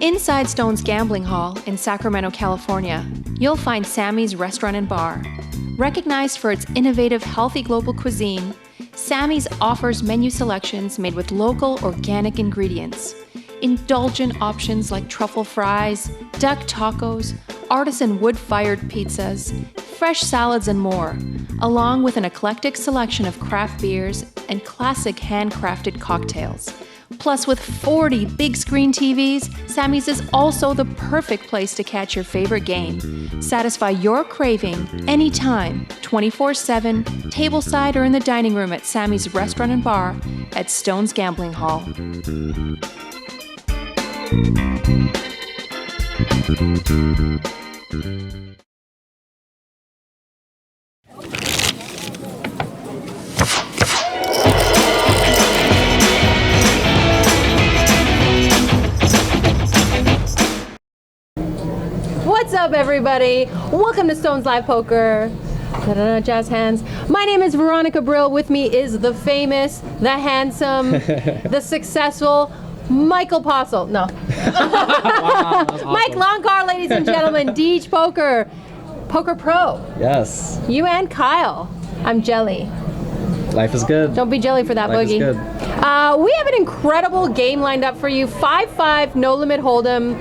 Inside Stone's Gambling Hall in Sacramento, California, you'll find Sammy's Restaurant and Bar. Recognized for its innovative, healthy global cuisine, Sammy's offers menu selections made with local, organic ingredients. Indulgent options like truffle fries, duck tacos, artisan wood-fired pizzas, fresh salads, and more, along with an eclectic selection of craft beers and classic handcrafted cocktails. Plus, with 40 big screen TVs, Sammy's is also the perfect place to catch your favorite game. Satisfy your craving anytime, 24/7, tableside or in the dining room at Sammy's Restaurant and Bar at Stone's Gambling Hall. What's up, everybody? Welcome to Stone's Live Poker. Jazz hands. My name is Veronica Brill. With me is the famous, the handsome, the successful Michael Postle. No. Wow, awesome. Mike Longcar, ladies and gentlemen. Deej Poker. Poker Pro. Yes. You and Kyle. I'm Jelly. Life is good. Don't be jelly for that Life boogie. is good. We have an incredible game lined up for you. 5-5, no limit hold'em.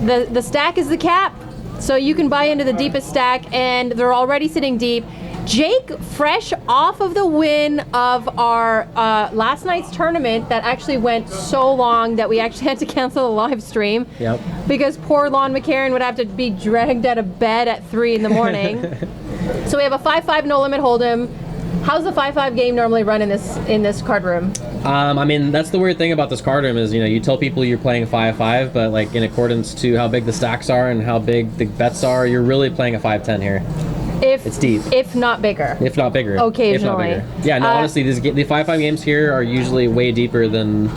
The stack is the cap, so you can buy into the deepest stack, and they're already sitting deep. Jake, fresh off of the win of our last night's tournament that actually went so long that we actually had to cancel the live stream. Yep. Because poor Lon McCarron would have to be dragged out of bed at 3 in the morning. So we have a 5-5 no limit hold'em. How's the 5-5 game normally run in this card room? I mean, that's the weird thing about this card room is, you tell people you're playing 5-5, but like in accordance to how big the stacks are and how big the bets are, you're really playing a 5-10 here. It's deep. If not bigger. If not bigger. Occasionally. If not bigger. Yeah, no, honestly, the 5-5 games here are usually way deeper than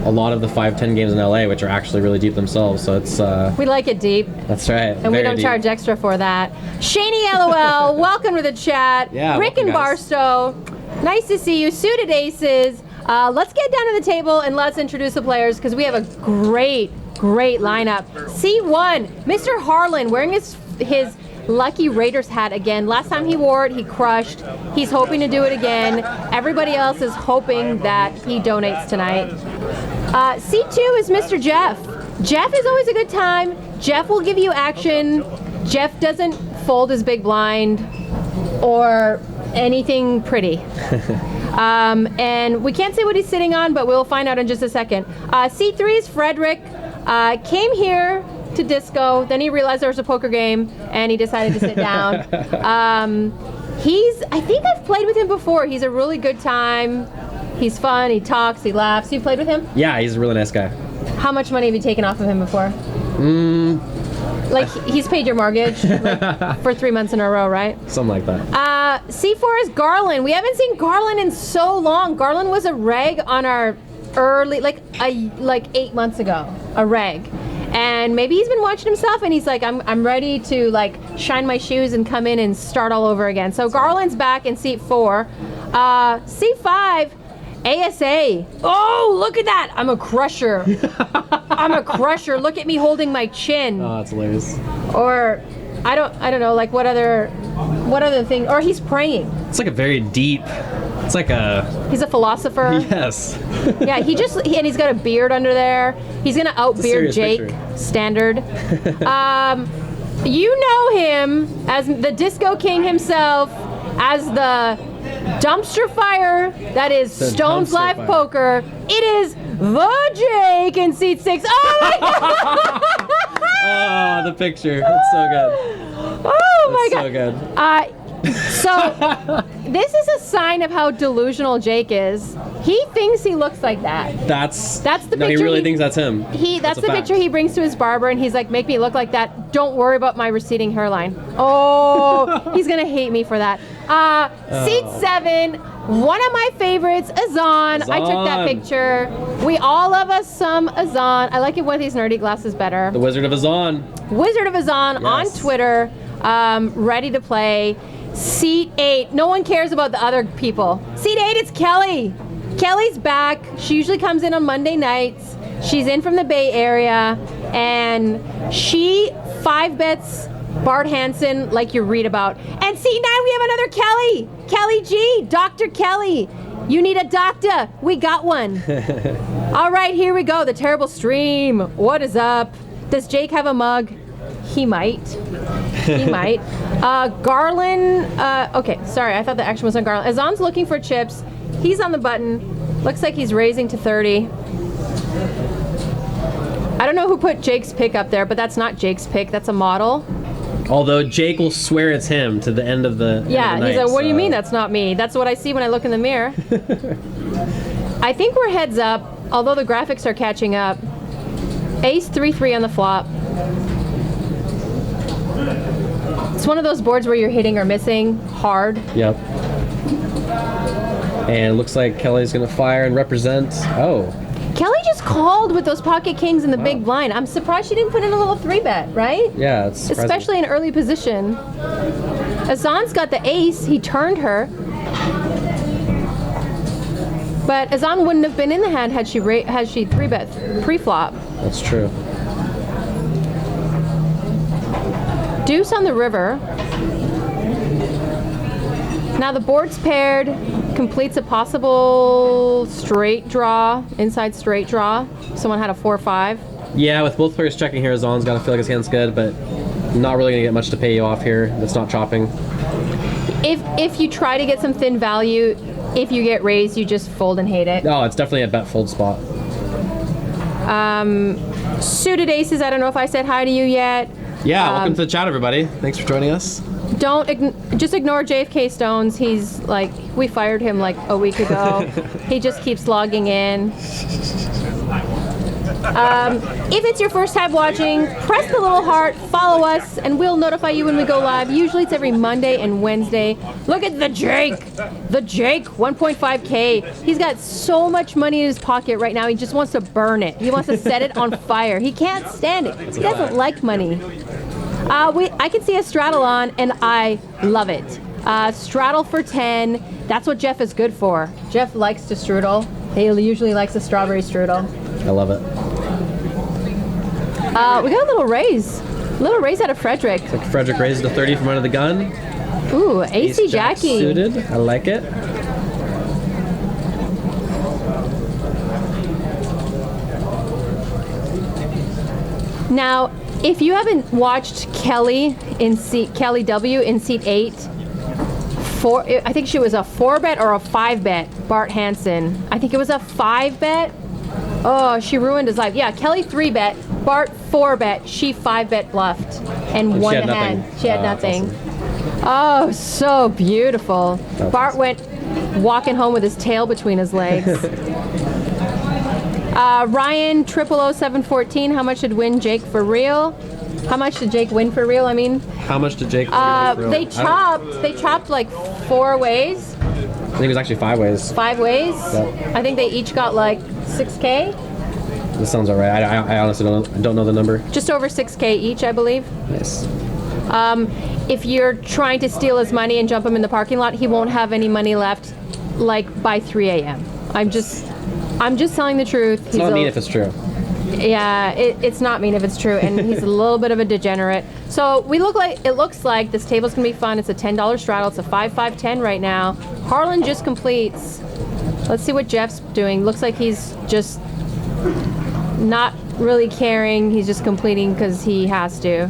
a lot of the 5-10 games in LA, which are actually really deep themselves. So it's we like it deep. That's right. And we don't charge extra for that. Shaney LOL, welcome to the chat. Yeah, Rick and welcome, guys. Barstow, nice to see you. Suited Aces. Let's get down to the table and let's introduce the players because we have a great lineup. C1, Mr. Harlan wearing his lucky Raiders hat again. Last time he wore it, he crushed. He's hoping to do it again. Everybody else is hoping that he donates tonight. C2 is Mr. Jeff. Jeff is always a good time. Jeff will give you action. Jeff doesn't fold his big blind or anything pretty. And we can't say what he's sitting on, but we'll find out in just a second. C3 is Frederick. Came here to disco, then he realized there was a poker game, and he decided to sit down. I think I've played with him before. He's a really good time. He's fun, he talks, he laughs. You played with him? Yeah, he's a really nice guy. How much money have you taken off of him before? Like, he's paid your mortgage for 3 months in a row, right? Something like that. C4 is Garland. We haven't seen Garland in so long. Garland was a reg on our early, like 8 months ago, a reg. And maybe he's been watching himself and he's like, I'm ready to like shine my shoes and come in and start all over again. So Garland's back in seat 4. C5, ASA. Oh, look at that. I'm a crusher. I'm a crusher. Look at me holding my chin. Oh, that's hilarious. Or I don't know, like what other thing? Or he's praying. It's like a very deep. It's like a. He's a philosopher. Yes. Yeah, and he's got a beard under there. He's gonna outbeard Jake. Picture. Standard. You know him as the Disco King himself, as the dumpster fire that is Stone's Live Poker. It is the Jake in seat 6. Oh my God! Oh, the picture. It's so good. Oh my God. So good. So this is a sign of how delusional Jake is. He thinks he looks like that. That's the No, he picture really thinks that's him. That's the picture he brings to his barber, and he's like, make me look like that. Don't worry about my receding hairline. Oh, he's gonna hate me for that. Seat 7, one of my favorites, Azan. I took that picture. We all love us some Azan. I like it with these nerdy glasses better. The Wizard of Azan. Wizard of Azan on Twitter, ready to play. Seat 8. No one cares about the other people. Seat 8, it's Kelly. Kelly's back. She usually comes in on Monday nights. She's in from the Bay Area, and she 5-bets Bart Hansen like you read about. And seat 9, we have another Kelly. Kelly G, Dr. Kelly. You need a doctor. We got one. All right, here we go. The terrible stream. What is up? Does Jake have a mug? He might. He might. Garland. Okay, sorry. I thought the action was on Garland. Azam's looking for chips. He's on the button. Looks like he's raising to 30. I don't know who put Jake's pick up there, but that's not Jake's pick. That's a model. Although Jake will swear it's him to the end of the Yeah, end of the he's night, like, what do you so- mean that's not me? That's what I see when I look in the mirror. I think we're heads up, although the graphics are catching up. Ace 3-3 on the flop. It's one of those boards where you're hitting or missing hard. Yep. And it looks like Kelly's gonna fire and represent. Oh, Kelly just called with those pocket kings in the big blind. I'm surprised she didn't put in a little 3-bet, right? yeah, it's surprising. Especially in early position. Azan's got the ace. He turned her. But Azan wouldn't have been in the hand had she 3-bet pre-flop. That's true. Deuce on the river. Now the board's paired, completes a possible straight draw, inside straight draw. Someone had a 4-5. Yeah, with both players checking here, Zon's gotta feel like his hand's good, but not really gonna get much to pay you off here. That's not chopping. If you try to get some thin value, if you get raised, you just fold and hate it. Oh, it's definitely a bet fold spot. Suited aces, I don't know if I said hi to you yet. Yeah, welcome to the chat, everybody. Thanks for joining us. Just ignore JFK Stones. He's like, we fired him like a week ago. He just keeps logging in. If it's your first time watching, press the little heart, follow us, and we'll notify you when we go live. Usually it's every Monday and Wednesday. Look at the Jake. The Jake, 1.5K. He's got so much money in his pocket right now. He just wants to burn it. He wants to set it on fire. He can't stand it. He doesn't like money. I can see a straddle on, and I love it. Straddle for 10. That's what Jeff is good for. Jeff likes to strudel. He usually likes a strawberry strudel. I love it. We got a little raise. Little raise out of Frederick. Like Frederick raises to 30 from under the gun. Ooh, AC Ace Jack Jackie. suited. I like it. Now, if you haven't watched Kelly Kelly W in seat 8, I think she was a 4-bet or a 5-bet, Bart Hansen. I think it was a 5-bet. Oh, she ruined his life. Yeah, Kelly 3-bet, Bart 4-bet, she 5-bet bluffed and won had the nothing. hand. She had That's nothing. Oh, so beautiful. That's Bart went walking home with his tail between his legs. Ryan 000714, how much did win Jake for real? How much did Jake win for real? I mean, How much did Jake? they chopped like 4 ways, I think it was actually 5 ways. 5 ways. Yep. I think they each got like 6K, This sounds alright. I honestly don't know the number. just over 6K each, I believe. Nice. If you're trying to steal his money and jump him in the parking lot, he won't have any money left like by 3 a.m. I'm just telling the truth. It's not mean if it's true. Yeah, it's not mean if it's true, and he's a little bit of a degenerate. So it looks like this table's gonna be fun. It's a $10 straddle. It's a 5-5-10 right now. Harlan just completes. Let's see what Jeff's doing. Looks like he's just not really caring. He's just completing because he has to.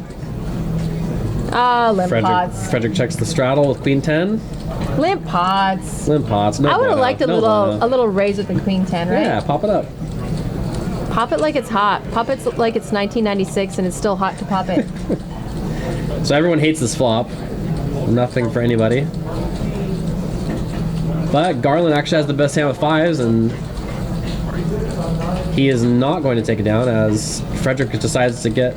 Limp pots. Frederick checks the straddle with Queen 10. Limp pots. Limp pots. No I would have bueno. liked a No bueno. little raise with the Queen 10, right? Yeah, pop it up. Pop it like it's hot. Pop it like it's 1996 and it's still hot to pop it. So everyone hates this flop. Nothing for anybody. But Garland actually has the best hand with 5s, and he is not going to take it down as Frederick decides to get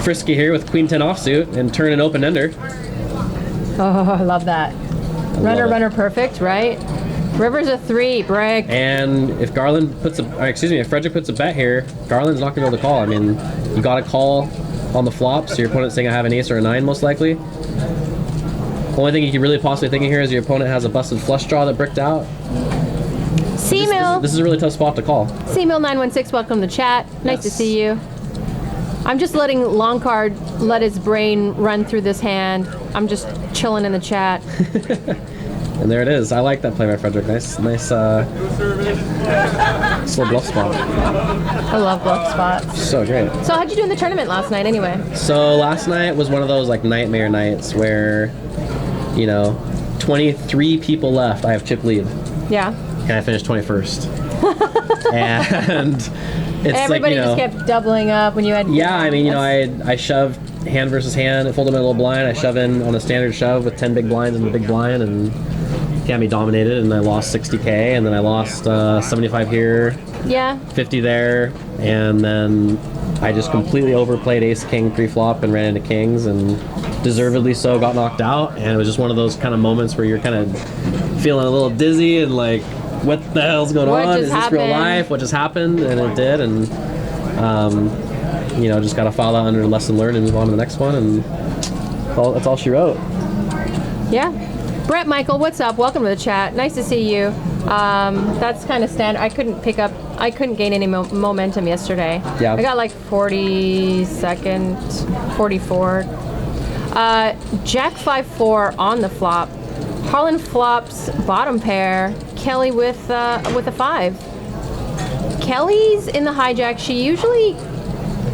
frisky here with Queen 10 offsuit and turn an open ender. Oh, I love that. love it. Runner, perfect, right? River's a 3, break. And if if Frederick puts a bet here, Garland's not going to be able to call. I mean, you got to call on the flop, so your opponent's saying I have an ace or a 9 most likely. Only thing you could really possibly think of here is your opponent has a busted flush draw that bricked out. C-Mill. This is a really tough spot to call. C-Mill 916, welcome to chat. Nice to see you. I'm just letting Longcard let his brain run through this hand. I'm just chilling in the chat. And there it is. I like that play by Frederick. Nice little bluff spot. I love bluff spots. So great. So how'd you do in the tournament last night anyway? So last night was one of those like nightmare nights where, 23 people left. I have chip lead. Yeah. And I finished 21st. And it's everybody just kept doubling up when you had. Yeah, I mean, I shoved hand versus hand, folded my little blind. I shove in on a standard shove with 10 big blinds in the big blind, and he had me dominated, and I lost 60K, and then I lost 75 here, 50 there, and then I just completely overplayed ace king pre-flop and ran into kings, and deservedly so got knocked out. And it was just one of those kind of moments where you're kind of feeling a little dizzy and like, what the hell's going on? Is this real life? What just happened? And it did, and just got to file that under lesson learned and move on to the next one, and that's all she wrote. Yeah. Brett Michael, what's up? Welcome to the chat. Nice to see you. That's kind of standard. I couldn't gain any momentum yesterday. Yeah. I got like 42nd, 44. Jack 5-4 on the flop. Harlan flops bottom pair. Kelly with a 5. Kelly's in the hijack. She usually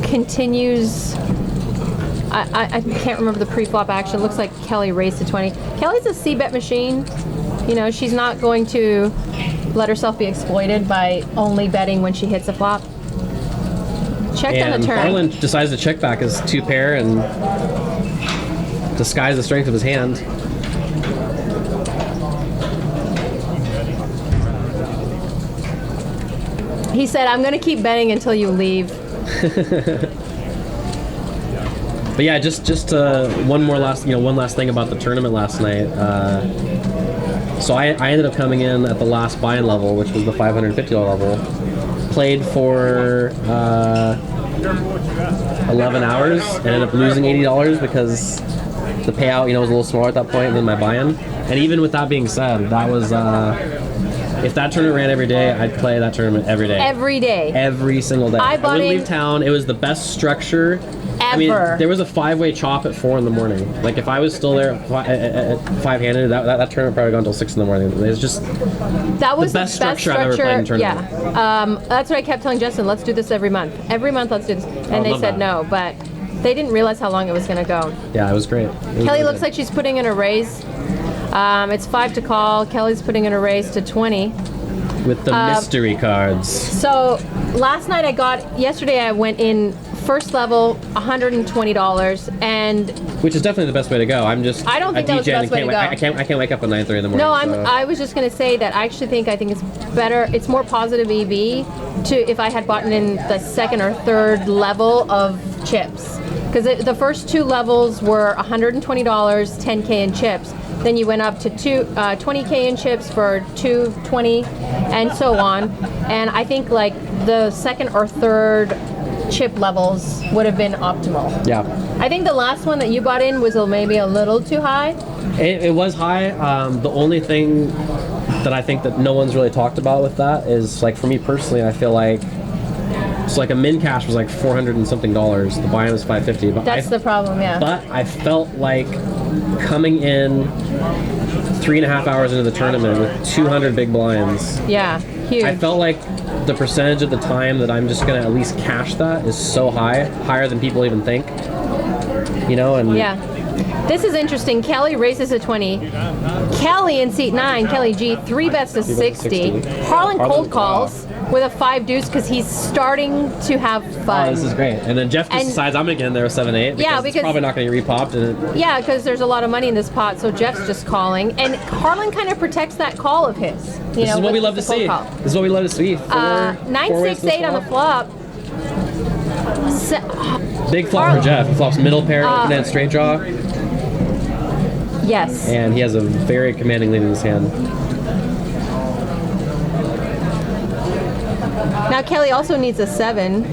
continues. I can't remember the pre-flop action. It looks like Kelly raised to 20. Kelly's a c-bet machine. She's not going to let herself be exploited by only betting when she hits a flop. Checked on the turn. Harlan decides to check back his 2 pair and disguise the strength of his hand. He said, "I'm going to keep betting until you leave." But yeah, just one last thing about the tournament last night. So I ended up coming in at the last buy-in level, which was the $550 level. Played for 11 hours. Ended up losing $80 because the payout, was a little smaller at that point than my buy-in. And even with that being said, that was if that tournament ran every day, I'd play that tournament every day. Every day. Every single day. I wouldn't leave town. It was the best structure. Ever. I mean, there was a 5-way chop at 4 in the morning. Like, if I was still there at 5-handed, that tournament probably gone until 6 in the morning. It was just that was the best structure I've ever played in a tournament. Yeah. That's what I kept telling Justin. Let's do this every month. Every month, let's do this. And they said no, but they didn't realize how long it was going to go. Yeah, it was great. Kelly looks like she's putting in a raise. It's 5 to call. Kelly's putting in a raise to 20. With the mystery cards. So yesterday I went in first level, $120, and which is definitely the best way to go. I don't think that was the best way to go. I can't wake up at 9:30 in the morning. No, I was just going to say that I think it's better. It's more positive EV if I had bought in the second or third level of chips, because the first 2 levels were $120, 10K in chips. Then you went up to 20K in chips for $220, and so on. And I think like the second or third chip levels would have been optimal. Yeah. I think the last one that you bought in was maybe a little too high. It was high. The only thing that I think that no one's really talked about with that is, like, for me personally, I feel like so like a min cash was like $400 and something. The buy-in was $550. But that's the problem, yeah. But I felt like coming in 3.5 hours into the tournament with 200 big blinds. Yeah, huge. I felt like the percentage of the time that I'm just gonna at least cash that is so higher than people even think. And yeah. This is interesting. Kelly races to 20. Kelly in seat 9, Kelly G, 3 bets to 60. Harlan cold calls with a 5 deuce because he's starting to have fun. Oh, this is great. And then Jeff just decides I'm going to get in there with 7-8 because it's probably not going to get repopped. Yeah, because there's a lot of money in this pot, so Jeff's just calling. And Harlan kind of protects that call of his. This is what we love to see. This is what we love to see. 9-6-8 on the flop. Big flop for Jeff. He flops middle pair, open end straight draw. Yes. And he has a very commanding lead in his hand. Now Kelly also needs a 7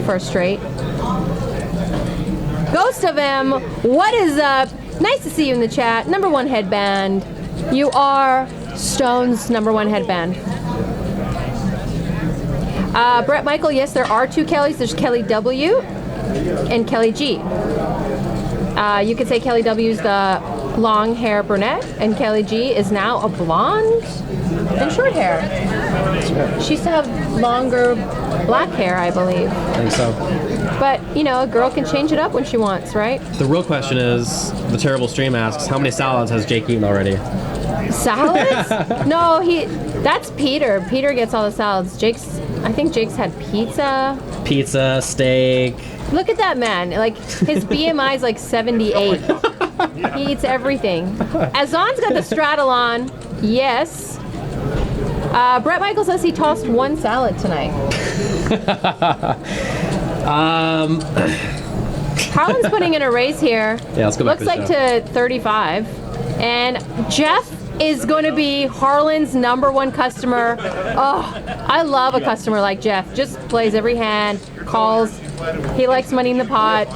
for a straight. Ghost of M, what is up? Nice to see you in the chat. Number one headband. You are Stone's number one headband. Brett Michael, yes, there are two Kellys. There's Kelly W and Kelly G. You could say Kelly W is the long hair brunette, and Kelly G is now a blonde and short hair. She used to have longer black hair, I believe. I think so. But, you know, a girl can change it up when she wants, right? The real question is, the terrible stream asks, how many salads has Jake eaten already? Salads? No, that's Peter. Peter gets all the salads. I think Jake's had pizza. Pizza, steak. Look at that man. Like, his BMI is like 78. He eats everything. Azan's got the straddle on. Yes. Brett Michael says he tossed one salad tonight. Harlan's putting in a raise here. Yeah, let's go back Looks to the like show. to 35. And Jeff is going to be Harlan's number one customer. Oh, I love a customer like Jeff. Just plays every hand, calls. He likes money in the pot.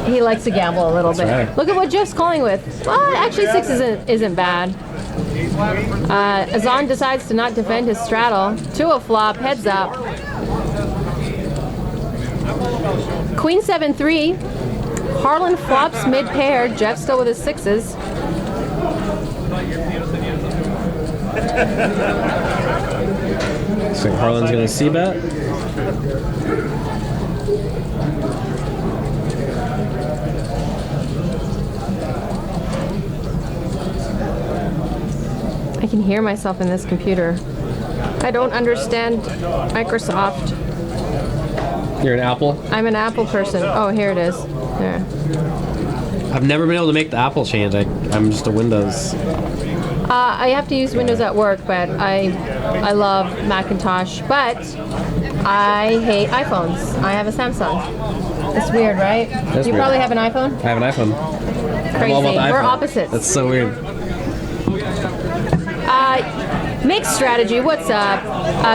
He likes to gamble a little bit. right. Look at what Jeff's calling with. Well, actually 6 isn't bad. Azan decides to not defend his straddle. To a flop, heads up. Queen 7-3. Harlan flops mid-pair. Jeff still with his 6s. So Harlan's going to c-bet. I can hear myself in this computer. I don't understand Microsoft. You're an Apple? I'm an Apple person. Oh, here it is. There. I've never been able to make the Apple change. I'm just a Windows. I have to use Windows at work, but I love Macintosh. But I hate iPhones. I have a Samsung. It's weird, right? That's You weird. probably have an iPhone? I have an iPhone. Crazy. I'm all about the We're iPhone. opposites. That's so weird. Mixed strategy, what's up?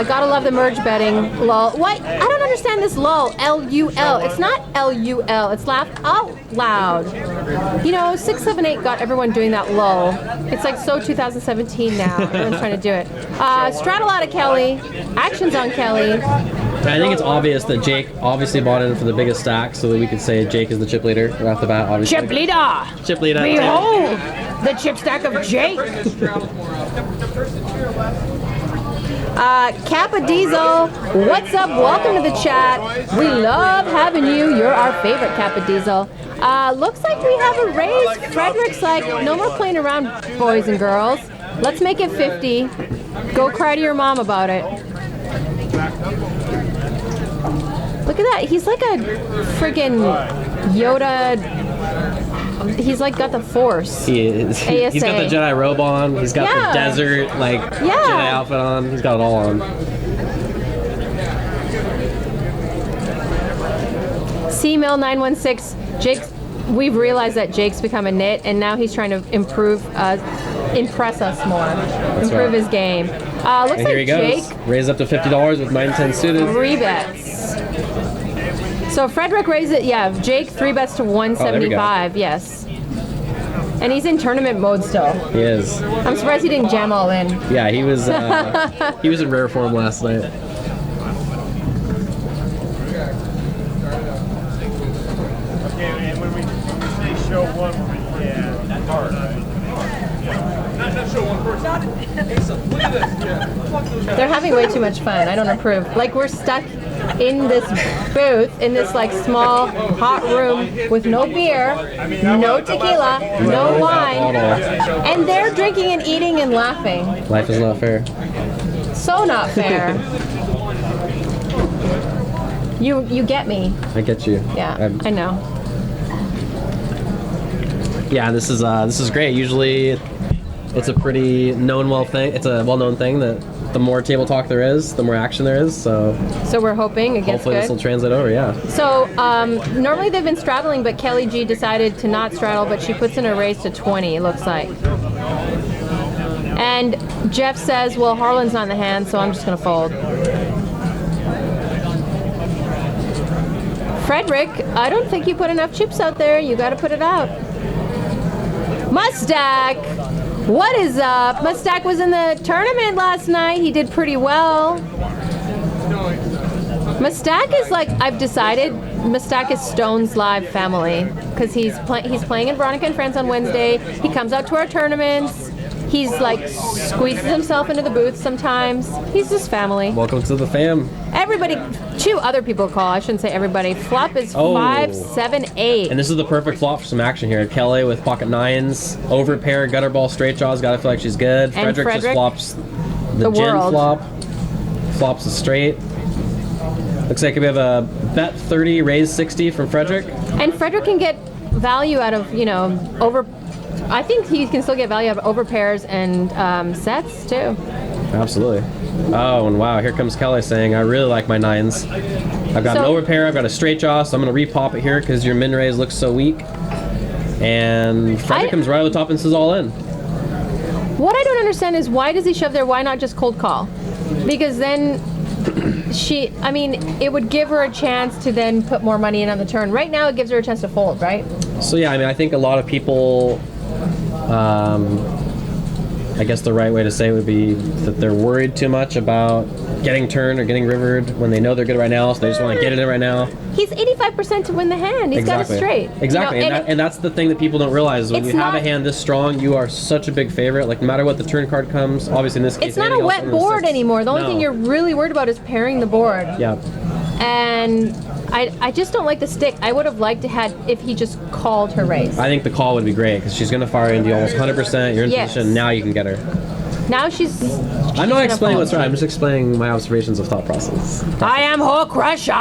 Gotta love the merge betting. Lol. What? I don't understand this lol. L-U-L. It's not L-U-L. It's laugh out loud. You know, 678 got everyone doing that lol. It's like so 2017 now. Everyone's trying to do it. Straddle out of Kelly. Actions on Kelly. I think it's obvious that Jake obviously bought in for the biggest stack so that we could say Jake is the chip leader right off the bat, obviously. Chip leader. Chip leader. Behold the chip stack of Jake. Kappa Diesel, what's up? Welcome to the chat. We love having you. You're our favorite, Kappa Diesel. Looks like we have a raise. Frederick's like, no more playing around, boys and girls. Let's make it 50. Go cry to your mom about it. Look at that. He's like a friggin' Yoda. He's like got the Force. He is. He's got the Jedi robe on. He's got Yeah. the desert Jedi outfit on. He's got it all on. CMill916. Jake's. We've realized that Jake's become a nit, and now he's trying to improve, impress us more, improve right. his game. Looks And like here he goes. Jake Raise up to $50 with 9-10 suited. 3 bets. So Frederick raised it. Yeah, Jake 3 bets to 175. Yes. And he's in tournament mode still. He is. I'm surprised he didn't jam all in. Yeah, he was in rare form last night. And when we say show one, yeah, hard. Not show one person. Look at this. Yeah. They're having way too much fun. I don't approve. Like we're stuck in this booth, in this like small hot room with no beer, no tequila, no wine, and they're drinking and eating and laughing. Life is not fair. So not fair. You get me. I get you. Yeah, I know. Yeah, this is great. Usually, it's a pretty well-known thing that the more table talk there is, the more action there is. So we're hoping it gets hopefully this will good. translate over. Yeah. So normally they've been straddling, but Kelly G decided to not straddle, but she puts in a raise to 20. It looks like. And Jeff says, "Well, Harlan's not in the hand, so I'm just gonna fold." Frederick, I don't think you put enough chips out there. You got to put it out. Mustak, what is up? Mustak was in the tournament last night. He did pretty well. Mustak is like, I've decided, Mustak is Stone's live family because he's playing in Veronica and Friends on Wednesday. He comes out to our tournaments. He's like squeezes himself into the booth sometimes. He's just family. Welcome to the fam. Everybody, 2 other people call. I shouldn't say everybody. Flop is Oh. 5, 7, 8. And this is the perfect flop for some action here. Kelly with pocket 9s, over pair, gutter ball, straight jaws. Gotta feel like she's good. And Frederick just Frederick, flops the the gin world. flop. Flops a straight. Looks like we have a bet 30, raise 60 from Frederick. And Frederick can get value out of, over. I think he can still get value out of over pairs and sets too. Absolutely. Oh, and wow, here comes Kelly saying, I really like my 9s. I've got an So- over pair, I've got a straight jaw, so I'm going to repop it here because your min raise looks so weak. And Frederick comes right over the top and says all in. What I don't understand is why does he shove there? Why not just cold call? Because then it would give her a chance to then put more money in on the turn. Right now, it gives her a chance to fold, right? So yeah, I think a lot of people, I guess the right way to say it would be that they're worried too much about getting turned or getting rivered when they know they're good right now, so they just want to get it in right now. He's 85% to win the hand. He's got it straight. Exactly, and that's the thing that people don't realize. Is when It's you have a not- hand this strong, you are such a big favorite. Like no matter what the turn card comes, obviously in this case, It's not a anything else wet under the board 6. anymore. The only No. thing you're really worried about is pairing the board. Yeah. And I just don't like the stick. I would have liked to had if he just called her raise. I think the call would be great because she's going to fire into you almost 100%. You're in Yes. position. Now you can get her. Now she's I'm not gonna explaining fold. what's right. I'm just explaining my observations of thought process. I am Ho Crusher.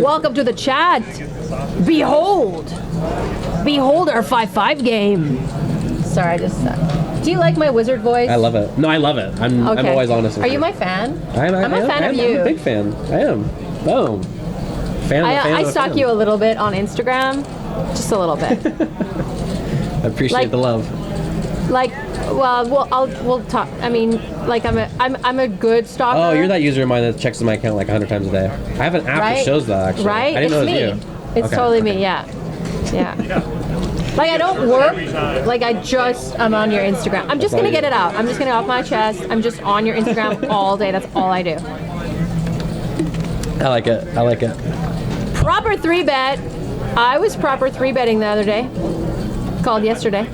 Welcome to the chat. Behold our 5-5 game. Sorry, I just. Do you like my wizard voice? I love it. No, I love it. I'm always honest with Are you. you my fan? I'm a fan of you. I'm a big fan. I am. Boom. Fan of a fan I of a stalk fan. you a little bit on Instagram, just a little bit. I appreciate like- the love. Like, we'll talk. I mean, like I'm a good stalker. Oh, you're that user of mine that checks my account like 100 times a day. I have an app that Right? shows that actually. Right? I didn't know It's it me. was you. It's Okay, totally okay. me. Yeah. Like I don't work. Like I'm on your Instagram. I'm just all gonna you get do. it out. I'm just gonna off my chest. I'm just on your Instagram all day. That's all I do. I like it. I like it. Proper 3-bet. I was proper 3-betting the other day. Called yesterday.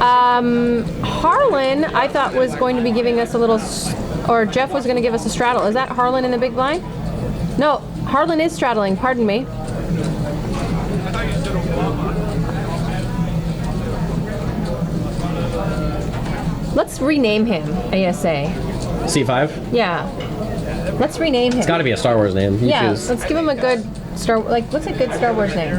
Harlan, I thought was going to be giving us a little, or Jeff was going to give us a straddle. Is that Harlan in the big blind? No, Harlan is straddling. Pardon me. Let's rename him, ASA. C5. Yeah. Let's rename him. It's got to be a Star Wars name. You Yeah, choose. let's give him a good what's a good Star Wars name?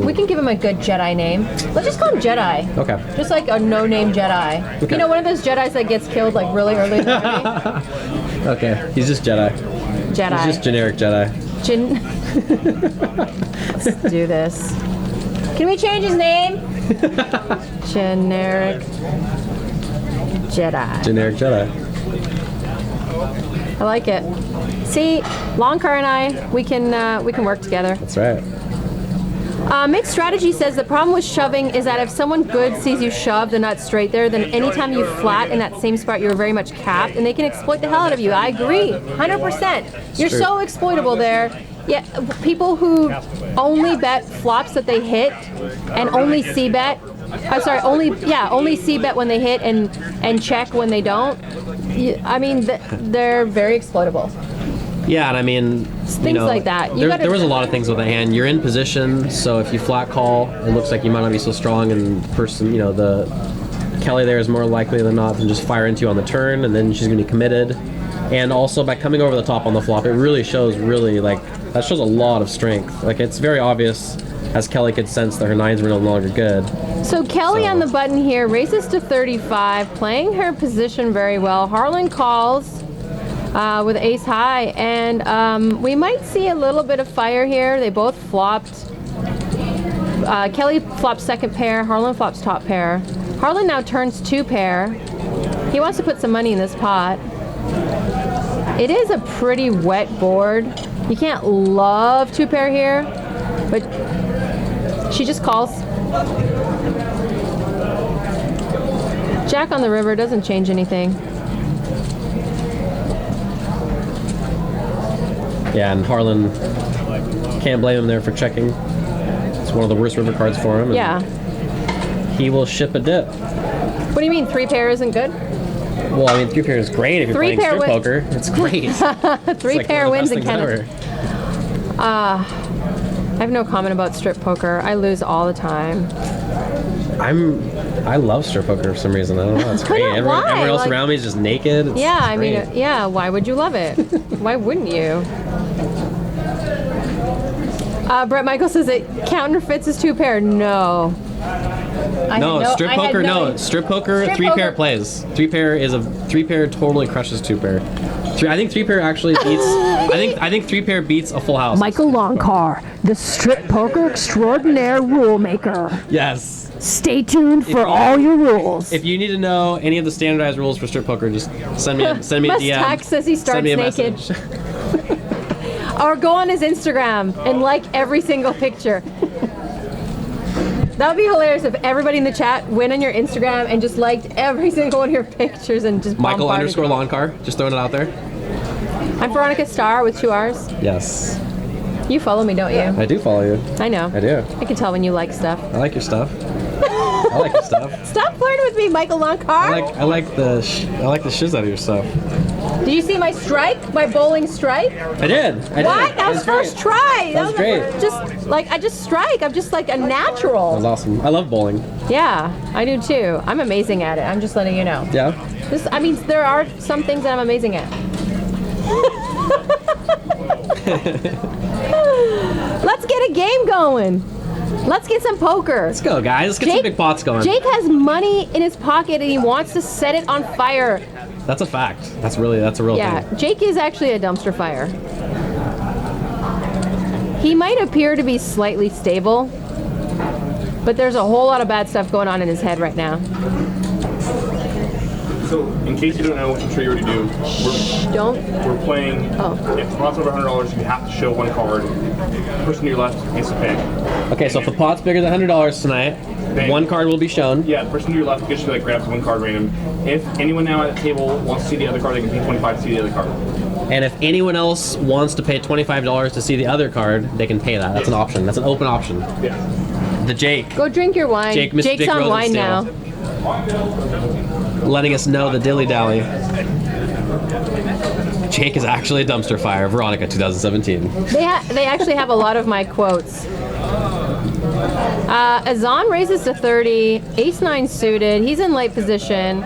We can give him a good Jedi name. Let's just call him Jedi. Okay. Just like a no-name Jedi. Okay. You know, one of those Jedis that gets killed like really early in the movie? Okay. He's just Jedi. Jedi. He's just generic Jedi. Let's do this. Can we change his name? Generic Jedi. Generic Jedi. I like it. See, Longcar and I, we can work together. That's right. Mixed strategy says the problem with shoving is that if someone good sees you shove the nut straight there, then anytime you flat in that same spot, you're very much capped, and they can exploit the hell out of you. I agree, 100%. You're true. so exploitable there. Yeah, people who only bet flops that they hit and only c-bet. Only c-bet when they hit and check when they don't. They're very exploitable. Yeah, and I mean, Things like that. There was a lot of things with the hand. You're in position, so if you flat call, it looks like you might not be so strong, and the Kelly there is more likely than not to just fire into you on the turn, and then she's going to be committed. And also by coming over the top on the flop, it really shows that shows a lot of strength. Like it's very obvious, as Kelly could sense, that her 9s were no longer good. So Kelly on the button here raises to 35, playing her position very well. Harlan calls with ace high, and we might see a little bit of fire here. They both flopped. Kelly flops second pair, Harlan flops top pair. Harlan now turns 2 pair. He wants to put some money in this pot. It is a pretty wet board. You can't love two pair here, but she just calls. Jack on the river doesn't change anything. Yeah, and Harlan, can't blame him there for checking. It's one of the worst river cards for him. And Yeah. he will ship a dip. What do you mean 3 pair isn't good? Well, I mean, 3 pair is great if you're Three playing pair strip win- poker. It's great. It's 3 like pair one of wins the in best things Canada. ever. I have no comment about strip poker. I lose all the time. I love strip poker for some reason. I don't know. It's great. know Everyone, why, everyone else like- around me is just naked. It's Yeah, I mean, great. yeah, why would you love it? Why wouldn't you? Brett Michael says it counterfeits as 2 pair. No. No, strip poker. No, strip poker. Strip 3 pair poker. plays. 3 pair is a 3 pair totally crushes 2 pair. I think 3 pair actually beats. I think 3 pair beats a full house. Michael Longcar, the strip poker extraordinaire rule maker. Yes. Stay tuned for all your rules. If you need to know any of the standardized rules for strip poker, just send me a DM. Mustache says he Send me a starts naked. message. Or go on his Instagram and like every single picture. That would be hilarious if everybody in the chat went on your Instagram and just liked every single one of your pictures and just Michael bombarded underscore you. lawn car. Just throwing it out there. I'm Veronica Starr with 2 R's. Yes. You follow me, don't you? I do follow you. I know. I do. I can tell when you like stuff. I like your stuff. I like your stuff. Stop flirting with me, Michael Longcar. I like the shiz out of your stuff. Did you see my strike? My bowling strike? I did. What? That was first great. try. That was great. Just like I just strike. I'm just like a That natural. was awesome. I love bowling. Yeah, I do too. I'm amazing at it. I'm just letting you know. Yeah. I mean, there are some things that I'm amazing at. Let's get a game going. Let's get some poker. Let's go, guys. Let's get some big pots going. Jake has money in his pocket and he wants to set it on fire. That's a fact. That's a real Yeah, thing. Jake is actually a dumpster fire. He might appear to be slightly stable, but there's a whole lot of bad stuff going on in his head right now. So, in case you don't know, which I'm sure you already do, Don't. we're playing. Oh. If the pot's over $100, you have to show 1 card. The person to your left gets to pick. Okay, so if the pot's bigger than $100 tonight, Bang. 1 card will be shown. Yeah, the person to your left gets to grabs 1 card random. If anyone now at the table wants to see the other card, they can pay 25 to see the other card. And if anyone else wants to pay $25 to see the other card, they can pay that. That's an option. That's an open option. Yeah. The Jake, Go drink your wine. Jake, Mr. Jake's Dick on wine now. Rosensteel, letting us know the dilly-dally. Jake is actually a dumpster fire. Veronica, 2017. They actually have a lot of my quotes. Azan raises to 30. Ace-9 suited. He's in late position.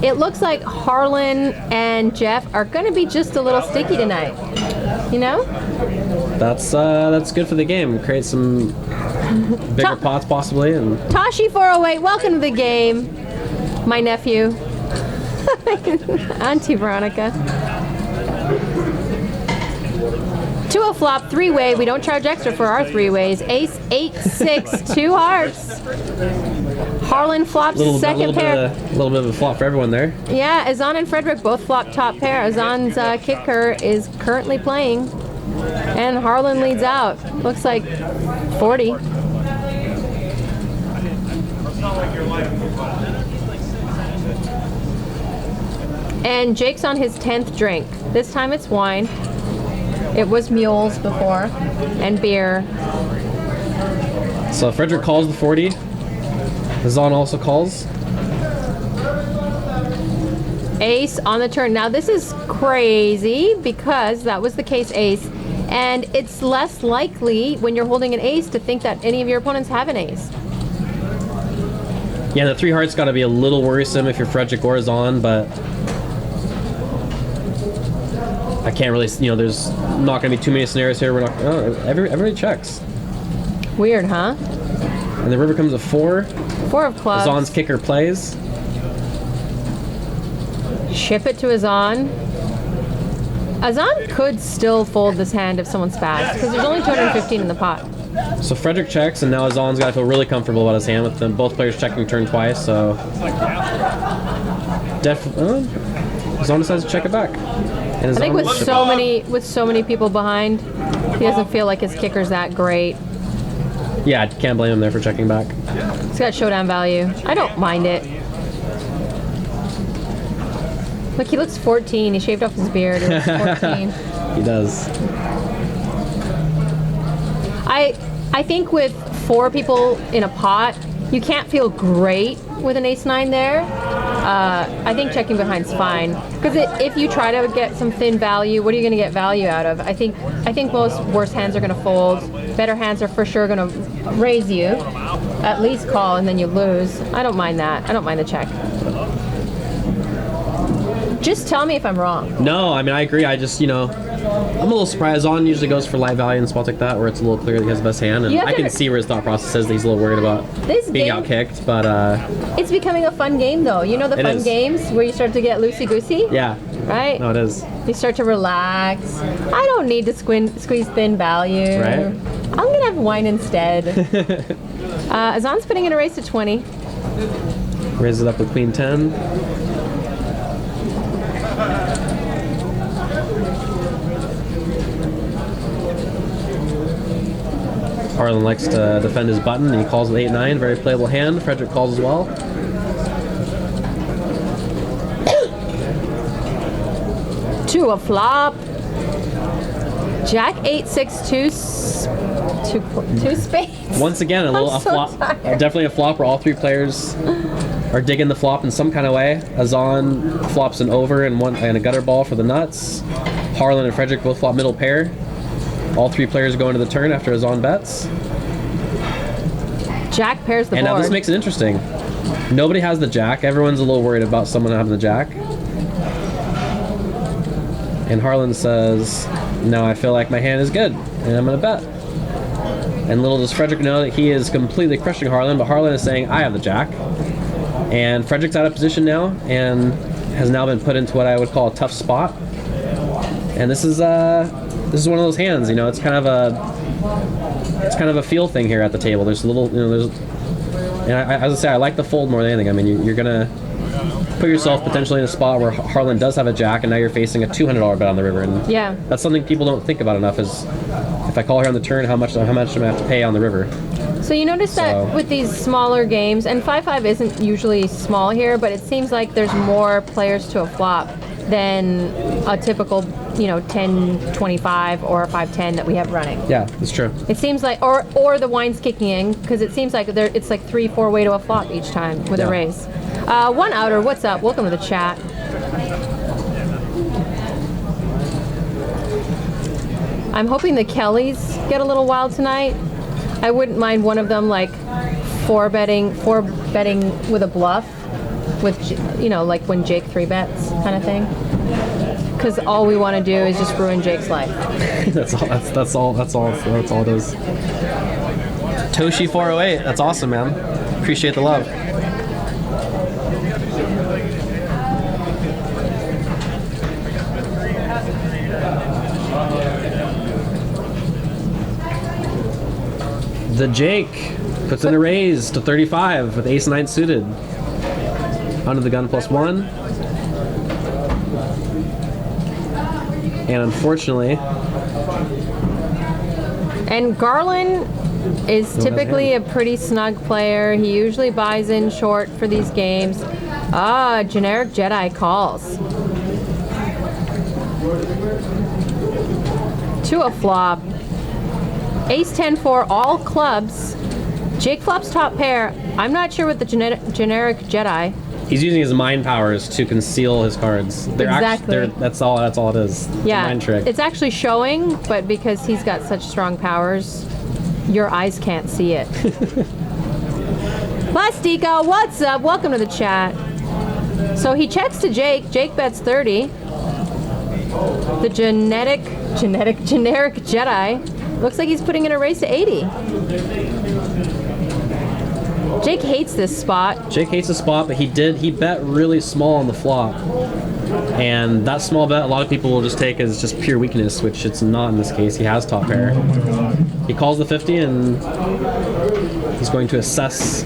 It looks like Harlan and Jeff are going to be just a little sticky tonight. You know? That's good for the game. Create some bigger pots possibly, and Tashi408, welcome to the game. My nephew. Auntie Veronica. 2 flop, 3-way. We don't charge extra for our 3-ways. Ace, 8, 6, 2 hearts. Harlan flops second pair. little bit of a flop for everyone there. Yeah, Azan and Frederick both flop top pair. Azan's kicker is currently playing. And Harlan leads out. Looks like 40. And Jake's on his 10th drink. This time it's wine. It was mules before, and beer. So Frederick calls the 40. Zahn also calls. Ace on the turn. Now this is crazy because that was the case ace. And it's less likely when you're holding an ace to think that any of your opponents have an ace. Yeah, the 3 hearts got to be a little worrisome if you're Frederick or Zahn, but I can't really, there's not going to be too many scenarios here. We're not. Oh, everybody checks. Weird, huh? And the river comes a 4. 4 of clubs. Zahn's kicker plays. Ship it to Azan. Azan could still fold this hand if someone's fast, because there's only 215 in the pot. So Frederick checks, and now Zahn's got to feel really comfortable about his hand with them both players checking turn twice. So Azan decides to check it back. And I think Azan- with so many people behind, he doesn't feel like his kicker's that great. Yeah, I can't blame him there for checking back. He's got showdown value. I don't mind it. Look, he looks 14. He shaved off his beard. He looks 14. He does. I think with 4 people in a pot, you can't feel great with an ace-9 there. I think checking behind's fine. Because if you try to get some thin value, what are you going to get value out of? I think most worse hands are going to fold. Better hands are for sure going to raise you. At least call and then you lose. I don't mind that. I don't mind the check. Just tell me if I'm wrong. No, I mean, I agree. I just, I'm a little surprised. Azan usually goes for live value in spots like that where it's a little clear that he has the best hand. And You have I to can under- see where his thought process is that he's a little worried about This being game- outkicked. But, It's becoming a fun game, though. You know the It fun is. games where you start to get loosey-goosey? yeah. Right? No, it is. You start to relax. I don't need to squeeze thin value. Right. I'm going to have wine instead. Azan's putting in a race to 20. Raise it up with queen 10. Harlan likes to defend his button, and he calls with 8-9. Very playable hand. Frederick calls as well. To a flop. Jack 8-6 two spades. Once again, a so flop. tired. Definitely a flop where all 3 players are digging the flop in some kind of way. Azan flops an over and a gutter ball for the nuts. Harlan and Frederick both flop middle pair. All 3 players go into the turn after Azan bets. Jack pairs the And now board. this makes it interesting. Nobody has the jack. Everyone's a little worried about someone having the jack. And Harlan says, "No, I feel like my hand is good, and I'm gonna bet." And little does Frederick know that he is completely crushing Harlan, but Harlan is saying, "I have the jack." And Frederick's out of position now, and has now been put into what I would call a tough spot. And this is one of those hands. It's kind of a feel thing here at the table. There's a little, and as I say, I like the fold more than anything. I mean, you're gonna put yourself potentially in a spot where Harlan does have a jack, and now you're facing a $200 bet on the river, and Yeah. that's something people don't think about enough. Is if I call here on the turn, how much am I have to pay on the river? So you notice that So- with these smaller games, and 5-5 isn't usually small here, but it seems like there's more players to a flop than a typical, 10-25 or 5-10 that we have running. Yeah, that's true. It seems like, or the wine's kicking in, because it seems like it's like 3-4 way to a flop each time with Yeah. a raise. One outer, what's up? Welcome to the chat. I'm hoping the Kellys get a little wild tonight. I wouldn't mind one of them like four betting with a bluff, with like when Jake 3-bets kind of thing. Because all we want to do is just ruin Jake's life. That's all it is. Toshi 408. That's awesome, man. Appreciate the love. The Jake puts in a raise to 35 with ace-9 suited. Under the gun +1. And unfortunately, And Garland is typically a pretty snug player. He usually buys in short for these games. Generic Jedi calls. To a flop. Ace 10-4, all clubs. Jake flops top pair. I'm not sure what the generic Jedi. he's using his mind powers to conceal his cards. Exactly. That's all it is. It's Yeah, a mind trick. it's actually showing, but because he's got such strong powers, your eyes can't see it. Plastica, what's up? Welcome to the chat. So he checks to Jake. Jake bets 30. The generic Jedi looks like he's putting in a race to 80. Jake hates this spot. Jake hates the spot, but he bet really small on the flop. And that small bet, a lot of people will just take as just pure weakness, which it's not in this case. He has top pair. He calls the 50, and he's going to assess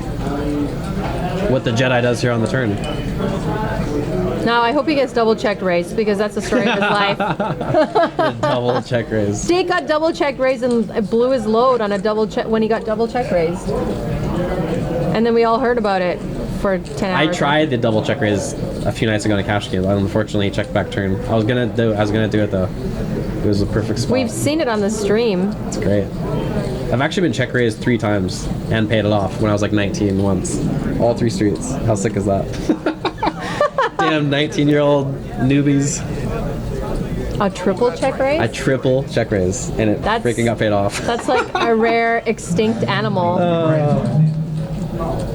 what the Jedi does here on the turn. Now, I hope he gets double checked raised because that's the story of his life. The double check raise. Jake got double check raised and blew his load on a double check when he got double check raised. And then we all heard about it for 10 I hours. tried the double check raise a few nights ago in a cash game. Unfortunately, checked back turn. I was gonna do it though. It was a perfect spot. We've seen it on the stream. It's great. I've actually been check raised 3 times and paid it off when I was like 19 once. All 3 streets. How sick is that? Damn 19-year-old newbies. A triple check raise? I triple check raise and it That's- freaking got paid off. That's like a rare extinct animal.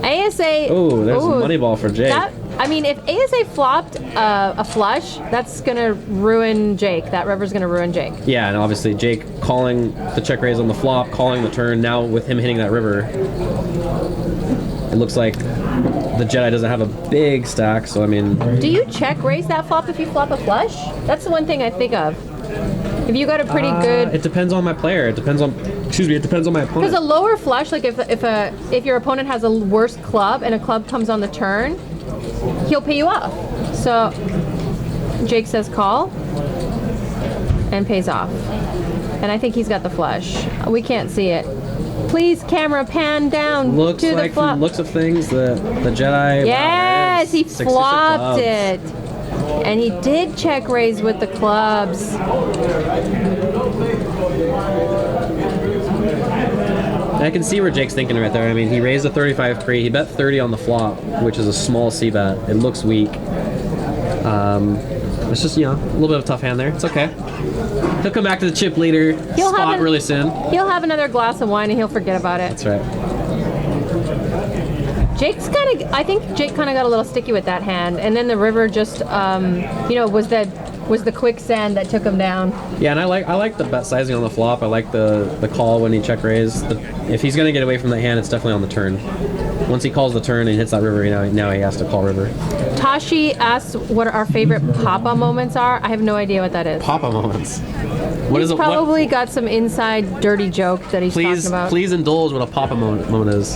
ASA. Oh, there's ooh, a money ball for Jake. That, I mean, if ASA flopped a flush, that's gonna ruin Jake. That river's gonna ruin Jake. Yeah, and obviously Jake calling the check raise on the flop, calling the turn. Now with him hitting that river, it looks like the Jedi doesn't have a big stack. So I mean, Do you check raise that flop if you flop a flush? That's the one thing I think of. If you got a pretty good. it depends on my player. It depends on. Excuse me. It depends on my Because opponent. a lower flush, like if your opponent has a worse club and a club comes on the turn, he'll pay you off. So Jake says call and pays off. And I think he's got the flush. We can't see it. Please, camera, pan down Looks to like the flop. from looks of things the Jedi. Yes, wow, he is 66 flopped clubs. it. And he did check raise with the clubs. I can see where Jake's thinking right there. I mean, he raised a 35 pre. He bet 30 on the flop, which is a small C bet. It looks weak. It's just, a little bit of a tough hand there. It's okay. He'll come back to the chip leader He'll have spot an- really soon. He'll have another glass of wine and he'll forget about it. That's right. I think Jake kind of got a little sticky with that hand, and then the river just, was the quicksand that took him down. Yeah, and I like the bet sizing on the flop. I like the call when he check raise. If he's gonna get away from that hand, it's definitely on the turn. Once he calls the turn and hits that river, now he has to call river. Tashi asks what our favorite Papa moments are. I have no idea what that is. Papa moments. What He's is it? probably got some inside dirty joke that he's talking about. Please indulge what a Papa moment is.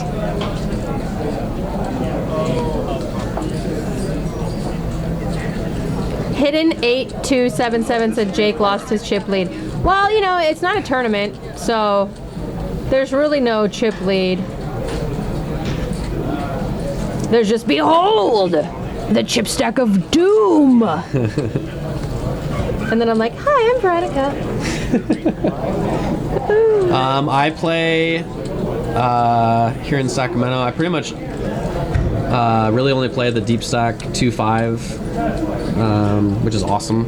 Hidden 8277 said Jake lost his chip lead. Well, it's not a tournament, so there's really no chip lead. There's just behold the chip stack of doom. And then I'm like, hi, I'm Veronica. I play here in Sacramento. I pretty much really only play the deep stack 2-5, which is awesome.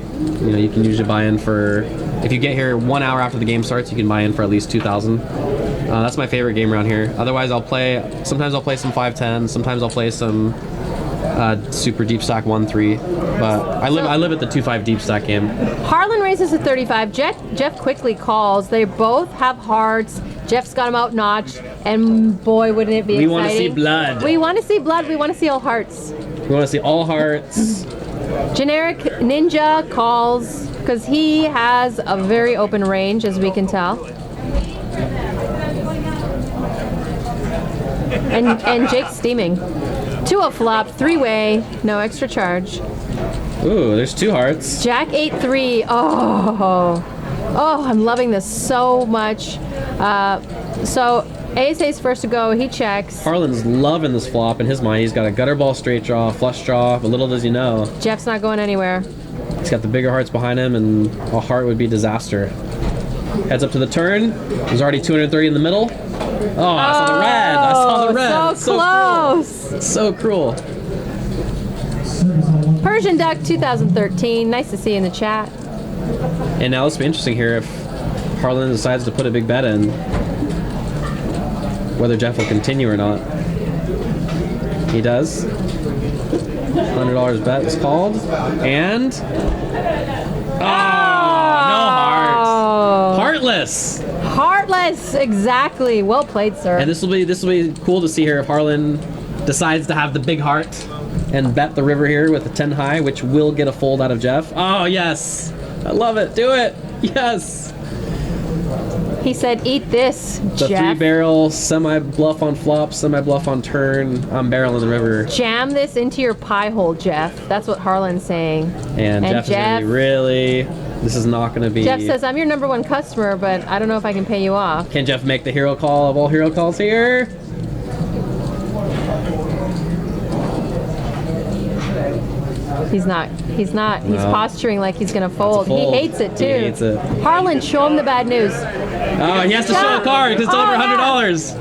You can usually buy in for, if you get here 1 hour after the game starts, you can buy in for at least 2,000. That's my favorite game around here. Otherwise, sometimes I'll play some 5-10, sometimes I'll play some super deep stack 1-3. But I live at the 2-5 deep stack game. Harlan raises a 35. Jeff quickly calls. They both have hearts. Jeff's got him outnotched, and boy, wouldn't it be exciting. We want to see blood. We want to see blood. We want to see all hearts. We want to see all hearts. Generic Ninja calls because he has a very open range, as we can tell. And Jake's steaming. 2 a flop, 3-way, no extra charge. Ooh, there's 2 hearts. Jack 8-3. Oh, I'm loving this so much. So ASA's first to go. He checks. Harlan's loving this flop in his mind. He's got a gutter ball straight draw, flush draw, but little does he know, Jeff's not going anywhere. he's got the bigger hearts behind him, and a heart would be disaster. Heads up to the turn. There's already 230 in the middle. Oh, I saw the red. I saw the red. So It's so close. cruel. It's so cruel. Persian Duck 2013. Nice to see you in the chat. And now it's be interesting here if Harlan decides to put a big bet in, whether Jeff will continue or not. He does. $100 bet is called, and no hearts. Heartless. Heartless. Exactly. Well played, sir. And this will be cool to see here if Harlan decides to have the big heart and bet the river here with a 10 high, which will get a fold out of Jeff. Oh yes, I love it. Do it. Yes. He said, "Eat this, It's a Jeff. 3-barrel, semi-bluff on flop, semi-bluff on turn. I'm barreling the river. Jam this into your pie hole, Jeff." That's what Harlan's saying. And Jeff is going to be really... This is not going to be... Jeff says, "I'm your number one customer, but I don't know if I can pay you off." Can Jeff make the hero call of all hero calls here? He's not. He's not. He's No. posturing like he's gonna fold. fold. He hates it too. He hates it. Harlan, show him the bad news. Oh, he has to show a card because it's Oh, over yeah. $100.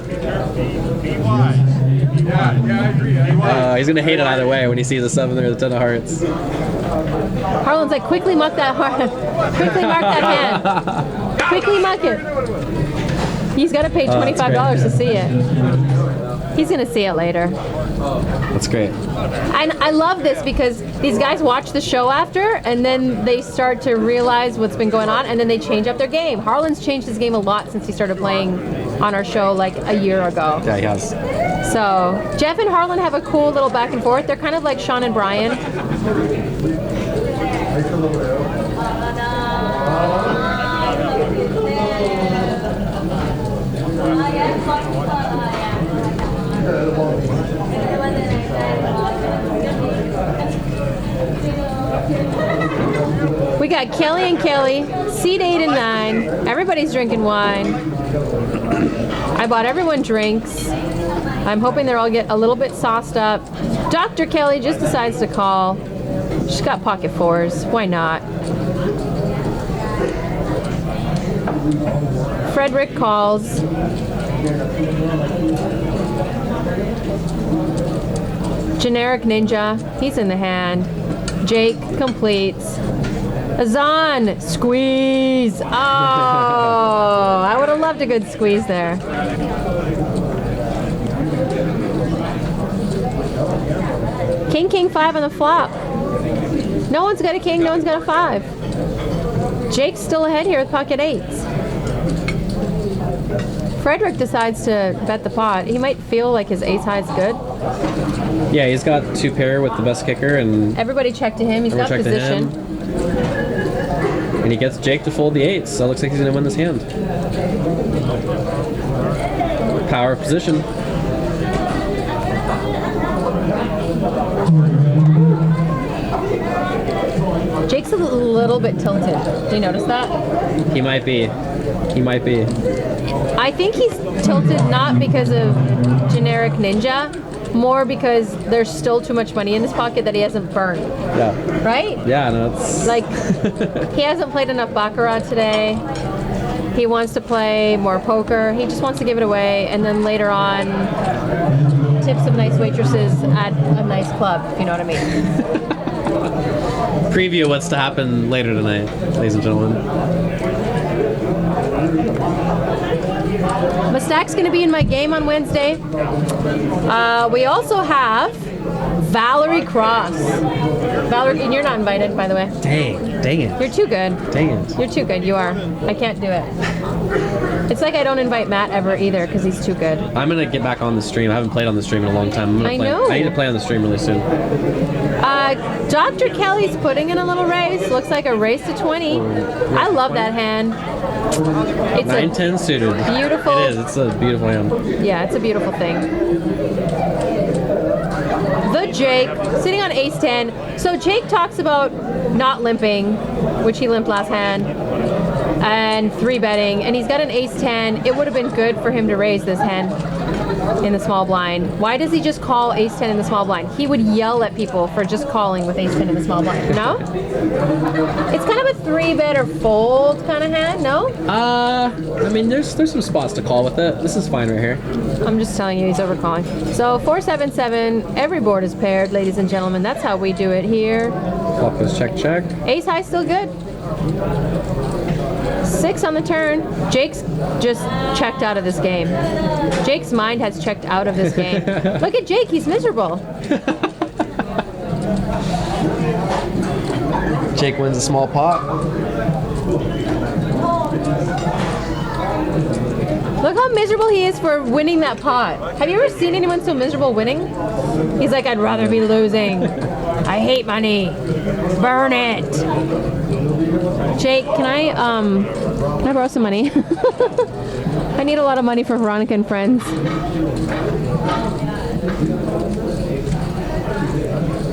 Yeah, I agree. He's going to hate it either way when he sees a 7 or the 10 of hearts. Harlan's like, quickly muck that heart. Quickly mark that hand. Quickly muck it. He's got to pay $25 to see it. He's gonna see it later. That's great. And I love this because these guys watch the show after and then they start to realize what's been going on and then they change up their game. Harlan's changed his game a lot since he started playing on our show like a year ago. Yeah, he has. So Jeff and Harlan have a cool little back and forth. They're kind of like Sean and Brian. We got Kelly and Kelly, seat 8 and 9. Everybody's drinking wine. I bought everyone drinks. I'm hoping they'll all get a little bit sauced up. Dr. Kelly just decides to call. She's got pocket 4s. Why not? Frederick calls. Generic Ninja, he's in the hand. Jake completes. Azan, squeeze. Oh, I would have loved a good squeeze there. King, king, 5 on the flop. No one's got a king, no one's got a 5. Jake's still ahead here with pocket 8s. Frederick decides to bet the pot. He might feel like his ace high is good. Yeah, he's got 2 pair with the best kicker, and Everybody check to him. He's got everyone check to position. him. And he gets Jake to fold the 8s, so it looks like he's going to win this hand. Power of position. Jake's a little bit tilted. Do you notice that? He might be. He might be. I think he's tilted not because of generic ninja, more because there's still too much money in his pocket that he hasn't burned, Yeah. right? Yeah, no, it's... Like, he hasn't played enough Baccarat today. He wants to play more poker. He just wants to give it away, and then later on, tip some nice waitresses at a nice club, if you know what I mean. Preview what's to happen later tonight, ladies and gentlemen. Mustak's going to be in my game on Wednesday. We also have Valerie Cross. Valerie, and you're not invited, by the way. Dang it. You're too good. Dang it. You're too good. You are. I can't do it. It's like I don't invite Matt ever either because he's too good. I'm going to get back on the stream. I haven't played on the stream in a long time. I'm gonna I play. know. I need to play on the stream really soon. Dr. Kelly's putting in a little race. Looks like a race to 20. I love that hand. It's 9-10 suited. beautiful- It is. It's a beautiful hand. Yeah, it's a beautiful thing. The Jake, sitting on ace 10. So Jake talks about not limping, which he limped last hand, and 3-betting, and he's got an ace 10. It would have been good for him to raise this hand in the small blind. Why does he just call ace 10 in the small blind? He would yell at people for just calling with ace 10 in the small blind, no? It's kind of a 3-bet or fold kind of hand, no? I mean, there's some spots to call with it. This is fine right here. I'm just telling you, he's overcalling. So 4-7-7, every board is paired, ladies and gentlemen. That's how we do it here. Flop goes check, check. Ace high still good. 6 on the turn. Jake's just checked out of this game. Jake's mind has checked out of this game. Look at Jake, he's miserable. Jake wins a small pot. Look how miserable he is for winning that pot. Have you ever seen anyone so miserable winning? He's like, I'd rather be losing. I hate money. Burn it. Jake, can I borrow some money? I need a lot of money for Veronica and Friends.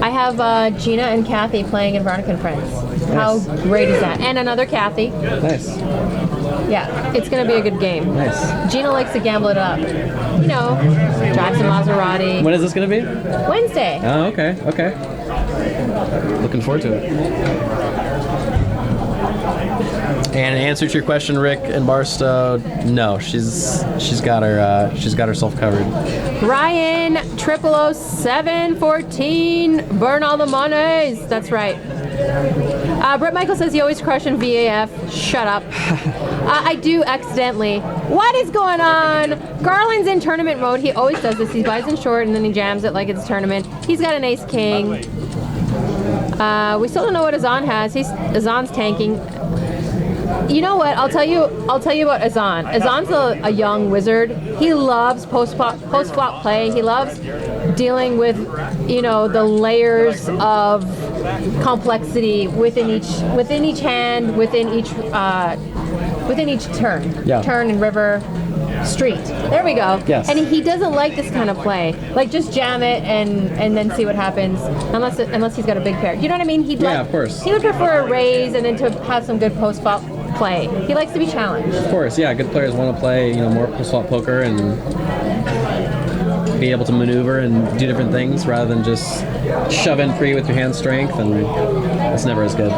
I have Gina and Kathy playing in Veronica and Friends. How great is that? And another Kathy. Nice. Yeah, it's gonna be a good game. Nice. Gina likes to gamble it up. You know, drives a Maserati. When is this going to be? Wednesday. Oh, okay. Okay. Looking forward to it. And in answer to your question, Rick and Barstow, no, she's got herself covered. Ryan 000714. Burn all the monies. That's right. Brett Michael says he always crush in VAF. Shut up. I do accidentally. What is going on? Garland's in tournament mode. He always does this. He buys in short and then he jams it like it's a tournament. He's got an ace king. We still don't know what Azan has. Azan's tanking. You know what? I'll tell you about Azan. Azan's a young wizard. He loves post flop play. He loves dealing with, the layers of complexity within each hand, within each turn. Yeah. Turn and river. Street. There we go. Yes. And he doesn't like this kind of play. Like just jam it and then see what happens. Unless he's got a big pair. You know what I mean? Of course. He would prefer a raise and then to have some good post flop play. He likes to be challenged. Of course, yeah. Good players want to play, more post-flop poker and be able to maneuver and do different things rather than just shove in free with your hand strength, and it's never as good.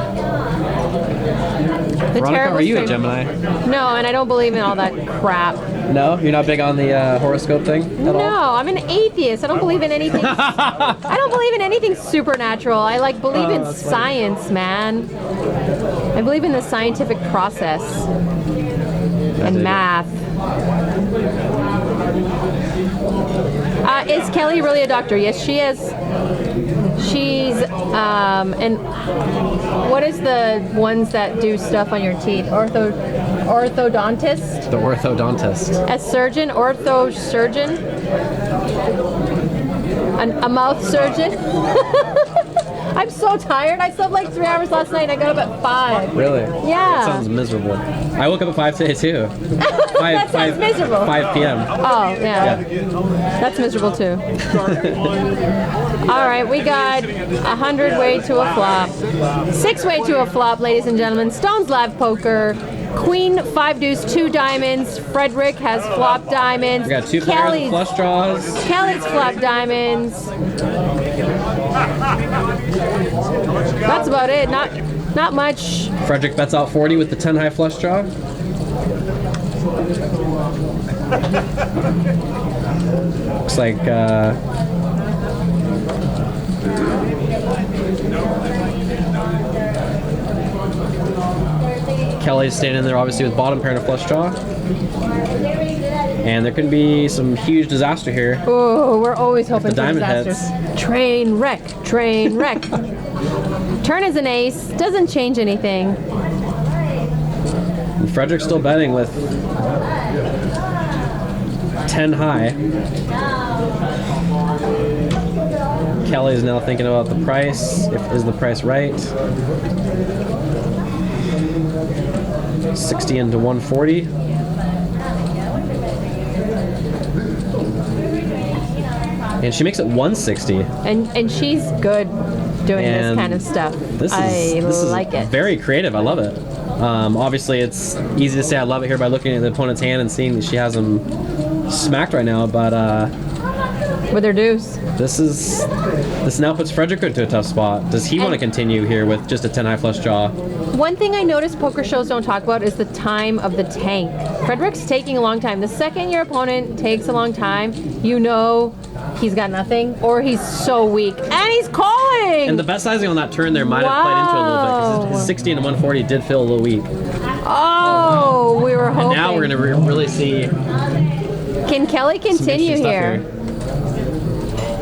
Veronica, are you a Gemini? No, and I don't believe in all that crap. No? You're not big on the horoscope thing at all? No, I'm an atheist. I don't believe in anything. I don't believe in anything supernatural. I believe in science, man. I believe in the scientific process and math. Is Kelly really a doctor? Yes, she is. She's and what is the ones that do stuff on your teeth? Orthodontist? The orthodontist. A surgeon? Orthosurgeon? A mouth surgeon? I'm so tired. I slept like 3 hours last night and I got up at 5. Really? Yeah. That sounds miserable. I woke up at 5 today too. That sounds miserable. 5 p.m. Oh, yeah. That's miserable too. All right, we got 100 way to a flop. 6 way to a flop, ladies and gentlemen. Stone's Live Poker. Queen, 5 deuce, 2 diamonds. Frederick has flop diamonds. We got 2 pairs of flush draws. Kelly's flop diamonds. That's about it. Not much. Frederick bets out 40 with the 10 high flush draw. Looks like Kelly's standing there obviously with bottom pair and a flush draw. And there could be some huge disaster here. Oh, we're always hoping the for diamond disaster. hits. Train wreck. Turn is an ace. Doesn't change anything. And Frederick's still betting with 10 high. Kelly's now thinking about the price. Is the price right? 60 into 140. And she makes it 160. And she's good doing And this kind of stuff. This I like it. Very creative. I love it. Obviously, it's easy to say I love it here by looking at the opponent's hand and seeing that she has him smacked right now. But With her deuce. this now puts Frederick into a tough spot. Does he want to continue here with just a 10 high flush draw? One thing I noticed poker shows don't talk about is the time of the tank. Frederick's taking a long time. The second your opponent takes a long time, you know he's got nothing or he's so weak. And he's calling! And the bet sizing on that turn there might have played into it a little bit because his 60 into 140 did feel a little weak. Oh, we were hoping. And now we're going to really see. Can Kelly continue stuff here?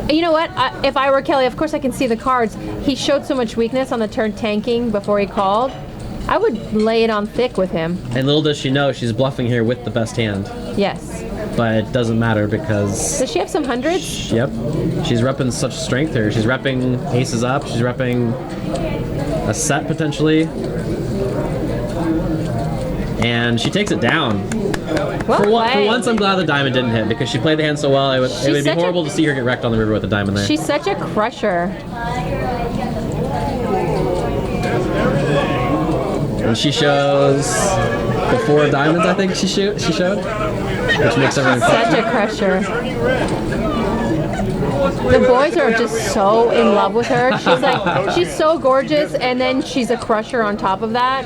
You know what? If I were Kelly, of course I can see the cards. He showed so much weakness on the turn tanking before he called. I would lay it on thick with him. And little does she know she's bluffing here with the best hand. Yes. but it doesn't matter because Does she have some hundreds? yep, she's repping such strength here. She's repping aces up. She's repping a set potentially, and she takes it down. Well For played. once, I'm glad the diamond didn't hit because she played the hand so well. It would be such a- horrible to see her get wrecked on the river with a diamond there. She's such a crusher. And she shows the 4 diamonds, I think she showed, which makes everyone Such a crusher. The boys are just so in love with her. She's so gorgeous, and then she's a crusher on top of that.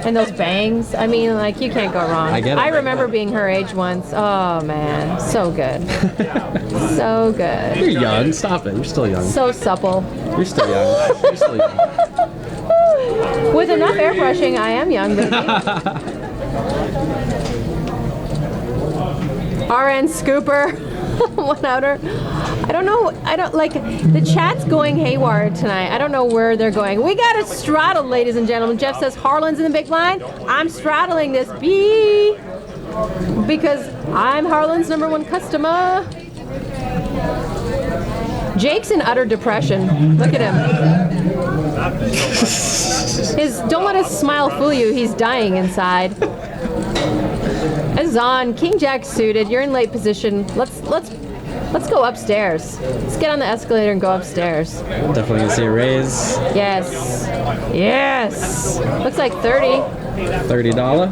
And those bangs. I mean, like, you can't go wrong. I get it. I remember being her age once. Oh, man. So good. So good. You're young. Stop it. You're still young. So supple. You're still young. You're still young. With enough airbrushing, I am young, baby. RN Scooper. One outer. I don't know. I don't like the chat's going haywire tonight. I don't know where they're going. We got it straddled, ladies and gentlemen. Jeff says Harlan's in the big line. I'm straddling this B because I'm Harlan's #1 customer. Jake's in utter depression. Look at him. Don't let his smile fool you. He's dying inside. Azan, King Jack suited. You're in late position. Let's go upstairs. Let's get on the escalator and go upstairs. Definitely gonna see a raise. Yes. Yes. Looks like 30. $30.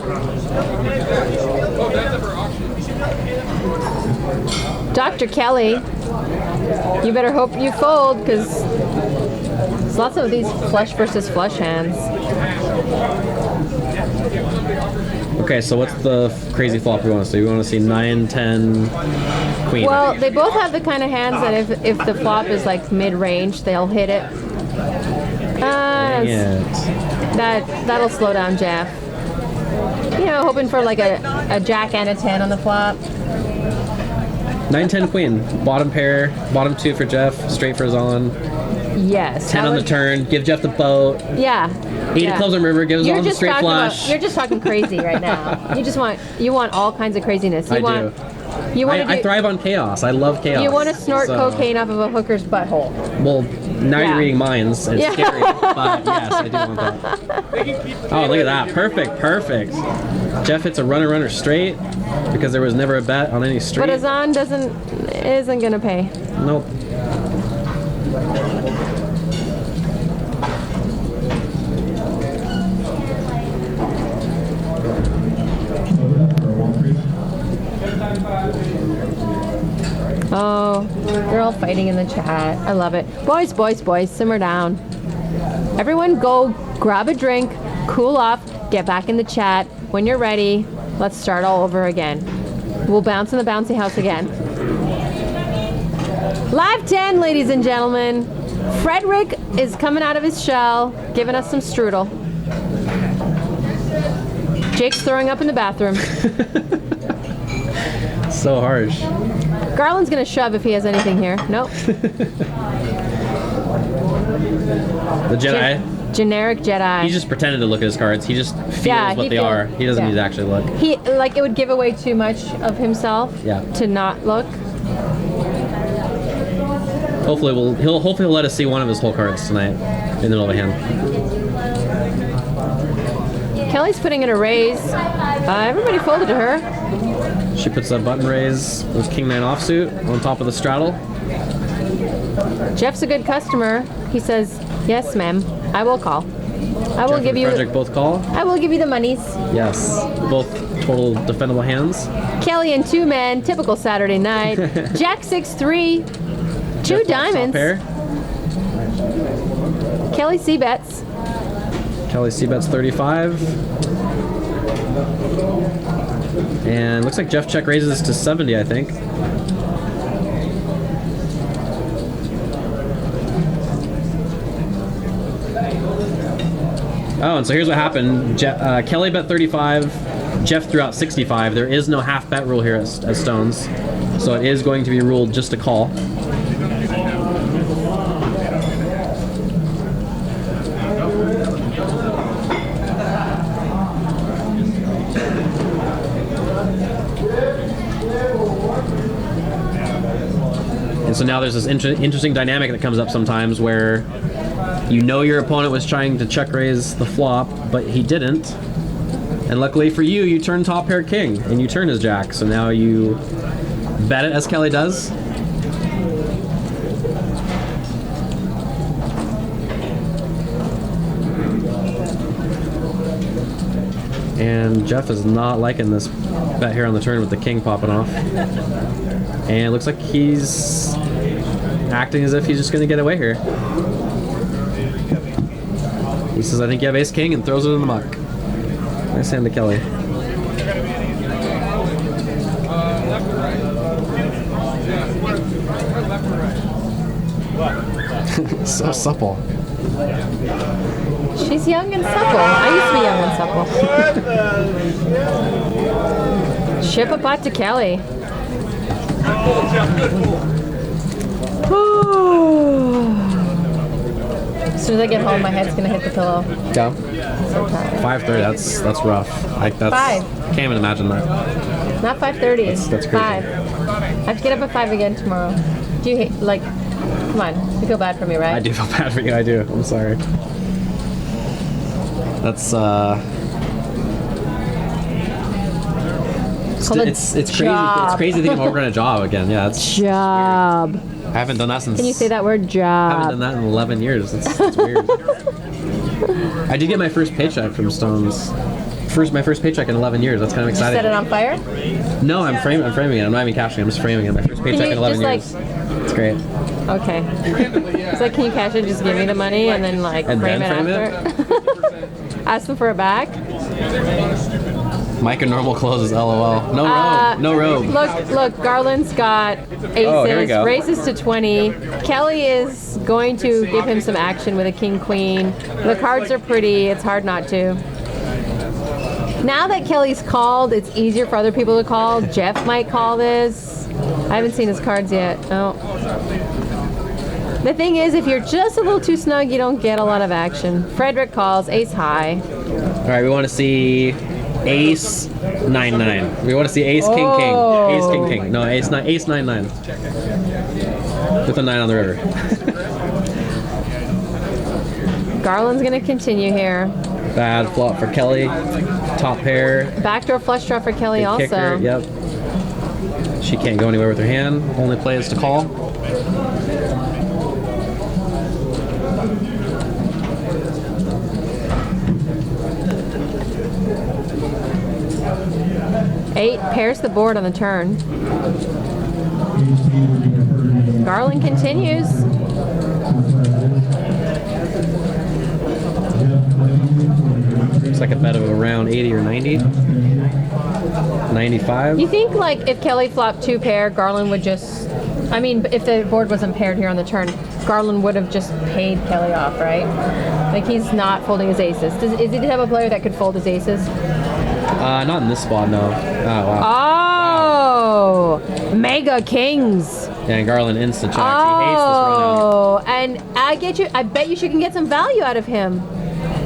Dr. Kelly, you better hope you fold because there's lots of these flush versus flush hands. Okay, so what's the crazy flop we want to see? We want to see 9, 10, queen. Well, they both have the kind of hands that if the flop is like mid-range, they'll hit it. Dang it. That'll slow down Jeff. You know, hoping for like a jack and a 10 on the flop. 9, 10, queen. Bottom pair, bottom 2 for Jeff, straight for Zon. Yes. 10 that on the would- turn, give Jeff the boat. Yeah. 8 yeah. of clubs on river, gives Zon the straight flush. You're just talking crazy right now. You want all kinds of craziness. I do. You want to I thrive on chaos. I love chaos. You want to snort So- cocaine off of a hooker's butthole. Well, now Yeah. you're reading minds. It's Yeah. scary. But yes, I do want that. Oh, look at that. Perfect, perfect. Jeff hits a runner straight because there was never a bet on any street. But Azan isn't gonna pay. Nope. Oh, they're all fighting in the chat. I love it. Boys, boys, boys, simmer down. Everyone go grab a drink, cool off, get back in the chat. When you're ready, let's start all over again. We'll bounce in the bouncy house again. Live 10, ladies and gentlemen. Frederick is coming out of his shell, giving us some strudel. Jake's throwing up in the bathroom. So harsh. Garland's gonna shove if he has anything here. Nope. The Jedi. Generic Jedi. He just pretended to look at his cards. He just feels Yeah, what he they feels- are. He doesn't yeah. need to actually look. He like it would give away too much of himself Yeah. to not look. Hopefully he'll let us see one of his whole cards tonight in the middle of a hand. Kelly's putting in a raise. Everybody folded to her. She puts a button raise with King 9 offsuit on top of the straddle. Jeff's a good customer. He says, "Yes, ma'am. I will call. I will Jeff give and you. Frederick both call. I will give you the monies." Yes, both total defendable hands. Kelly and 2 men. Typical Saturday night. Jack 6-3. 2 Jeff top diamonds. pair. Kelly C bets. Kelly C bets 35. And looks like Jeff check raises to 70, I think. Oh, and so here's what happened. Kelly bet 35. Jeff threw out 65. There is no half bet rule here at Stones. So it is going to be ruled just a call. now there's this interesting dynamic that comes up sometimes where you know your opponent was trying to check raise the flop, but he didn't. And luckily for you, you turn top pair king and you turn his jack. So now you bet it as Kelly does. And Jeff is not liking this bet here on the turn with the king popping off. And it looks like he's acting as if he's just going to get away here. He says, I think you have ace king, and throws it in the muck. Nice hand to Kelly. So supple. She's young and supple. I used to be young and supple. Ship a pot to Kelly. As soon as I get home, my head's gonna hit the pillow. Yeah. So tired. 5:30. That's rough. That's 5. Can't even imagine that. Not 5:30. That's crazy. 5. I have to get up at 5 again tomorrow. Do you hate, like, come on, you feel bad for me, right? I do feel bad for you. I do. I'm sorry. That's Called a it's crazy. job. It's crazy thinking about working a job again. Yeah, it's. Job. I haven't done that since. Can you say that word, I haven't job? done that in 11 years. It's weird. I did get my first paycheck from Stones. My first paycheck in 11 years. That's kind of exciting. Set it on fire? No, I'm framing it. I'm not even cashing it. I'm just framing it. My first paycheck you in 11 just, years. It's great. Okay. It's like, can you cash it, just give me the money, and then, like, And frame then it after? Ask them for it back? Mike and normal closes. LOL. No robe. No robe. Look, Garland's got aces, Oh, here we go. raises to 20. Kelly is going to give him some action with a king queen. The cards are pretty, it's hard not to. Now that Kelly's called, it's easier for other people to call. Jeff might call this. I haven't seen his cards yet. Oh. The thing is, if you're just a little too snug, you don't get a lot of action. Frederick calls, ace high. All right, we want to see ace 9-9. We want to see ace king king. Ace king king. No, ace 9-9. With a 9 on the river. Garland's gonna continue here. Bad flop for Kelly. Top pair. Backdoor flush draw for Kelly Big also. kicker. Yep. She can't go anywhere with her hand. Only play is to call. Eight pairs the board on the turn. Garland continues. Looks like a bet of around 80 or 90. 95. You think, like, if Kelly flopped 2 pair, Garland would just, I mean, if the board wasn't paired here on the turn, Garland would have just paid Kelly off, right? Like, he's not folding his aces. Is he the type of player that could fold his aces? Not in this spot, no. Oh, wow. Oh, mega kings. Yeah, Garland instant checks. He hates this running. Oh, and I bet you she can get some value out of him.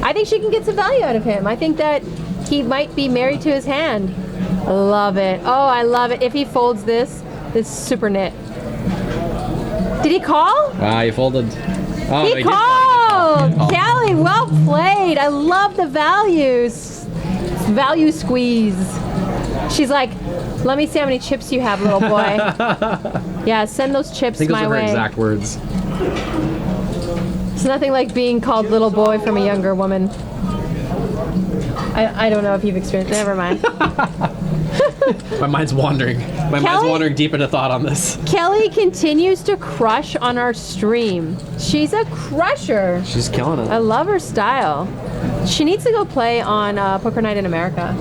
I think she can get some value out of him. I think that he might be married to his hand. I love it. Oh, I love it. If he folds this is super nit. Did he call? Wow, he folded. Oh, no, He did called! call. Kelly, well played. I love the values. Value squeeze. She's like, let me see how many chips you have, little boy. Yeah, send those I chips think those my are her way. exact words. It's nothing like being called little boy from a younger woman. I don't know if you've experienced. Never mind. My mind's wandering. My mind's wandering deep into thought on this. Kelly continues to crush on our stream. She's a crusher. She's killing I it. love her style. She needs to go play on Poker Night in America.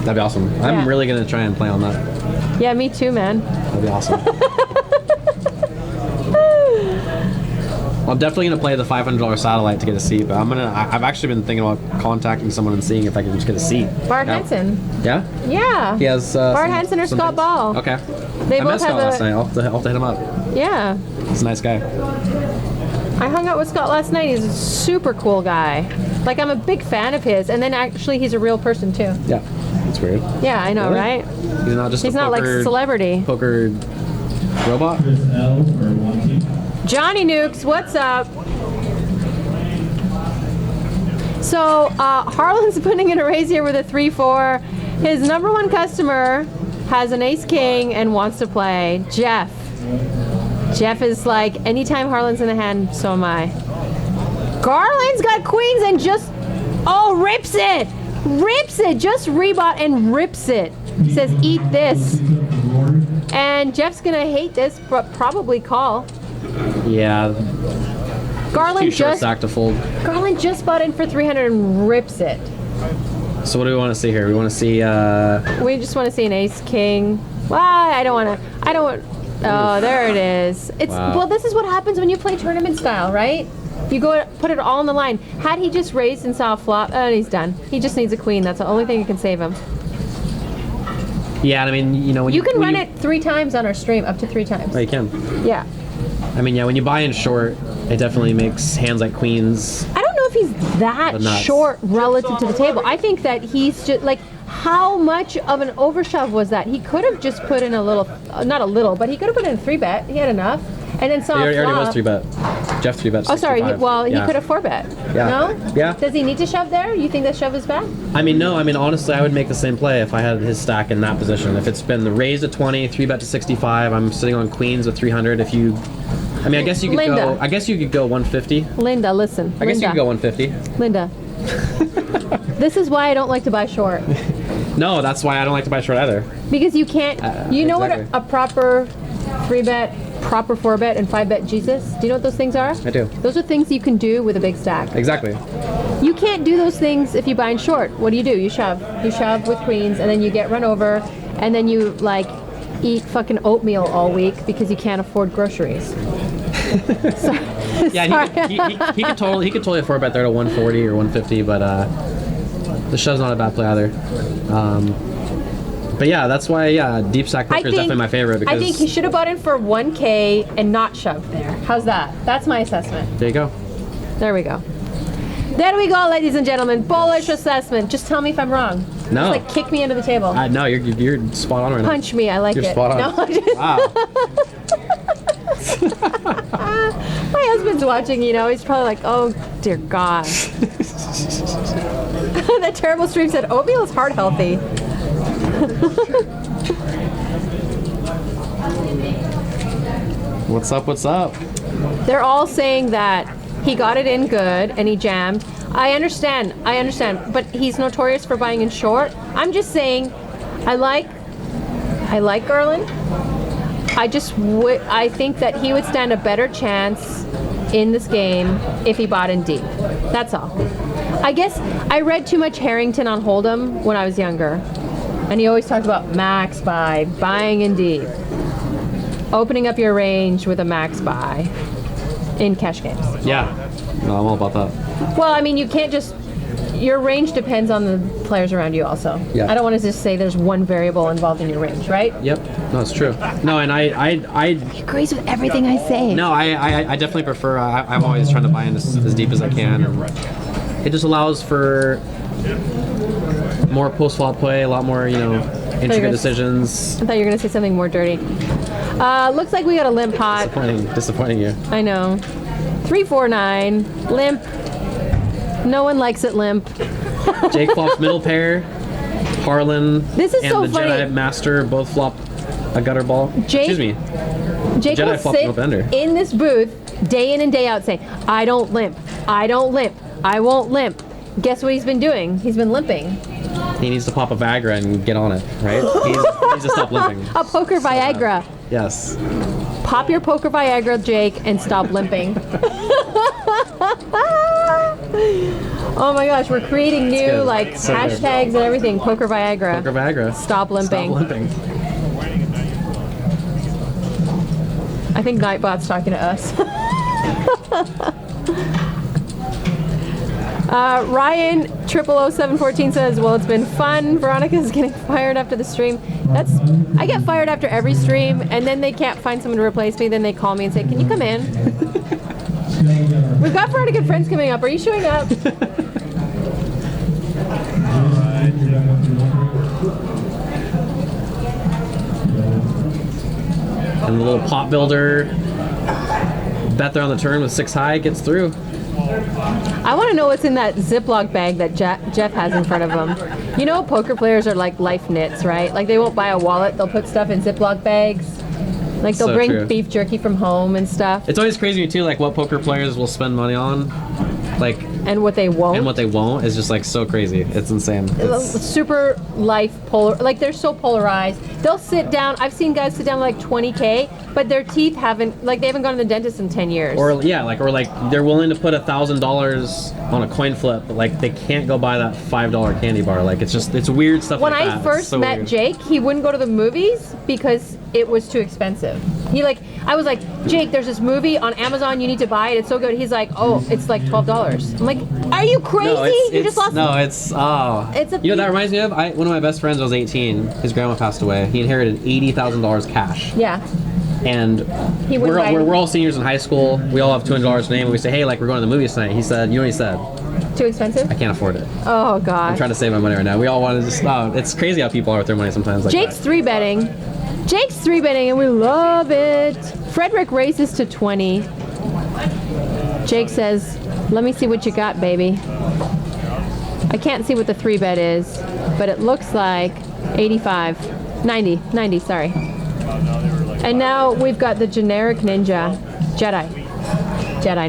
That'd be awesome. Yeah. I'm really gonna try and play on that. Yeah, me too, man. That'd be awesome. I'm definitely gonna play the $500 satellite to get a seat, but I've actually been thinking about contacting someone and seeing if I can just get a seat. Bart Yeah. Henson. Yeah? Yeah. He has Bart Henson or Scott Ball. Okay. They I both met Scott have last night. I'll have to hit him up. Yeah. He's a nice guy. I hung out with Scott last night. He's a super cool guy. Like, I'm a big fan of his. And then actually, he's a real person too. Yeah. That's weird. Yeah, I know, Really? right? He's not just He's a not like poker, celebrity. poker Robot? Johnny Nukes, what's up? So Harlan's putting in a raise here with a 3-4. His number one customer has an ace king and wants to play. Jeff. Jeff is like, anytime Harlan's in the hand, so am I. Garland's got queens and just, rips it. Rips it. Just rebought and rips it. Says, eat this. And Jeff's gonna hate this, but probably call. Yeah. Garland Too short just stack to fold. Garland just bought in for 300 and rips it. So what do we want to see here? We want to see. We just want to see an ace king. Well, I don't want. Oh, there it is. It's Wow. Well, this is what happens when you play tournament style, right? You go put it all on the line. Had he just raised and saw a flop, he's done. He just needs a queen. That's the only thing that can save him. Yeah, I mean, you know, when You can when run it 3 times on our stream, up to 3 times. Oh, you can. Yeah. I mean, yeah, when you buy in short, it definitely makes hands like queens. I don't know if he's that The nuts. short relative to the table. I think that he's just like, how much of an overshove was that? He could have just put in a little, not a little, but he could have put in a 3-bet. He had enough. And then saw He a already flop. was 3-bet. Jeff 3-bet. Oh, sorry. He 65. could have 4-bet. Yeah. No? Yeah. Does he need to shove there? You think that shove is bad? I mean, no. I mean, honestly, I would make the same play if I had his stack in that position. If it's been the raise to 20, 3-bet to 65, I'm sitting on queens with 300. If you, I mean, I guess you could Linda. go. I guess you could go 150. Linda, listen. I guess you could go 150. Linda. This is why I don't like to buy short. No, that's why I don't like to buy short either. Because you can't, you know exactly. what a proper 3-bet, proper 4-bet, and 5-bet Jesus? Do you know what those things are? I do. Those are things you can do with a big stack. Exactly. You can't do those things if you buy in short. What do? You shove. You shove with queens, and then you get run over, and then you like eat fucking oatmeal all week because you can't afford groceries. Yeah, he could totally 4-bet there to 140 or 150, but the shov's not a bad play either. But yeah, that's why deep stack poker is definitely my favorite because I think he should have bought in for 1K and not shoved there. How's that? That's my assessment. there you go. There we go. There we go, ladies and gentlemen. Bullish assessment. Just tell me if I'm wrong. No. Just like kick me into the table. No, you're spot on right now. Punch me. I like You're it. spot on. No, just, Wow. my husband's watching. You know, he's probably like, "Oh dear God." That terrible stream said oatmeal is heart healthy. What's up? What's up? They're all saying that he got it in good and he jammed. I understand, but he's notorious for buying in short. I'm just saying, I like Garland. I think that he would stand a better chance in this game if he bought in deep. That's all. I guess I read too much Harrington on Hold'em when I was younger. And he always talked about max buy, buying in deep. Opening up your range with a max buy in cash games. Yeah. No, I'm all about that. Well, I mean, you can't just, your range depends on the players around you also. Yeah. I don't want to just say there's one variable involved in your range, right? Yep. No, it's true. No, and I He agrees with everything I say. no, I definitely prefer. I'm always trying to buy in as deep as I can, and it just allows for more post-flop play, a lot more, intricate decisions. I thought you were going to say something more dirty. Looks like we got a limp pot. Disappointing you. I know. 349. Limp. No one likes it limp. Jake flops middle pair. Harlan This is and so the funny. Jedi Master both flop a gutter ball. Jake- Excuse me. Jake Jedi will flopped sit up ender. in this booth day in and day out saying, I don't limp. I don't limp. I won't limp. Guess what he's been doing? He's been limping. He needs to pop a Viagra and get on it, right? He needs to stop limping. A poker Viagra. Yes. Pop your poker Viagra, Jake, and stop limping. Oh my gosh, we're creating new good. like So good. hashtags and everything. Poker Viagra. Poker Viagra. Stop limping. Stop limping. I think Nightbot's talking to us. Ryan 000714 says, well, it's been fun. Veronica's getting fired after the stream. I get fired after every stream, and then they can't find someone to replace me. Then they call me and say, can you come in? We've got Veronica Friends coming up. Are you showing up? And the little pot builder, bet there on the turn with 6 high, gets through. I want to know what's in that Ziploc bag that Jeff has in front of him. You know, poker players are like life nits, right? Like they won't buy a wallet; they'll put stuff in Ziploc bags. Like they'll So bring true. beef jerky from home and stuff, It's always crazy to me too, like what poker players will spend money on, like, and what they won't. and what they won't is just like so crazy. It's insane. It's, Super life polar, like they're so polarized. They'll sit down. I've seen guys sit down like 20K, but their teeth haven't, like they haven't gone to the dentist in 10 years. or they're willing to put $1,000 on a coin flip, but like they can't go buy that $5 candy bar. Like it's weird stuff. When like I that. It's first so met weird. Jake, he wouldn't go to the movies because it was too expensive. I was like, Jake, there's this movie on Amazon, you need to buy it. It's so good. He's like, oh, it's like $12. I'm like, are you crazy? No, it's, You just lost. it's It's a you know what that reminds me of? One of my best friends was 18. His grandma passed away. He inherited $80,000 cash. Yeah. And He wouldn't buy we're it. all seniors in high school. We all have $200 to name, and we say, hey, like we're going to the movies tonight. He said, you know what he said? Too expensive? I can't afford it. Oh, God. I'm trying to save my money right now. We all want to just. Oh, it's crazy how people are with their money sometimes. Like Jake's that. 3-betting. Jake's 3-betting, and we love it. Frederick races to 20. Jake says, let me see what you got, baby. I can't see what the 3-bet is, but it looks like 85. 90, sorry. And now we've got the generic ninja. Jedi,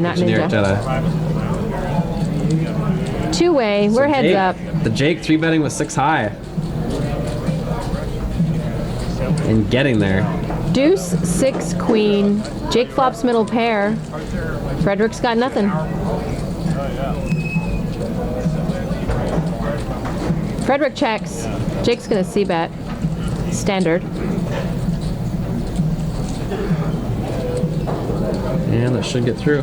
not Generic ninja. Jedi. Two-way, we're heads Jake, up. The Jake 3-betting with 6 high. And getting there. Deuce, 6, queen. Jake flops middle pair. Frederick's got nothing. Frederick checks. Jake's gonna c-bet. Standard. And that should get through.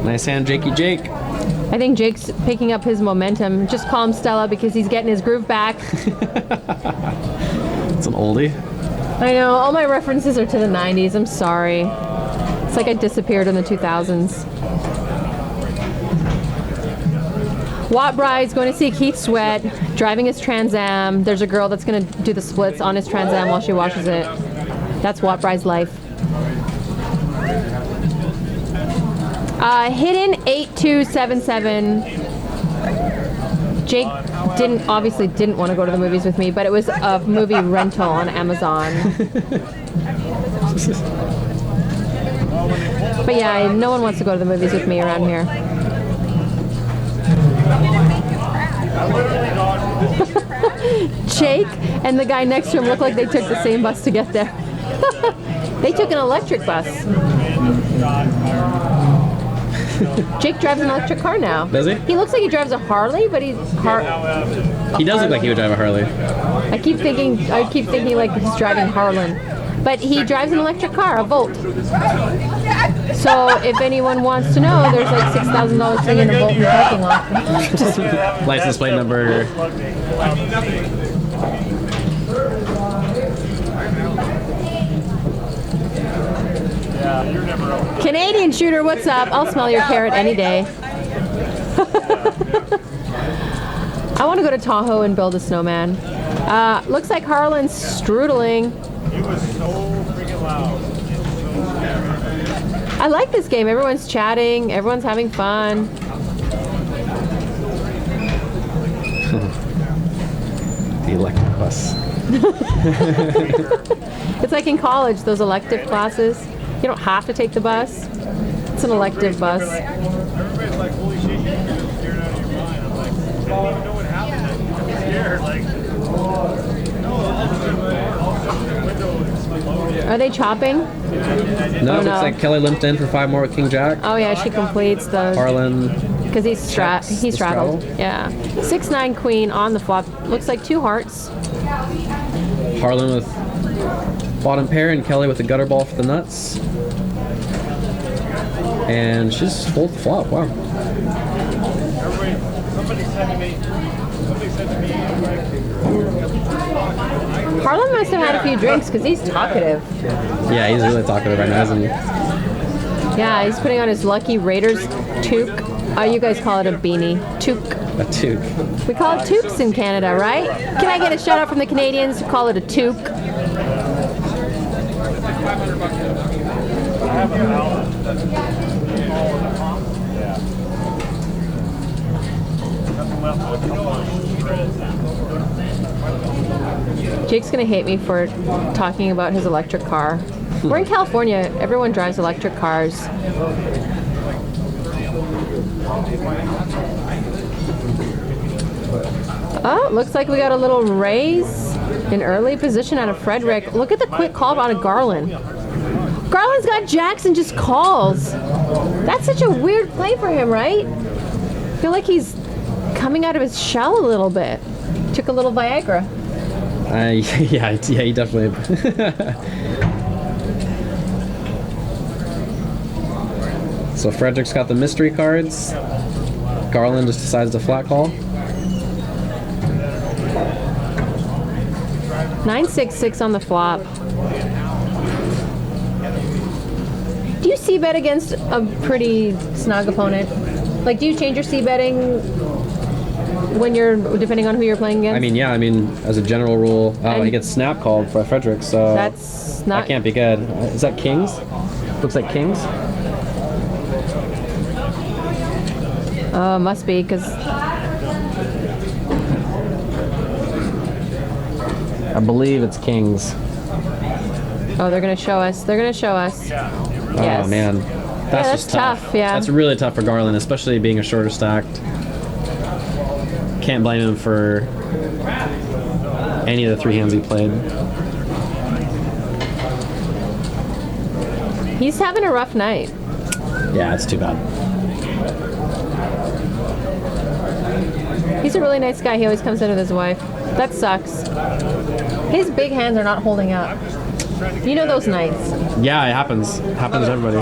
Nice hand, Jakey Jake. I think Jake's picking up his momentum. Just call him Stella because he's getting his groove back. It's an oldie. I know, all my references are to the 90s. I'm sorry. It's like I disappeared in the 2000s. Watt Bride's going to see Keith Sweat driving his Trans Am. There's a girl that's going to do the splits on his Trans Am while she washes it. That's Watt Bride's life. Hidden 8277. Jake obviously didn't want to go to the movies with me, but it was a movie rental on Amazon. But yeah, no one wants to go to the movies with me around here. Jake and the guy next to him look like they took the same bus to get there. They took an electric bus. Jake drives an electric car now. Does he? He looks like he drives a Harley, but He does look like he would drive a Harley. I keep thinking like he's driving Harlan, but he drives an electric car, a Volt. So if anyone wants to know, there's like $6,000 sitting in a Volt in the parking lot. License plate number. Canadian shooter, what's up? I'll smell your carrot any day. I want to go to Tahoe and build a snowman. Looks like Harlan's strudling. He was so freaking loud. I like this game. Everyone's chatting. Everyone's having fun. The electric bus. It's like in college, those elective classes. You don't have to take the bus. It's an elective bus. Everybody's like, holy shit, you're scared out of your mind. I'm like, I didn't even know what happened. I'm scared. Like, Are they chopping? No, Oh, looks no. like Kelly limped in for 5 more with King Jack. Oh yeah, she completes the Harlan. because he's Checks the straddled. straddle. Yeah, 6-9 queen on the flop. Looks like 2 hearts. Harlan with bottom pair and Kelly with the gutter ball for the nuts. And she's full flop. Wow. somebody said to me, Harlan must have had a few drinks because he's talkative. Yeah, he's really talkative right now, isn't he? Yeah, he's putting on his lucky Raiders toque. You guys call it a beanie. Toque. A toque. We call it toques in Canada, right? Can I get a shout out from the Canadians who call it a toque? have a house that's all in the pump. Yeah. Nothing left but a couple of shreds. Jake's gonna hate me for talking about his electric car. We're in California. Everyone drives electric cars. Oh, looks like we got a little raise in early position out of Frederick. Look at the quick call out of Garland. Garland's got jacks and just calls. That's such a weird play for him, right? I feel like he's coming out of his shell a little bit. Took a little Viagra. Yeah, he definitely. So Frederick's got the mystery cards. Garland just decides to flat call. 966 on the flop. Do you c-bet against a pretty snug opponent? Like, do you change your c-betting when you're, depending on who you're playing against? I mean, yeah, as a general rule, And- he gets snap called for Frederick, so That's not... that can't be good. Is that kings? Looks like kings. Oh, must be, because... I believe it's kings. Oh, they're going to show us. They're going to show us. Yes. Oh man, that's that's just tough. tough, yeah. That's really tough for Garland, especially being a shorter stacked. Can't blame him for any of the three hands he played. He's having a rough night. Yeah, it's too bad. He's a really nice guy. He always comes in with his wife. That sucks. His big hands are not holding up. You know those nights. Yeah, it happens. Happens to everybody.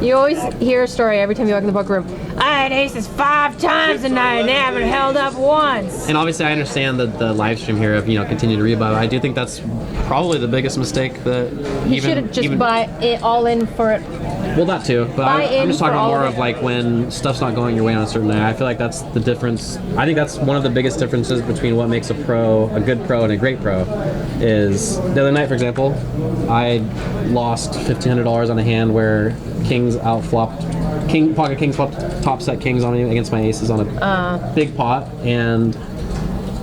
You always hear a story every time you walk in the poker room. I had aces 5 times tonight and they haven't held up once. And obviously, I understand the live stream here of continue to rebuy. I do think that's probably the biggest mistake that He should have just buy it all in for it. Well, that too, but Buy I'm in just for talking all more of of it. like when stuff's not going your way on a certain night. I feel like that's the difference. I think that's one of the biggest differences between what makes a good pro, and a great pro. Is the other night, for example, I lost $1,500 on a hand where kings outflopped, pocket kings flopped top set kings on me against my aces on a big pot, and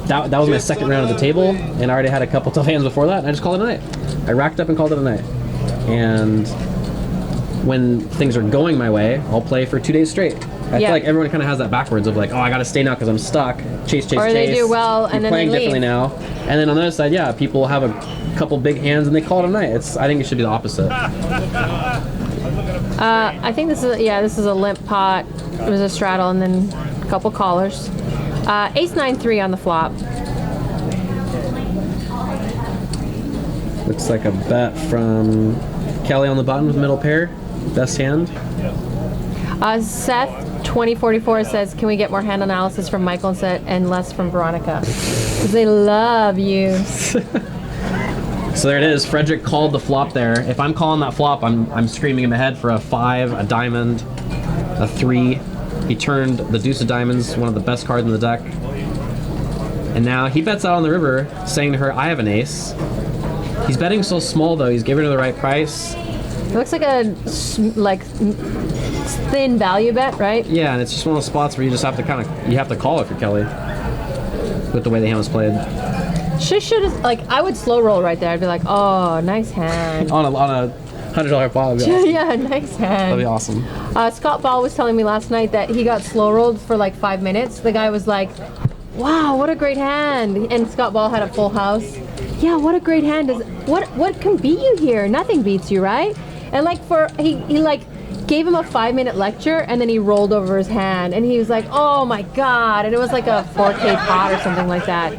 that was my second round of the table, and I already had a couple tough hands before that, and I just called it a night. I racked up and called it a night, and when things are going my way, I'll play for 2 days straight. I Yeah. feel like everyone kind of has that backwards of like, oh, I got to stay now because I'm stuck. Chase, Or chase. they do well, You're and then playing they leave. differently now. And then on the other side, yeah, people have a couple big hands and they call it a night. I think it should be the opposite. I think this is a limp pot. It was a straddle and then a couple callers. Ace 9-3 on the flop. Looks like a bet from Kelly on the button with middle pair. Best hand. Seth 2044 says, "Can we get more hand analysis from Michael and less from Veronica? 'Cause they love you." So there it is. Frederick called the flop there. If I'm calling that flop, I'm screaming in my head for a 5, a diamond, a 3. He turned the deuce of diamonds, one of the best cards in the deck. And now he bets out on the river, saying to her, I have an ace. He's betting so small though, he's giving her the right price. It looks like a thin value bet, right? Yeah, and it's just one of those spots where you just have to you have to call it for Kelly. With the way the hand was played. Should I would slow roll right there. I'd be like, oh, nice hand. On a $100 pot, that'd be awesome. Yeah, nice hand. That'd be awesome. Scott Ball was telling me last night that he got slow rolled for like 5 minutes. The guy was like, wow, what a great hand. And Scott Ball had a full house. Yeah, what a great hand. What can beat you here? Nothing beats you, right? And he gave him a 5-minute lecture and then he rolled over his hand and he was like, oh my God. And it was like a 4K pot or something like that.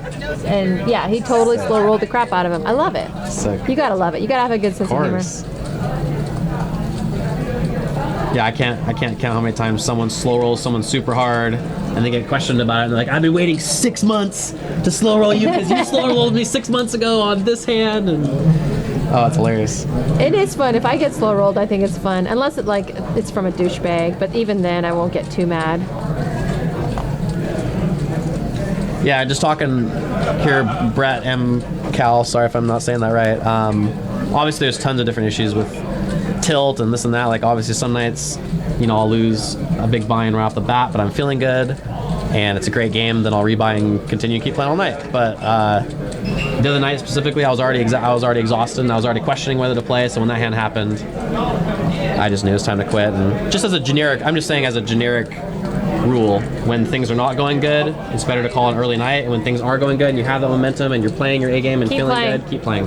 And yeah, he totally slow rolled the crap out of him. I love it. Sick. You gotta love it. You gotta have a good sense of humor. Yeah, I can't count how many times someone slow rolls someone super hard and they get questioned about it and they're like, I've been waiting 6 months to slow roll you because you slow rolled me 6 months ago on this hand. And oh, it's hilarious. It is fun. If I get slow rolled, I think it's fun. Unless it's from a douchebag, but even then I won't get too mad. Yeah, just talking here, Brett M. Cal, sorry if I'm not saying that right. obviously there's tons of different issues with tilt and this and that. Like obviously some nights, you know, I'll lose a big buy-in right off the bat, but I'm feeling good and it's a great game, then I'll rebuy and continue to keep playing all night. But the other night specifically, I was already exhausted and I was already questioning whether to play. So when that hand happened, I just knew it was time to quit. And just as a generic, I'm just saying as a generic rule, when things are not going good, it's better to call an early night. And when things are going good and you have that momentum and you're playing your A game and Keep feeling playing. good, keep playing.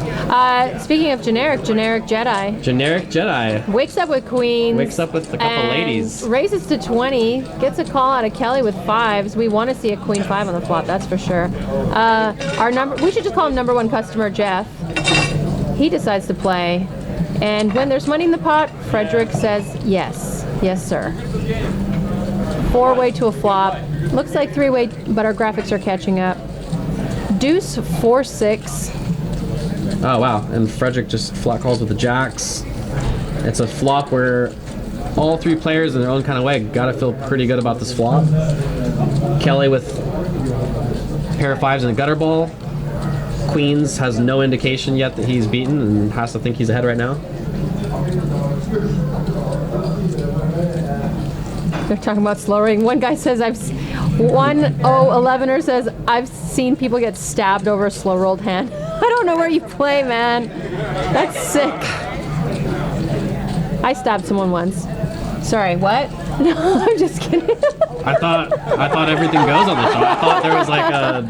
Speaking of generic Jedi Generic Jedi wakes up with queens. wakes up with a couple and ladies. Raises to 20. Gets a call out of Kelly with 5s. We want to see a queen 5 on the flop, that's for sure. We should just call him number 1 customer, Jeff. He decides to play. And when there's money in the pot, Frederick says yes. Yes, sir. 4-way to a flop. Looks like 3-way, but our graphics are catching up. Deuce 4-6. Oh wow! And Frederick just flat calls with the jacks. It's a flop where all 3 players in their own kind of way gotta feel pretty good about this flop. Kelly with a pair of 5s and a gutter ball. Queens has no indication yet that he's beaten and has to think he's ahead right now. They're talking about slowing. One guy says, 1011er says, I've seen people get stabbed over a slow rolled hand. I don't know where you play, man. That's sick. I stabbed someone once. Sorry, what? No, I'm just kidding. I thought everything goes on the show. I thought there was like a.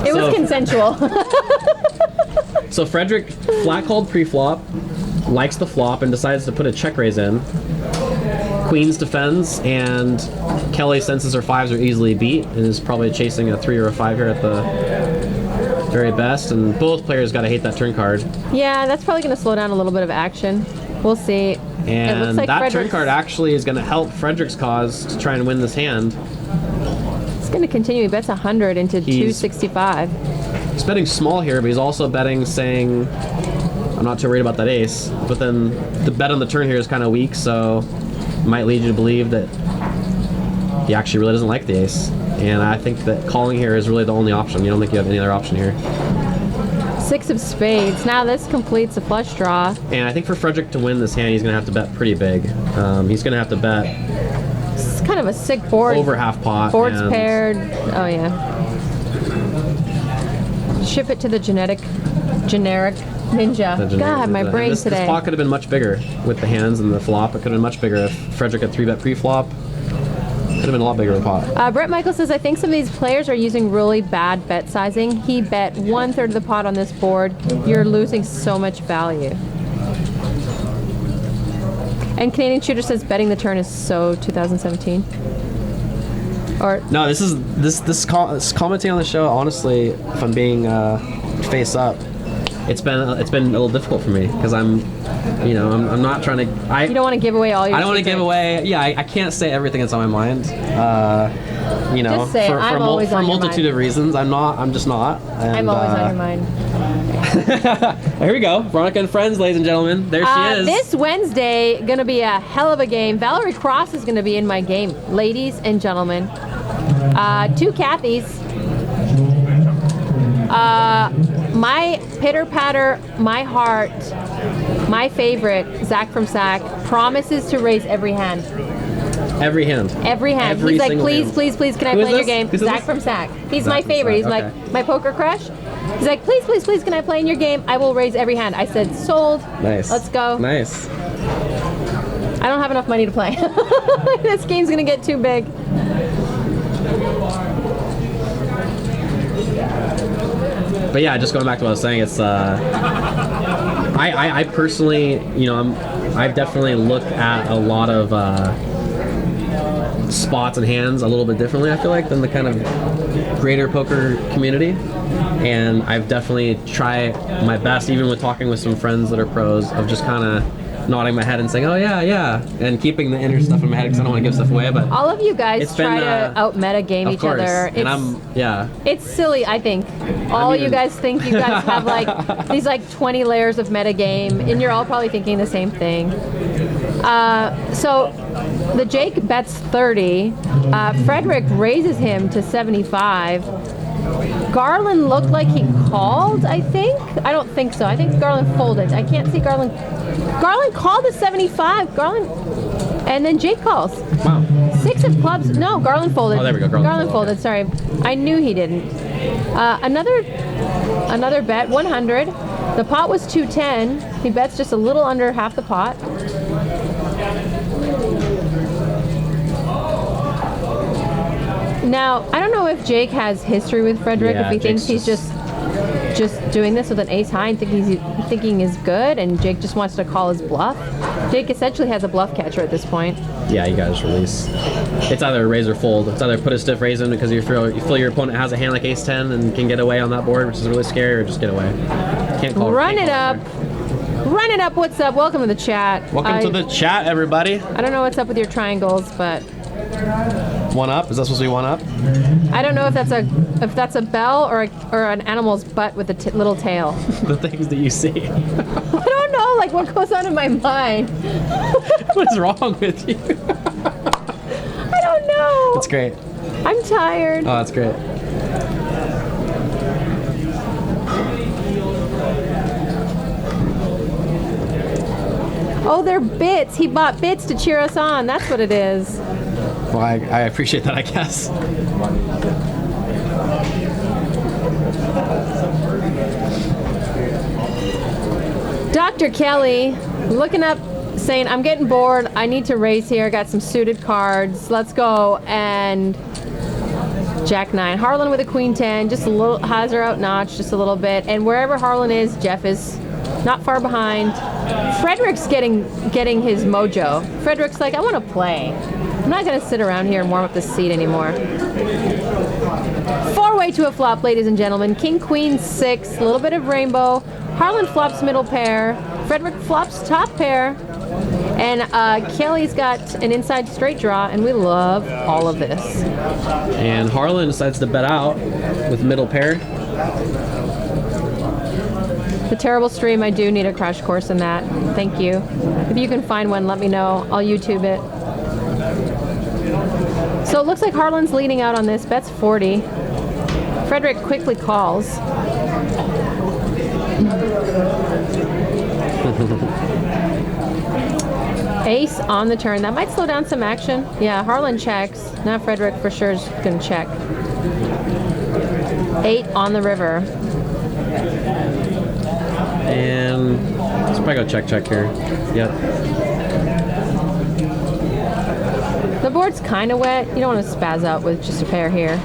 It was consensual. So Frederick flat called pre-flop, likes the flop, and decides to put a check raise in. Queens defends, and Kelly senses her 5s are easily beat and is probably chasing a 3 or a 5 here at the very best. And both players got to hate that turn card. Yeah, that's probably going to slow down a little bit of action. We'll see. It And looks like that turn Frederick's- card actually is going to help Frederick's cause to try and win this hand. It's going to continue. He bets 100 into He's- 265. He's betting small here, but he's also betting saying, I'm not too worried about that ace. But then the bet on the turn here is kind of weak, so it might lead you to believe that he actually really doesn't like the ace. And I think that calling here is really the only option. You don't think you have any other option here. 6 of spades. Now this completes a flush draw. And I think for Frederick to win this hand, he's going to have to bet pretty big. He's going to have to bet It's kind of a sick board. over half pot. Boards and paired. Oh, yeah. Ship it to the generic ninja. the generic- God, my brain this today. pot could have been much bigger with the hands and the flop. It could have been much bigger if Frederick had 3-bet pre-flop. Could have been a lot bigger of a pot. Brett Michael says, I think some of these players are using really bad bet sizing. He bet 1/3 of the pot on this board. You're losing so much value. And Canadian Shooter says betting the turn is so 2017. Or No, this commenting on the show. Honestly, if I'm being face up, it's been a little difficult for me because I'm not trying to. you don't want to give away all your I don't want to give secrets. away. Yeah, I can't say everything that's on my mind. Just say it. I'm always for a on your multitude mind. of reasons. I'm just not. And, I'm always on your mind. Here we go, Veronica and friends, ladies and gentlemen. There she is. This Wednesday, gonna be a hell of a game. Valerie Cross is gonna be in my game, ladies and gentlemen. 2 Kathys. My pitter patter, my heart, my favorite, Zach from Sac, promises to raise every hand. Every hand. Every hand. Every He's like, single please, hand. please, please, can I Who is play your this? game? Who's Zach this? from Sac. He's Zach my from favorite. Sac, He's okay. like my poker crush. He's like, please, please, please, can I play in your game? I will raise every hand. I said, sold. Nice. Let's go. Nice. I don't have enough money to play. This game's gonna get too big. But yeah, just going back to what I was saying, it's I personally, I've definitely looked at a lot of spots and hands a little bit differently, I feel like, than the kind of greater poker community. And I've definitely tried my best, even with talking with some friends that are pros, of just kind of nodding my head and saying, oh yeah, and keeping the inner stuff in my head because I don't want to give stuff away. But All of you guys It's try been, to out meta game of each course, other. and It's silly, I think. All you mean- guys think you guys have like these like 20 layers of meta game, and you're all probably thinking the same thing. So the Jake bets 30. Frederick raises him to 75. Garland looked like he called, I think. I don't think so. I think Garland folded. I can't see Garland. Garland called the 75. Garland, and then Jake calls. Wow. 6 of clubs. No, Garland folded. Oh, there we go. Garland folded. Sorry, I knew he didn't. Another bet. 100. The pot was 210. He bets just a little under half the pot. Now, I don't know if Jake has history with Frederick, Yeah, if he thinks Jake's he's just doing this with an ace high and thinking he's good, and Jake just wants to call his bluff. Jake essentially has a bluff catcher at this point. Yeah, you guys release. It's either raise or fold. It's either put a stiff raise in because you feel your opponent has a hand like ace 10 and can get away on that board, which is really scary, or just get away. Can't call. Run can't it call up. Run it up. What's up? Welcome to the chat. Welcome to the chat, everybody. I don't know what's up with your triangles, but One up? Is that supposed to be one up? I don't know if that's a bell or an animal's butt with a little tail. The things that you see. I don't know, like what goes on in my mind. What is wrong with you? I don't know. That's great. I'm tired. Oh, that's great. Oh, they're bits. He bought bits to cheer us on. That's what it is. Well, I appreciate that, I guess. Dr. Kelly, looking up, saying, I'm getting bored. I need to raise here. I got some suited cards. Let's go. And Jack 9. Harlan with a Queen 10. Just a little, has her out notch just a little bit. And wherever Harlan is, Jeff is not far behind. Frederick's getting his mojo. Frederick's like, I want to play. I'm not going to sit around here and warm up the seat anymore. 4-way to a flop, ladies and gentlemen. King, Queen, 6. A little bit of rainbow. Harlan flops middle pair. Frederick flops top pair. And Kelly's got an inside straight draw, and we love all of this. And Harlan decides to bet out with middle pair. The terrible stream, I do need a crash course in that. Thank you. If you can find one, let me know. I'll YouTube it. So it looks like Harlan's leading out on this. Bets 40. Frederick quickly calls. Ace on the turn. That might slow down some action. Yeah, Harlan checks. Now Frederick for sure is going to check. 8 on the river. And let's probably go check here. Yep. The board's kind of wet. You don't want to spaz out with just a pair here,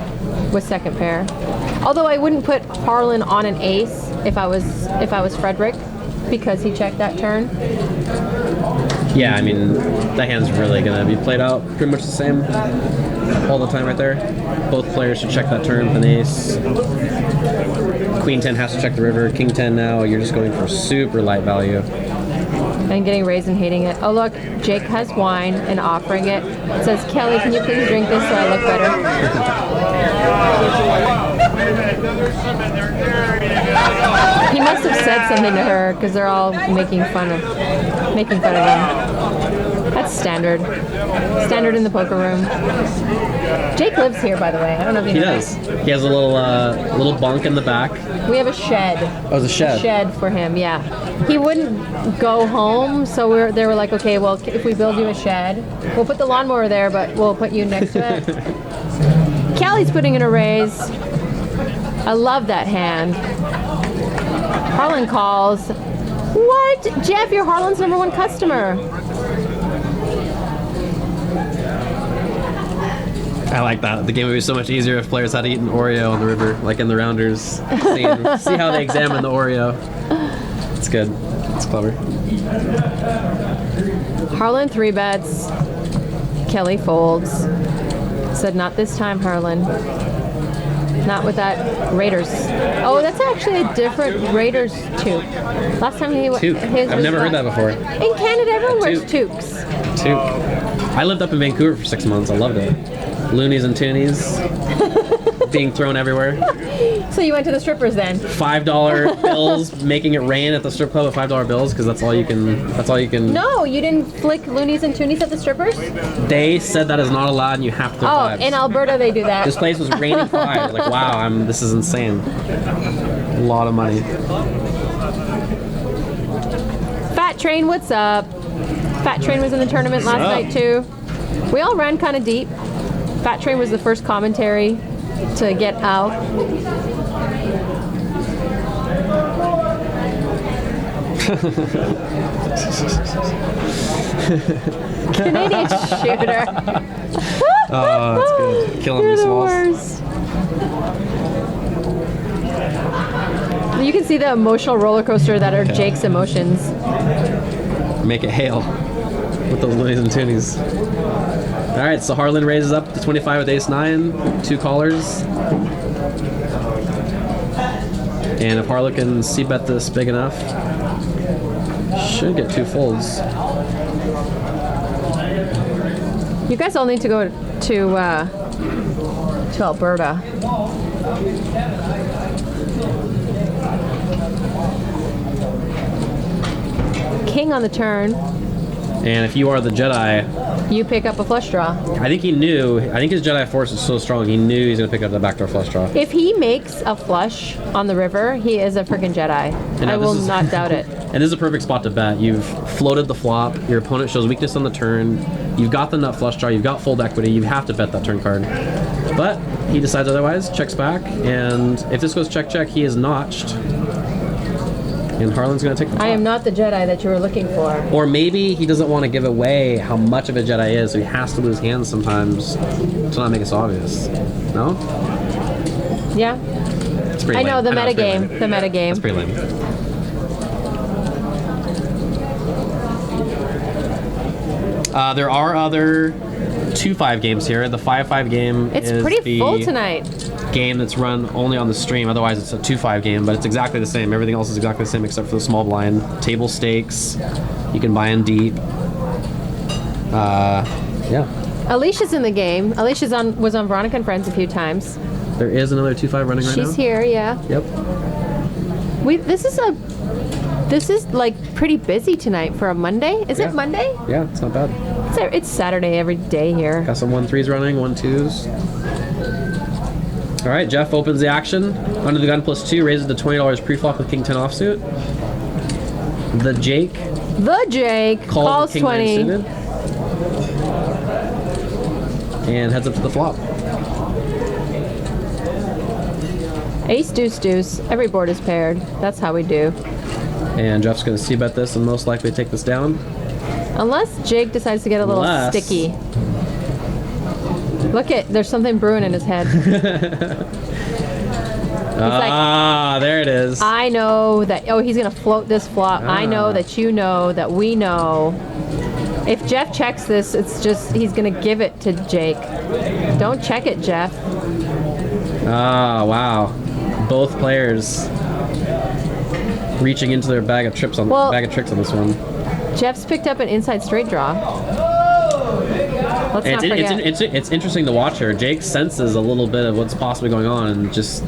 with second pair. Although I wouldn't put Harlan on an ace if I was Frederick, because he checked that turn. Yeah, I mean, that hand's really going to be played out pretty much the same all the time right there. Both players should check that turn with an ace. Queen 10 has to check the river. King 10 now, you're just going for super light value. And getting raised and hating it. Oh look, Jake has wine and offering it. It says, Kelly, can you please drink this so I look better? Wait a minute, no, there's some in there. There you go. He must have said something to her because they're all making fun of him. That's standard. Standard in the poker room. Jake lives here, by the way. I don't know if you He know does. that. He has a little bunk in the back. We have a shed. Oh, it's a shed. Shed for him, yeah. He wouldn't go home, so they were like, okay, well, if we build you a shed, we'll put the lawnmower there, but we'll put you next to it. Kelly's putting in a raise. I love that hand. Harlan calls. What? Jeff, you're Harlan's #1 customer. I like that. The game would be so much easier if players had to eat an Oreo on the river, like in the rounders. See how they examine the Oreo. It's good. It's clever. Harlan 3 bets. Kelly folds. Said, not this time, Harlan. Not with that Raiders. Oh, that's actually a different Raiders toque. Last time Toque. I've never heard that before. In Canada, everyone wears toques. Toque. I lived up in Vancouver for 6 months. I loved it. Loonies and toonies. being thrown everywhere. So you went to the strippers then? $5 bills, making it rain at the strip club with $5 bills because that's all you can. That's all you can. No, you didn't flick loonies and toonies at the strippers? They said that is not allowed, and you have to. Throw Oh, fives. in Alberta they do that. This place was raining fives. Like, wow, this is insane. A lot of money. Fat Train, what's up? Fat Train was in the tournament last up? night too. We all ran kind of deep. Fat Train was the first commentary to get out. Canadian shooter. Oh, that's good. Killing You're me, the Smalls. worst. You can see the emotional roller coaster that are Jake's emotions. Make it hail with those loonies and toonies. All right, so Harlan raises up to 25 with ace-9, 2 callers. And if Harlan can c-bet this big enough, should get 2 folds. You guys all need to go to Alberta. King on the turn. And if you are the Jedi, You pick up a flush draw. I think he knew. I think his Jedi Force is so strong. He knew he was gonna pick up the backdoor flush draw. If he makes a flush on the river, he is a freaking Jedi. And I now will this is- not doubt it. And this is a perfect spot to bet. You've floated the flop. Your opponent shows weakness on the turn. You've got the nut flush draw. You've got fold equity. You have to bet that turn card. But he decides otherwise. Checks back. And if this goes check check, he is notched. And Harlan's gonna take the top. I am not the Jedi that you were looking for. Or maybe he doesn't want to give away how much of a Jedi is, so he has to lose hands sometimes to not make it so obvious. No? Yeah? It's pretty I lame. know, the it's pretty metagame. lame. The metagame. That's pretty lame. There are other 2-5 games here. The 5-5 game It's is pretty the full tonight. game that's run only on the stream. Otherwise, it's a 2-5 game, but it's exactly the same. Everything else is exactly the same except for the small blind. Table stakes. You can buy in deep. Yeah. Alicia's in the game. Alicia was on Veronica and Friends a few times. There is another 2-5 running right now. She's here, yeah. Yep. This is like pretty busy tonight for a Monday. Is Yeah. it Monday? Yeah, it's not bad. It's Saturday every day here. Got some 1-3s running, 1-2s. All right, Jeff opens the action. Under the gun +2, raises to $20 pre-flop with King 10 offsuit. The Jake The Jake calls King 9 20. suited. And heads up to the flop. Ace, deuce, deuce. Every board is paired. That's how we do. And Jeff's going to c-bet this and most likely take this down. Unless Jake decides to get a little Unless- sticky. Look there's something brewing in his head. There it is. I know that, he's going to float this flop. I know that you know that we know. If Jeff checks this, it's just, he's going to give it to Jake. Don't check it, Jeff. Wow. Both players reaching into their bag of tricks on this one. Jeff's picked up an inside straight draw. Let's not forget. It's interesting to watch her. Jake senses a little bit of what's possibly going on and just,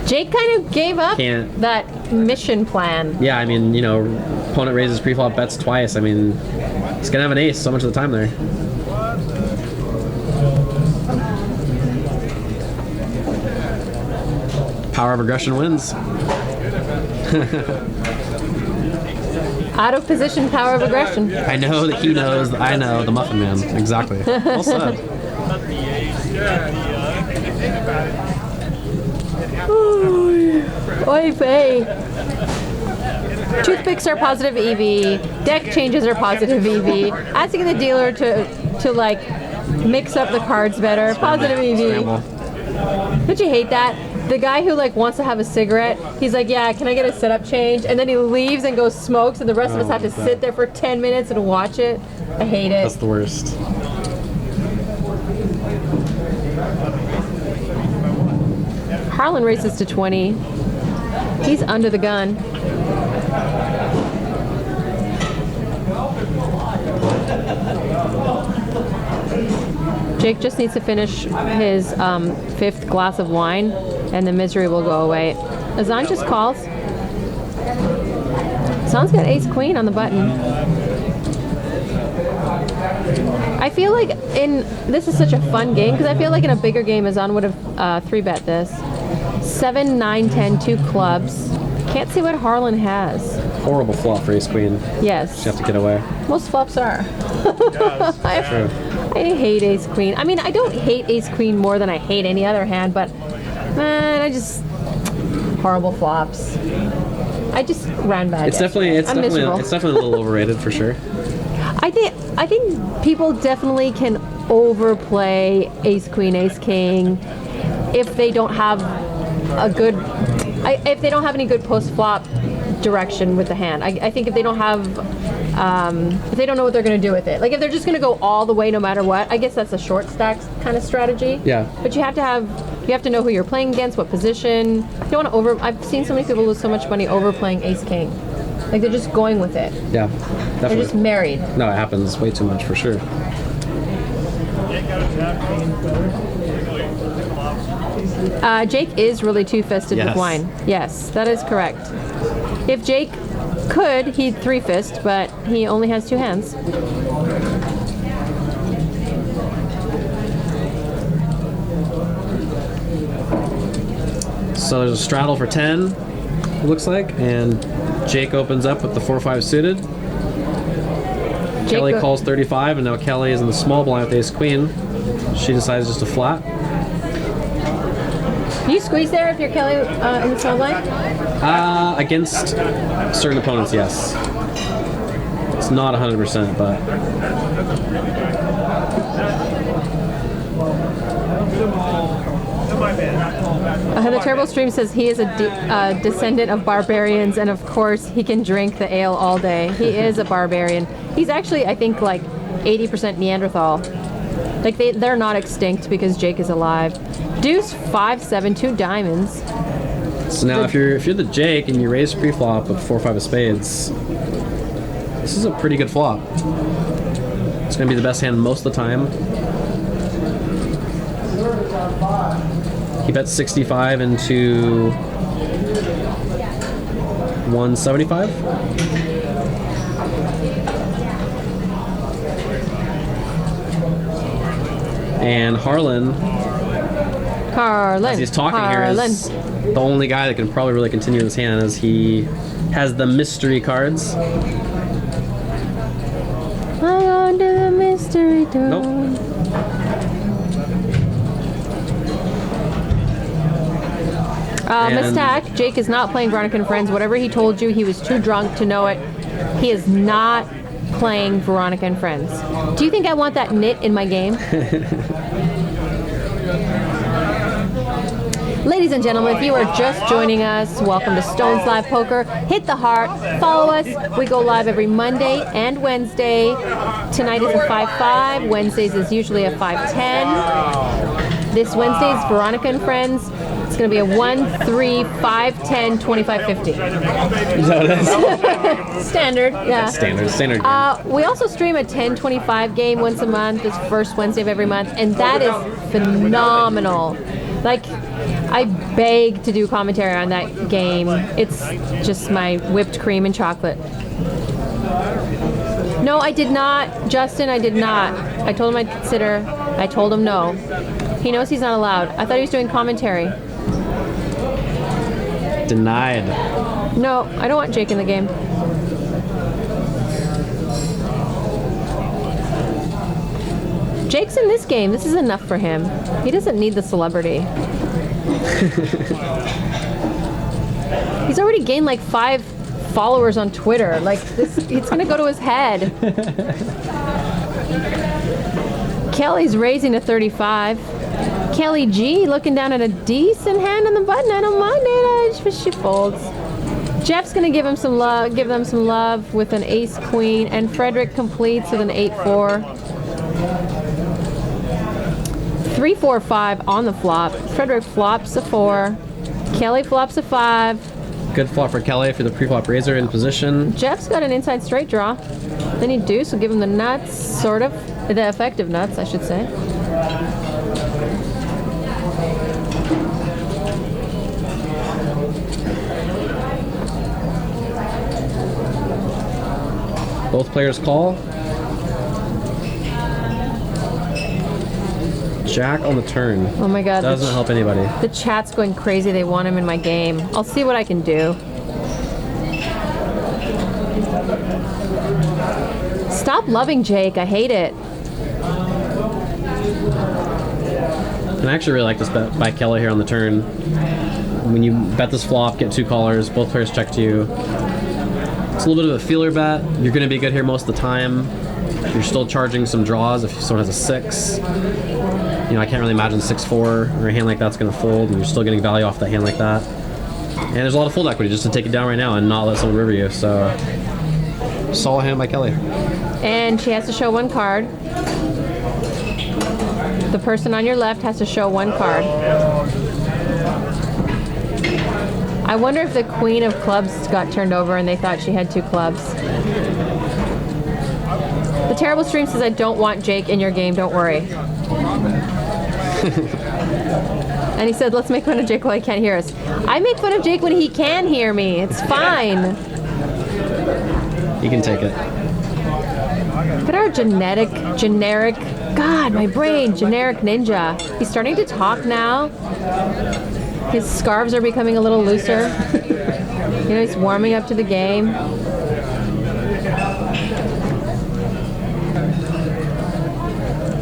Jake kind of gave up Can't- that mission plan. yeah, I mean, opponent raises pre-flop bets twice. I mean, he's going to have an ace so much of the time there. Power of aggression wins. Out of position, power of aggression. I know that he knows that I know the Muffin Man. Exactly. Well said. Oy vey. Toothpicks are positive EV. Deck changes are positive EV. Asking the dealer to like mix up the cards better. Positive EV. Scramble. Don't you hate that? The guy who like wants to have a cigarette, he's like, yeah, can I get a setup change? And then he leaves and goes smokes, and the rest of us have to sit there for 10 minutes and watch it. I hate it. That's the worst. Harlan races to 20. He's under the gun. Jake just needs to finish his 5th glass of wine, and the misery will go away. Azan just calls. Azan's got ace queen on the button. I feel like this is such a fun game because I feel like in a bigger game, Azan would have 3-bet this. 7, 9, 10, 2 clubs. Can't see what Harlan has. Horrible flop for ace queen. Yes. You have to get away. Most flops are. I hate ace queen. I mean, I don't hate ace queen more than I hate any other hand, but man, I just horrible flops. I just ran bad. It's definitely I'm miserable. a little overrated for sure. I think people definitely can overplay ace queen, ace king if they don't have if they don't have any good post flop direction with the hand. I think if they don't have if they don't know what they're going to do with it, like if they're just going to go all the way no matter what, I guess that's a short stack kind of strategy. Yeah. But you have to know who you're playing against, what position. You don't want to I've seen so many people lose so much money overplaying ace king. Like they're just going with it. Yeah, They're definitely. just married. No, it happens way too much for sure. Jake is really two-fisted Yes. with wine. Yes, that is correct. If Jake could, he'd 3-fist, but he only has 2 hands. So there's a straddle for 10, it looks like, and Jake opens up with the 4-5 suited. Kelly calls 35, and now Kelly is in the small blind with ace queen. She decides just to flat. Can you squeeze there if you're Kelly in the small blind? Against certain opponents, yes. It's not 100%, but The Terrible Stream says he is a descendant of barbarians, and of course he can drink the ale all day. He is a barbarian. He's actually, I think, like 80% Neanderthal. Like they're not extinct because Jake is alive. Deuce 5-7, 2 diamonds. so now if you're the Jake and you raise pre-flop with 4-5 of spades, this is a pretty good flop. It's gonna be the best hand most of the time. He bets 65 into 175. And Harlan, as he's talking here, is the only guy that can probably really continue this hand, as he has the mystery cards. Hang on to the mystery door. Nope. Mistack, Jake is not playing Veronica and Friends. Whatever he told you, he was too drunk to know it. He is not playing Veronica and Friends. Do you think I want that knit in my game? Ladies and gentlemen, if you are just joining us, welcome to Stones Live Poker. Hit the heart, follow us. We go live every Monday and Wednesday. Tonight is a 5-5. Wednesdays is usually a 5-10. This Wednesday is Veronica and Friends. It's going to be a 1-3, 5-10, 25-50. Is that what it is? Standard, yeah. Standard game. We also stream a 10-25 game once a month, this first Wednesday of every month, and that is phenomenal. Like, I beg to do commentary on that game. It's just my whipped cream and chocolate. No, I did not. Justin, I did not. I told him I'd consider. I told him no. He knows he's not allowed. I thought he was doing commentary. Denied. No, I don't want Jake in the game. Jake's in this game. This is enough for him. He doesn't need the celebrity. He's already gained like 5 followers on Twitter. Like this, it's gonna go to his head. Kelly's raising to 35. Kelly G looking down at a decent hand on the button. I don't mind it. She folds. Jeff's gonna give him some love. Give them some love with an ace queen, and Frederick completes with an 8-4. 3-4-5 on the flop. Frederick flops a 4. Kelly flops a 5. Good flop for Kelly for the pre-flop raiser in position. Jeff's got an inside straight draw. Then he deuce will give him the nuts, sort of. The effective nuts, I should say. Both players call. Jack on the turn. Oh my god. Doesn't help anybody. The chat's going crazy. They want him in my game. I'll see what I can do. Stop loving Jake. I hate it. And I actually really like this bet by Kelly here on the turn. When you bet this flop, get 2 callers, both players check to you. It's a little bit of a feeler bet. You're going to be good here most of the time. You're still charging some draws if someone has a 6. You know, I can't really imagine 6-4 or a hand like that's going to fold, and you're still getting value off that hand like that. And there's a lot of fold equity just to take it down right now and not let someone river you. So, solid hand by Kelly. And she has to show 1 card. The person on your left has to show 1 card. I wonder if the queen of clubs got turned over and they thought she had 2 clubs. The terrible stream says I don't want Jake in your game, don't worry. And he said, let's make fun of Jake while he can't hear us. I make fun of Jake when he can hear me. It's fine. You can take it. Look at our generic, God, my brain, generic ninja. He's starting to talk now. His scarves are becoming a little looser. You know, he's warming up to the game.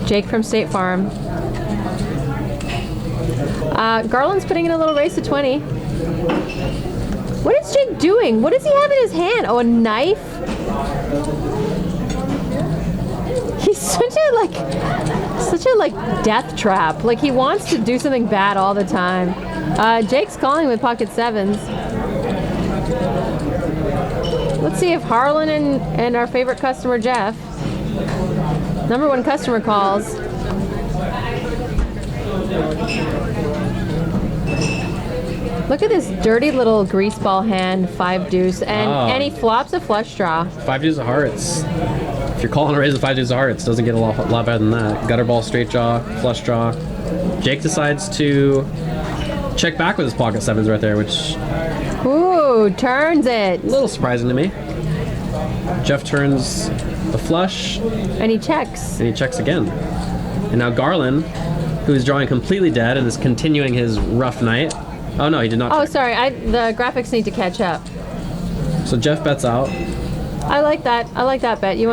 Jake from State Farm. Garland's putting in a little race to 20. What is Jake doing? What does he have in his hand? Oh, a knife? He's such a death trap. Like he wants to do something bad all the time. Jake's calling with pocket 7s. Let's see if Harlan and our favorite customer Jeff, #1 customer, calls. Look at this dirty little greaseball hand, 5 deuce, and he flops a flush draw. 5 deuce of hearts. If you're calling a raise with 5 deuce of hearts, doesn't get a lot better than that. Gutter ball, straight draw, flush draw. Jake decides to check back with his pocket 7s right there, which Ooh, turns it. a little surprising to me. Jeff turns the flush, And he checks. and he checks again. And now Garland, who is drawing completely dead and is continuing his rough night. Oh no, he did not Oh, check. sorry. The graphics need to catch up. So Jeff bets out. I like that. I like that bet. You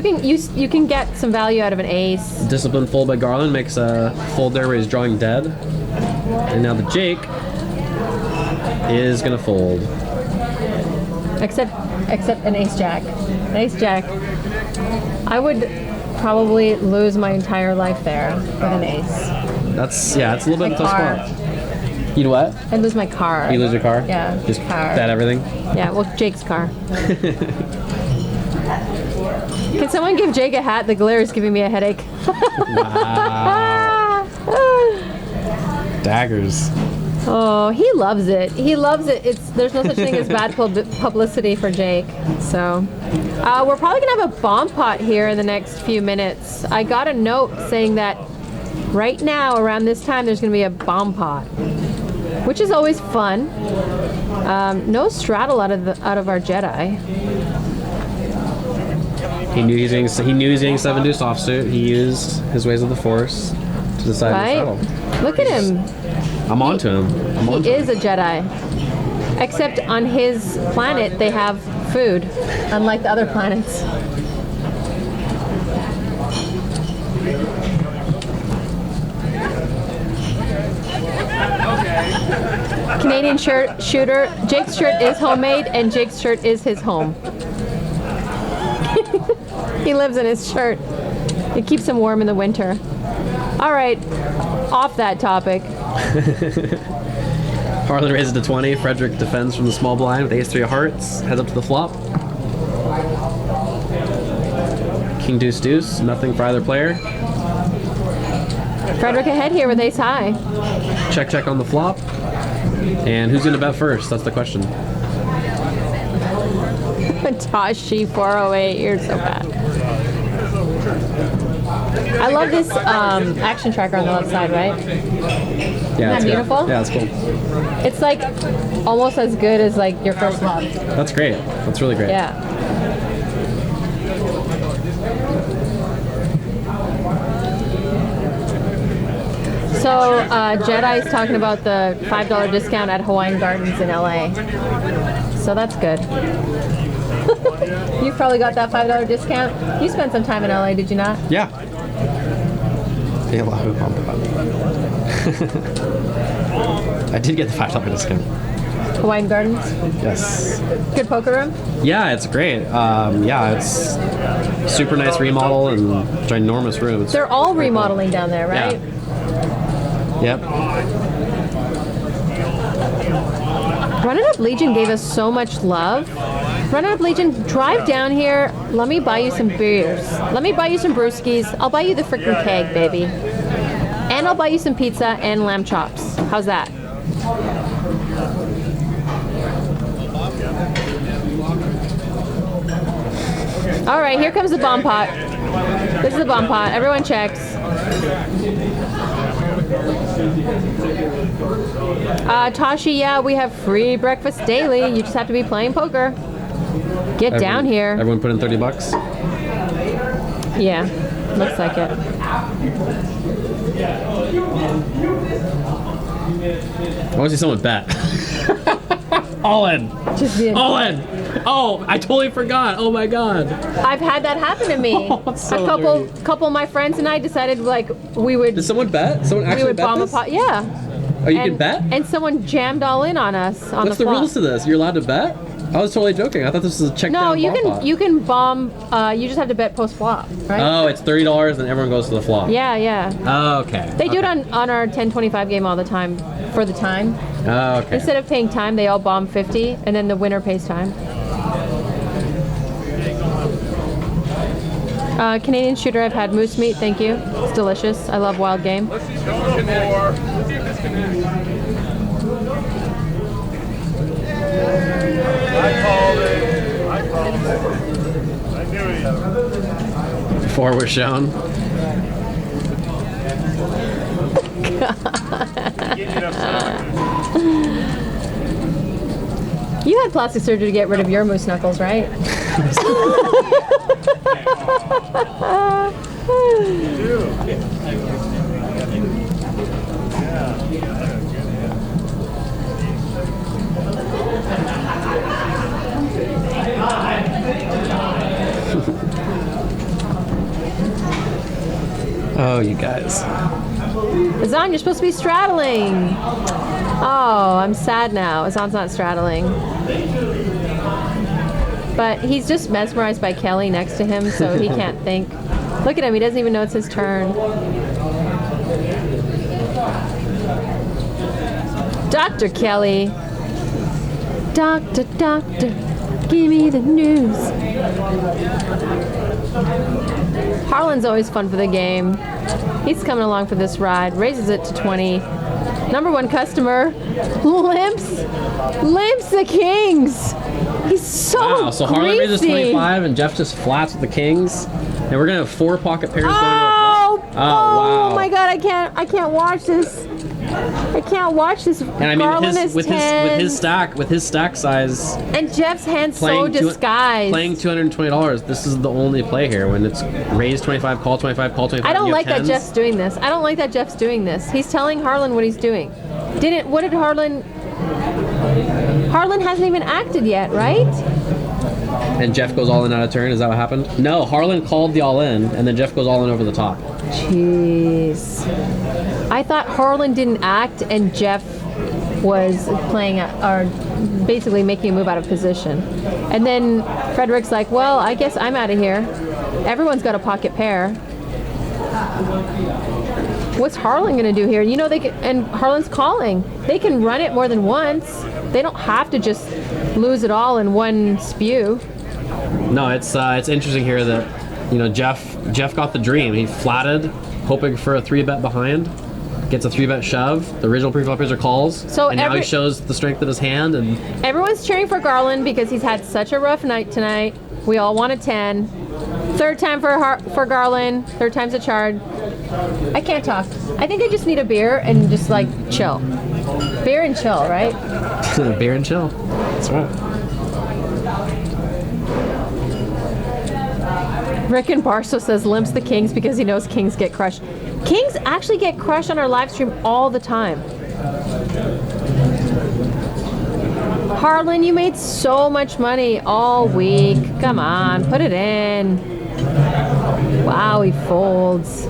can get some value out of an ace. Disciplined fold by Garland makes a fold there where he's drawing dead. And now the Jake is gonna fold. Except an ace jack. An ace jack. I would probably lose my entire life there with an ace. It's a little bit of a tough car. spot. You know what? I'd lose my car. You lose your car? Yeah, Just car. bet everything? Yeah, well, Jake's car. Can someone give Jake a hat? The glare is giving me a headache. Wow. Daggers. Oh, he loves it. He loves it. There's no such thing as bad publicity for Jake. So, we're probably gonna have a bomb pot here in the next few minutes. I got a note saying that right now, around this time, there's gonna be a bomb pot, which is always fun. No straddle out of our Jedi. He knew he was getting 7 deuce offsuit. He used his ways of the force to decide Right? to settle. Look at him. I'm on to him. He is a Jedi. Except on his planet, they have food, unlike the other planets. Canadian shooter. Jake's shirt is homemade, and Jake's shirt is his home. He lives in his shirt. It keeps him warm in the winter. All right, off that topic. Harlan raises to 20. Frederick defends from the small blind with ace-3 of hearts. Heads up to the flop. King deuce deuce. Nothing for either player. Frederick ahead here with ace high. Check check on the flop. And who's going to bet first? That's the question. Tashi 408, you're so bad. I love this action tracker on the left side, right? Yeah, that it's good. beautiful? Yeah, it's cool. It's like almost as good as like your first love. That's great. That's really great. Yeah. So Jedi's talking about the $5 discount at Hawaiian Gardens in LA. So that's good. You've probably got that $5 discount. You spent some time in LA, did you not? Yeah. Yeah, a lot of bump I did get the $5 discount. Hawaiian Gardens? Yes. Good poker room? Yeah, it's great. Yeah, it's super nice remodel and ginormous rooms. They're all remodeling down there, right? Yep. Running Up Legion gave us so much love. Running Up Legion, drive down here. Let me buy you some beers. Let me buy you some brewskis. I'll buy you the freaking keg, baby. And I'll buy you some pizza and lamb chops. How's that? All right, here comes the bomb pot. This is the bomb pot. Everyone checks. Tashi, yeah, we have free breakfast daily. You just have to be playing poker. Get down here. Everyone put in $30? Yeah, looks like it. I want to see someone bet. All in. Just being, All in. Oh, I totally forgot. Oh my god. I've had that happen to me. Oh, it's so couple of my friends and I decided like we would Did someone bet? Someone we actually would bet bomb this? a pot. Yeah. Oh, you and, can bet? And someone jammed all in on us on What's the the flop. rules to this? You're allowed to bet? I was totally joking. I thought this was a check No, down you bomb can pot. you can bomb. You just have to bet post flop, right? Oh, it's $30 and everyone goes to the flop. Yeah, yeah. Oh, okay. They do it on our 1025 game all the time for the time. Oh, okay. Instead of paying time, they all bomb 50, and then the winner pays time. Canadian shooter, I've had moose meat, thank you. It's delicious. I love wild game. Let's see more. Let's see if this connects. I called it. I called it. I knew it. Before we're shown. Getting enough time. You had plastic surgery to get rid of your moose knuckles, right? Oh, you guys. Azan, you're supposed to be straddling. Oh, I'm sad now. Azan's not straddling. But he's just mesmerized by Kelly next to him, so he can't think. Look at him, he doesn't even know it's his turn. Dr. Kelly. Doctor, give me the news. Harlan's always fun for the game. He's coming along for this ride, raises it to 20. Number one customer, Limps the Kings. He's so Wow, so Harlan raises greasy. 25 and Jeff just flats with the kings. And we're gonna have 4 pocket pairs going to a Oh, flop. Wow. my God! I can't watch this. I can't watch this. And I mean, Garland is with 10, his stack size, and Jeff's hand so playing disguised. playing $220. This is the only play here when it's raise 25, call 25, call 25. I don't you like have that tens. Jeff's doing this. I don't like that Jeff's doing this. He's telling Harlan what he's doing. What did Harlan? Harlan hasn't even acted yet, right? And Jeff goes all in out of turn. Is that what happened? No, Harlan called the all in, and then Jeff goes all in over the top. Jeez. I thought Harlan didn't act and Jeff was playing or basically making a move out of position. And then Frederick's like, well, I guess I'm out of here. Everyone's got a pocket pair. What's Harlan gonna do here? You know, and Harlan's calling. They can run it more than once. They don't have to just lose it all in one spew. No, it's interesting here that, you know, Jeff got the dream. He flatted, hoping for a 3-bet behind, gets a 3-bet shove. The original pre-flop raiser calls, So and now he shows the strength of his hand. And Everyone's cheering for Garland because he's had such a rough night tonight. We all want a 10. Third time for Garland. Third time's a charm. I can't talk. I think I just need a beer and just like chill. Beer and chill, right? Beer and chill. That's right. Rick and Barstow says limps the Kings because he knows Kings get crushed. Kings actually get crushed on our live stream all the time. Harlan, you made so much money all week. Come on, put it in. Wow, he folds.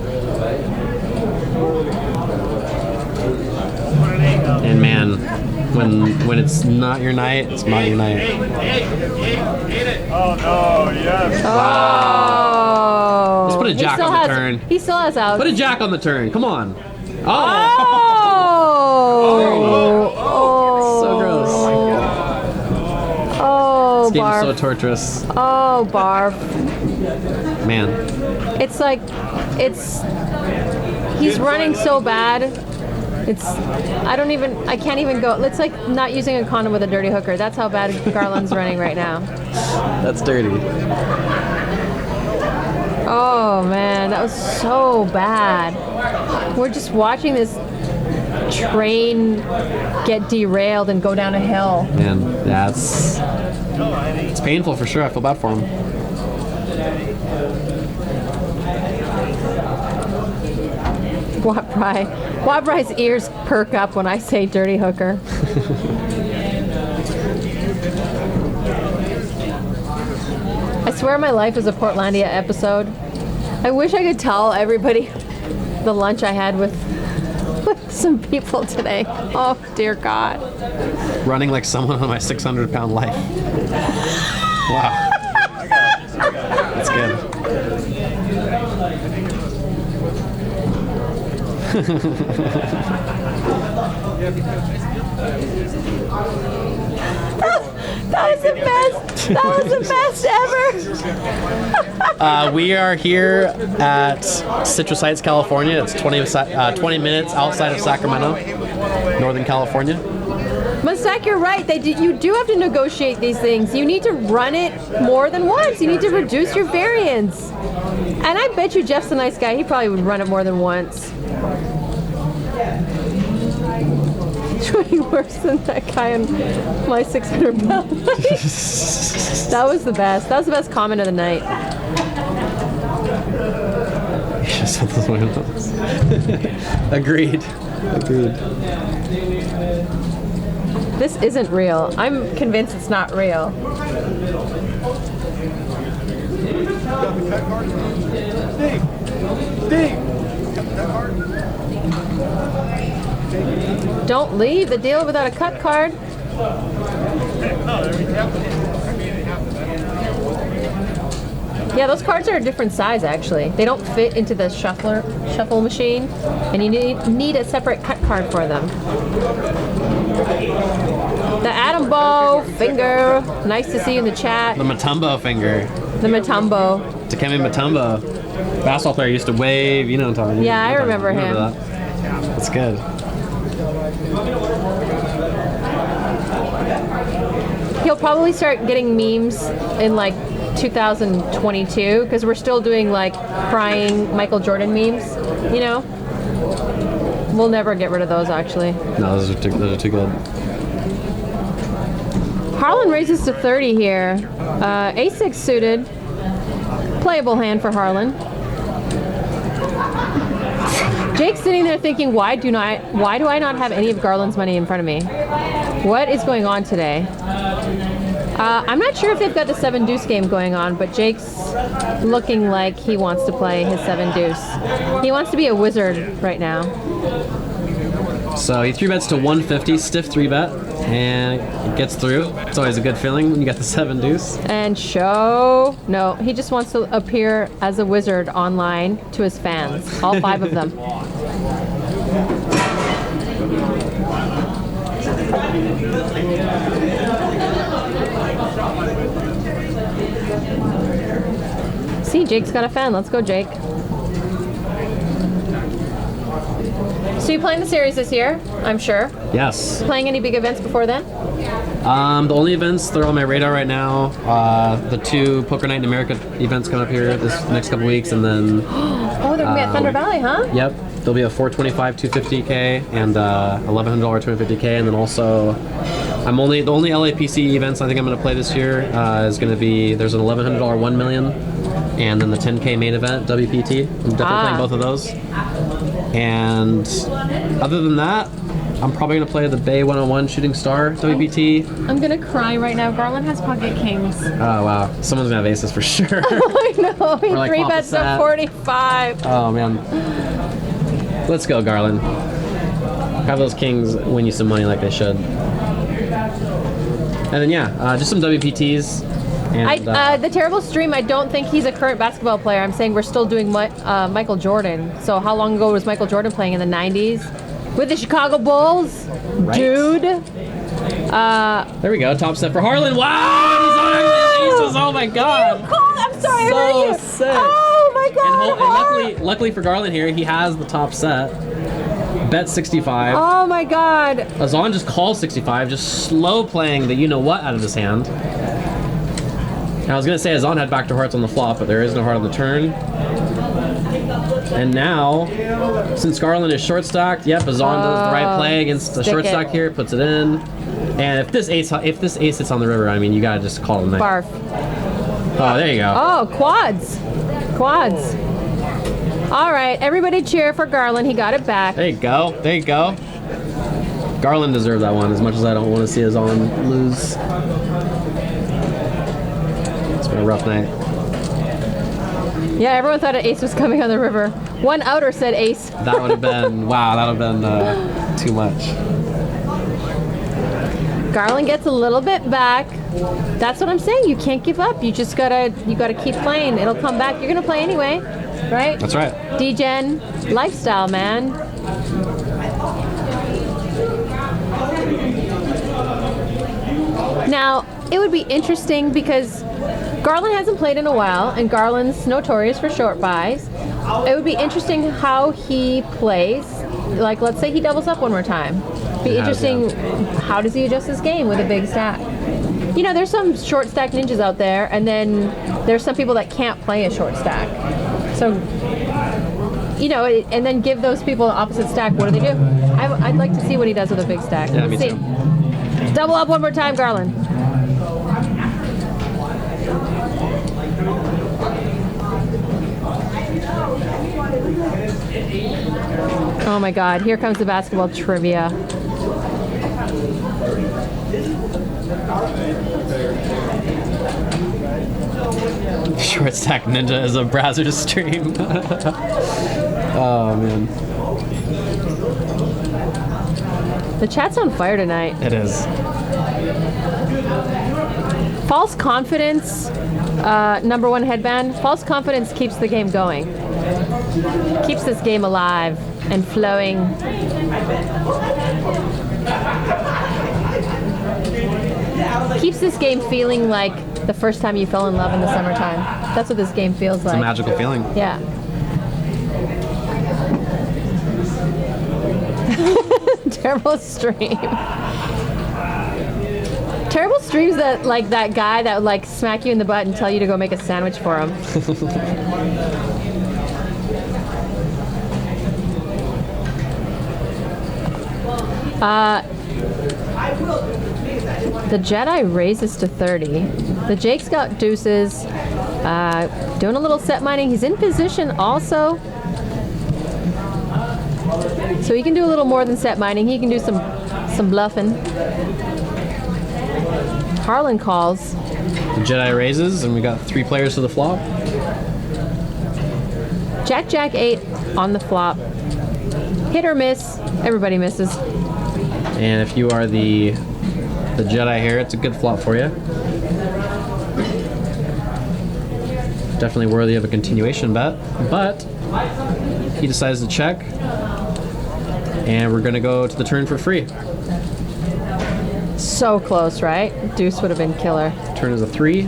And man, when it's not your night, it's not your night. Oh no, yes. Oh. Just put a jack on the turn. He still has out. Put a jack on the turn. Come on. Oh. So gross. Oh, This game is so barf. torturous. Oh, barf. Man. It's like, he's running so bad. I can't even go. It's like not using a condom with a dirty hooker. That's how bad Garland's running right now. That's dirty. Oh man, that was so bad. We're just watching this train get derailed and go down a hill. Man, it's painful for sure. I feel bad for him. Wabry's ears perk up when I say dirty hooker. I swear my life is a Portlandia episode. I wish I could tell everybody the lunch I had with some people today. Oh, dear God. Running like someone on my 600-pound life. Wow. That's good. That was the best. That was the best ever. We are here at Citrus Heights, California. It's 20 minutes outside of Sacramento, Northern California. Mustak, you're right. You do have to negotiate these things. You need to run it more than once. You need to reduce your variance. And I bet you Jeff's a nice guy. He probably would run it more than once. It's really worse than that guy on my 600-pound life. That was the best. That was the best comment of the night. Agreed. This isn't real. I'm convinced it's not real. Don't leave the deal without a cut card. Yeah, those cards are a different size actually. They don't fit into the shuffle machine, and you need a separate cut card for them. The Atom Bow finger. Nice to see you in the chat. The Matumbo finger. The Matumbo. Takemi Matumbo. Basketball player used to wave, you know what I'm talking about. Yeah, I remember him. That. That's good. He'll probably start getting memes in like 2022 because we're still doing like crying Michael Jordan memes, you know? We'll never get rid of those actually. No, those are too good. Harlan raises to 30 here. A6 suited. Playable hand for Harlan. Jake's sitting there thinking, why do I not have any of Garland's money in front of me? What is going on today? I'm not sure if they've got the 7 deuce game going on, but Jake's looking like he wants to play his 7 deuce. He wants to be a wizard right now. So he 3-bets to 150, stiff 3-bet, and it gets through. It's always a good feeling when you got the 7 deuce. And no, he just wants to appear as a wizard online to his fans, all 5 of them. See, Jake's got a fan. Let's go, Jake. So you playing the series this year? I'm sure. Yes. Playing any big events before then? The only events that are on my radar right now, the 2 Poker Night in America events coming up here this next couple weeks, and then Oh, they're gonna be at Thunder Valley, huh? yep, there'll be a 425 250K and $1,100 250K, and then also the only LAPC events I think I'm going to play this year is going to be there's an $1,100 1 million, and then the 10K main event WPT. I'm definitely playing both of those. And other than that, I'm probably going to play the Bay 101 Shooting Star WPT. I'm gonna cry right now. Garland has pocket kings. Oh wow, someone's going to have aces for sure. I know. He like 3 Papa bets to Sat. 45. Oh man. Let's go, Garland. Have those kings win you some money like they should. And then yeah, just some WPTs. And, The terrible stream. I don't think he's a current basketball player. I'm saying we're still doing Michael Jordan. So how long ago was Michael Jordan playing in the 90s with the Chicago Bulls? Right. Dude. there we go. Top set for Harlan. Wow! He's on aces. Oh my god. I'm sorry. So I heard you. sick. Oh my God. And luckily for Garland here, he has the top set. Bet 65. Oh my God. Azan just calls 65, just slow playing the you-know-what out of his hand. And I was going to say Azan had backdoor hearts on the flop, but there is no heart on the turn. And now, since Garland is short stacked, yep, Azan does the right play against the stick short it. stack here, puts it in. And if this ace hits on the river, I mean, you got to just call it a night. Barf. Oh, there you go. Oh, quads. Quads. All right, everybody cheer for Garland. He got it back. There you go. There you go. Garland deserved that one as much as I don't want to see Azan lose. It's been a rough night. Yeah, everyone thought an ace was coming on the river. One outer said ace. That would have been, wow, that would have been too much. Garland gets a little bit back. That's what I'm saying. You can't give up. You just gotta keep playing. It'll come back. You're gonna play anyway, right? That's right. D-Gen lifestyle, man. Now, it would be interesting because Garland hasn't played in a while, and Garland's notorious for short buys. It would be interesting how he plays. Like, let's say he doubles up one more time. Be interesting, how does he adjust his game with a big stack? You know, there's some short stack ninjas out there, and then there's some people that can't play a short stack. So, you know, and then give those people the opposite stack. What do they do? I'd like to see what he does with a big stack. Yeah, Let's me see. too. Double up one more time, Garland. Oh my God, here comes the basketball trivia. Short stack ninja is a browser to stream. Oh man. The chat's on fire tonight. It is. False confidence, number one headband. False confidence keeps the game going. Keeps this game alive and flowing. Keeps this game feeling like the first time you fell in love in the summertime. That's what this game feels It's like. a magical feeling. Yeah. Terrible stream. Terrible streams that like that guy that would like smack you in the butt and tell you to go make a sandwich for him. The Jedi raises to 30. The Jake's got deuces. Doing a little set mining. He's in position also. So he can do a little more than set mining. He can do some bluffing. Harlan calls. The Jedi raises, and we got 3 players to the flop. Jack, Jack 8 on the flop. Hit or miss. Everybody misses. And if you are the Jedi here, it's a good flop for you. Definitely worthy of a continuation bet, but he decides to check, and we're gonna go to the turn for free. So close, right? Deuce would have been killer. Turn is a 3.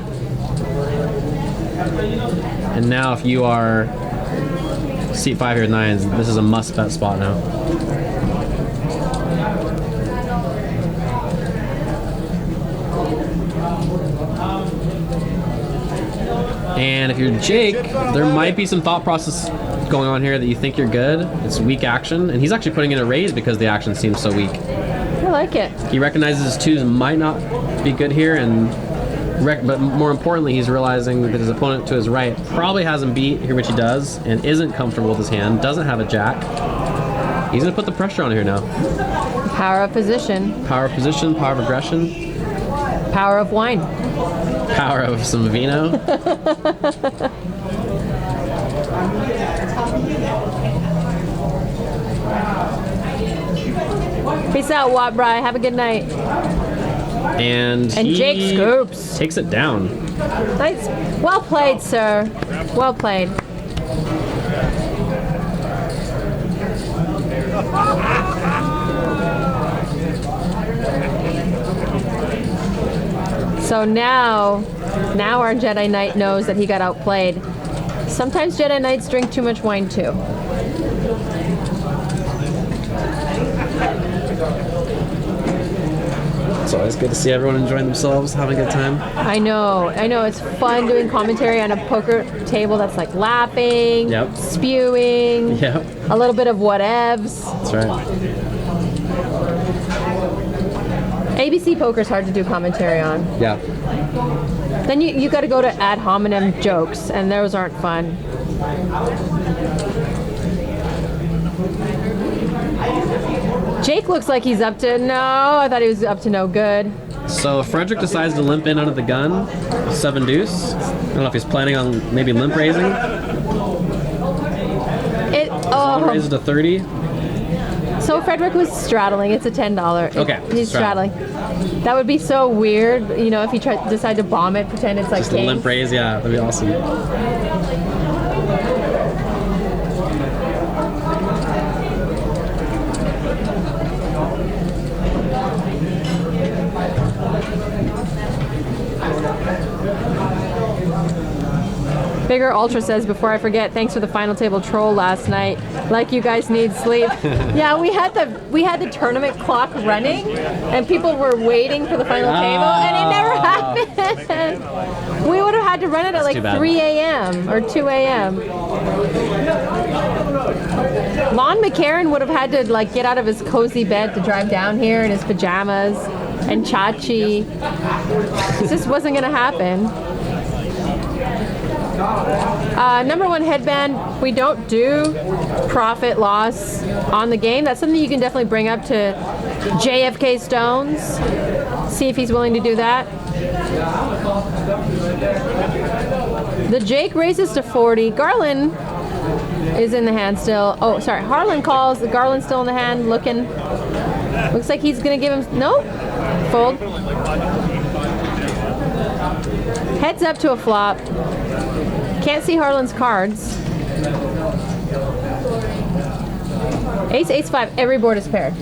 And now if you are seat 5 here at 9s, this is a must bet spot now. And if you're Jake, there might be some thought process going on here that you think you're good. It's weak action, and he's actually putting in a raise because the action seems so weak. I like it. He recognizes his twos might not be good here, and but more importantly, he's realizing that his opponent to his right probably hasn't beat here, which he does, and isn't comfortable with his hand, doesn't have a jack. He's going to put the pressure on here now. Power of position. Power of position, power of aggression, Power of wine. power of some vino. Peace out, Watt Bry. Have a good night. And he Jake scoops. takes it down. Nice. Well played, sir. Well played. So now our Jedi Knight knows that he got outplayed. Sometimes Jedi Knights drink too much wine too. It's always good to see everyone enjoying themselves, having a good time. I know. It's fun doing commentary on a poker table that's like laughing, Yep. spewing, Yep, a little bit of whatevs. that's right. ABC poker's hard to do commentary on. Yeah. Then you got to go to ad hominem jokes, and those aren't fun. Jake looks like he's up to no. I thought he was up to no good. So Frederick decides to limp in under the gun, 7 deuce. I don't know if he's planning on maybe limp raising. Raises to 30. So Frederick was straddling. It's a $10. Okay, He's straddling. That would be so weird, if he decide to bomb it, pretend it's like Just a king. limp raise, yeah, that'd be awesome. Bigger Ultra says, before I forget, thanks for the final table troll last night. Like you guys need sleep. Yeah, we had the tournament clock running, and people were waiting for the final table, and it never happened. We would have had to run it at like 3 a.m. or 2 a.m. Lon McCarran would have had to like get out of his cozy bed to drive down here in his pajamas and Chachi. This just wasn't gonna happen. Number one headband, we don't do profit loss on the game. That's something you can definitely bring up to JFK Stones. See if he's willing to do that. The Jake raises to 40. Garland is in the hand still. Oh, sorry. Harlan calls. Garland's still in the hand, looking. Looks like he's going to give him... Nope. Fold. Heads up to a flop. Can't see Harlan's cards. Ace, ace, 5. Every board is paired.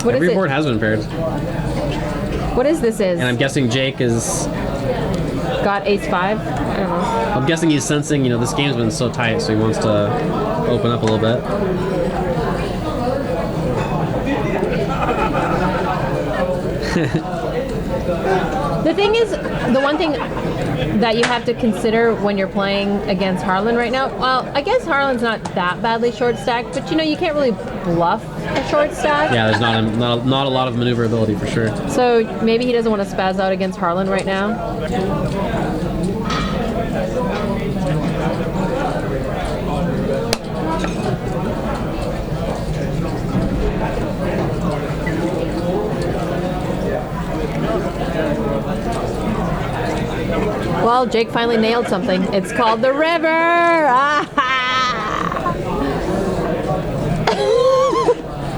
What Every is it? board has been paired. What is this? And I'm guessing Jake is... Got ace, 5? I don't know. I'm guessing he's sensing, this game's been so tight, so he wants to open up a little bit. The thing is, the one thing that you have to consider when you're playing against Harlan right now, well, I guess Harlan's not that badly short stacked, but you can't really bluff a short stack. Yeah, there's not a lot of maneuverability for sure. So maybe he doesn't want to spaz out against Harlan right now. Well, Jake finally nailed something. It's called the river.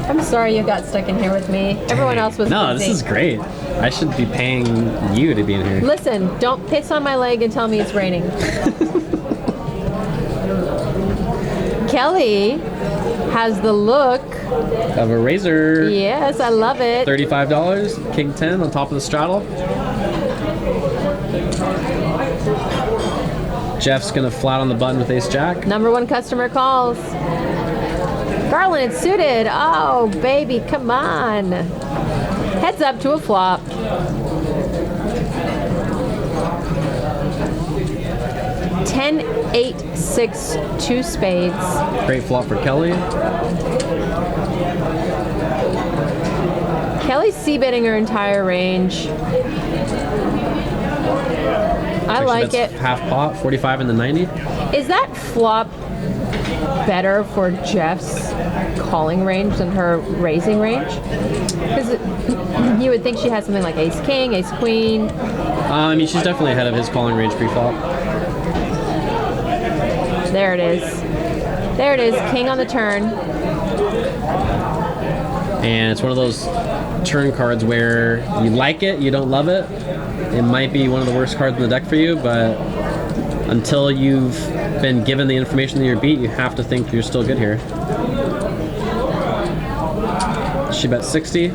I'm sorry you got stuck in here with me. Everyone else was No, busy. this is great. I should be paying you to be in here. Listen, don't piss on my leg and tell me it's raining. Kelly has the look. Of a razor. Yes, I love it. $35, king 10 on top of the straddle. Jeff's gonna flat on the button with ace jack. Number one customer calls. Garland, it's suited. Oh, baby, come on. Heads up to a flop. 10, 8, 6, 2 spades. Great flop for Kelly. Kelly's c-betting her entire range. I She like bets it. Half pot, 45 in the 90. Is that flop better for Jeff's calling range than her raising range? Because you would think she has something like ace king, ace queen. I mean, she's definitely ahead of his calling range pre-flop. There it is. There it is. King on the turn. And it's one of those turn cards where you like it, you don't love it. It might be one of the worst cards in the deck for you, but until you've been given the information that you're beat, you have to think you're still good here. She bet 60.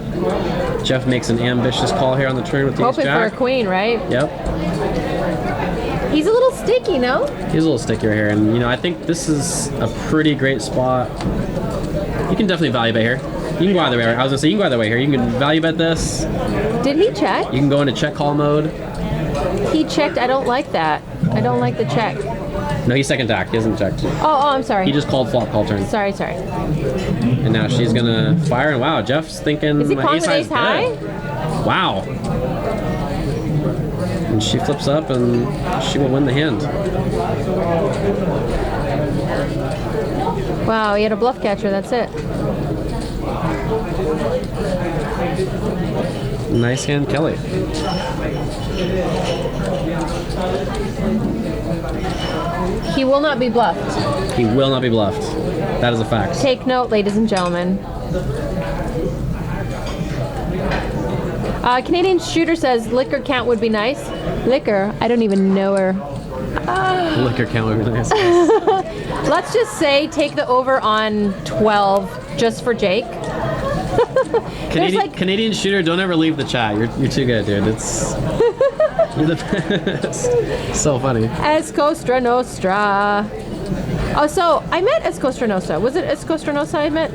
Jeff makes an ambitious call here on the turn with the Hoping for a ace-jack. queen, right? Yep. He's a little sticky, no? He's a little stickier here, and you know, I think this is a pretty great spot. You can definitely value bet here. You can go either way. I was gonna say you can go either way here. You can value bet this. Did he check? You can go into check call mode. He checked. I don't like that. I don't like the check. No, he's second act. He hasn't checked. Oh, I'm sorry. He just called flop call turn. Sorry. And now she's gonna fire, and wow, Jeff's thinking Is he my calling ace with ace high? good. Wow. And she flips up, and she will win the hand. Wow, he had a bluff catcher. That's it. Nice hand, Kelly. He will not be bluffed. He will not be bluffed. That is a fact. Take note, ladies and gentlemen. Canadian Shooter says liquor count would be nice. Liquor? I don't even know her. Liquor count would be nice. Let's just say take the over on 12 just for Jake. Canadian shooter, don't ever leave the chat. You're too good, dude. It's you're the best. So funny. Escostra Nostra. Oh, so I met Escostra Nostra. Was it Escostra Nostra I met?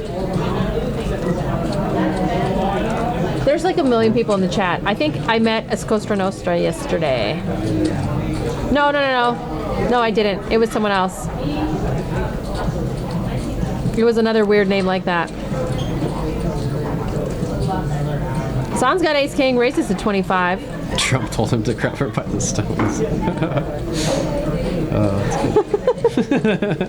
There's like a million people in the chat. I think I met Escostra Nostra yesterday. No, I didn't. It was someone else. It was another weird name like that. Son's got ace king, races to 25. Trump told him to grab her by the stones. Oh, that's good.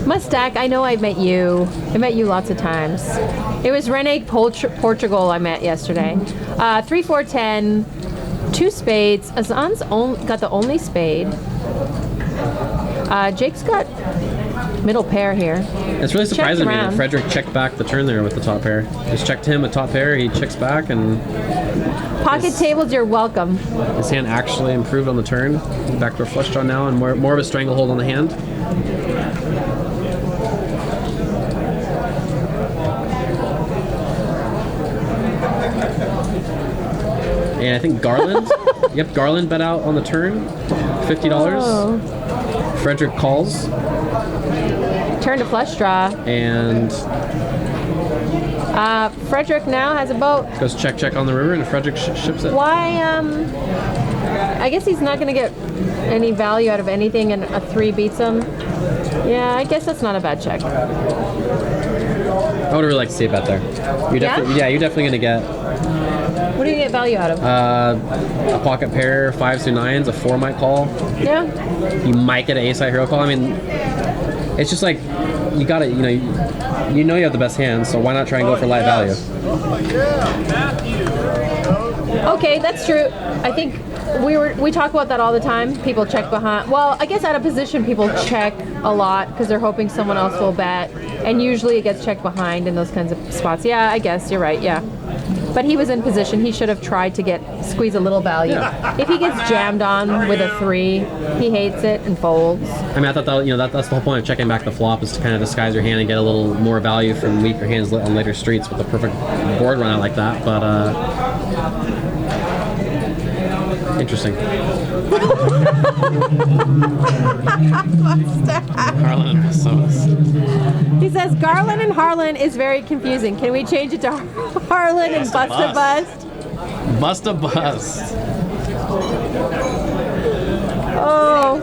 Mustak, I know I met you. I met you lots of times. It was Rene Portugal I met yesterday. 3, 4, 10, 2 spades. Azan's got the only spade. Jake's got middle pair here. It's really surprising me that around. Frederick checked back the turn there with the top pair. Just checked him with top pair, he checks back, and Pocket tables, you're welcome. his hand actually improved on the turn. Backdoor flush draw now, and more of a stranglehold on the hand. And I think Garland, yep, Garland bet out on the turn, $50. Oh. Frederick calls, Turn to flush draw. and Frederick now has a boat. goes check on the river, and Frederick ships it. Why, I guess he's not going to get any value out of anything, and a 3 beats him. Yeah, I guess that's not a bad check. I would really like to see a bet there. You're definitely, yeah, you're definitely gonna get What do you get value out of? a pocket pair, 5s through 9s, a 4 might call. Yeah. You might get an ace high hero call. I mean, it's just like you gotta, you know you have the best hand, so why not try and go for light value? Okay, that's true. I think we talk about that all the time. People check behind. Well, I guess out of position, people check a lot because they're hoping someone else will bet, and usually it gets checked behind in those kinds of spots. Yeah, I guess you're right. Yeah, but he was in position. He should have tried to squeeze a little value. If he gets jammed on with a 3, he hates it and folds. I mean, I thought that that's the whole point of checking back the flop, is to kind of disguise your hand and get a little more value from weaker hands on later streets with a perfect board run out like that. But interesting. Harlan and Marcellus. He says Garland and Harlan is very confusing. Can we change it to Harlan and Bust a Bust? Bust a bust. Oh,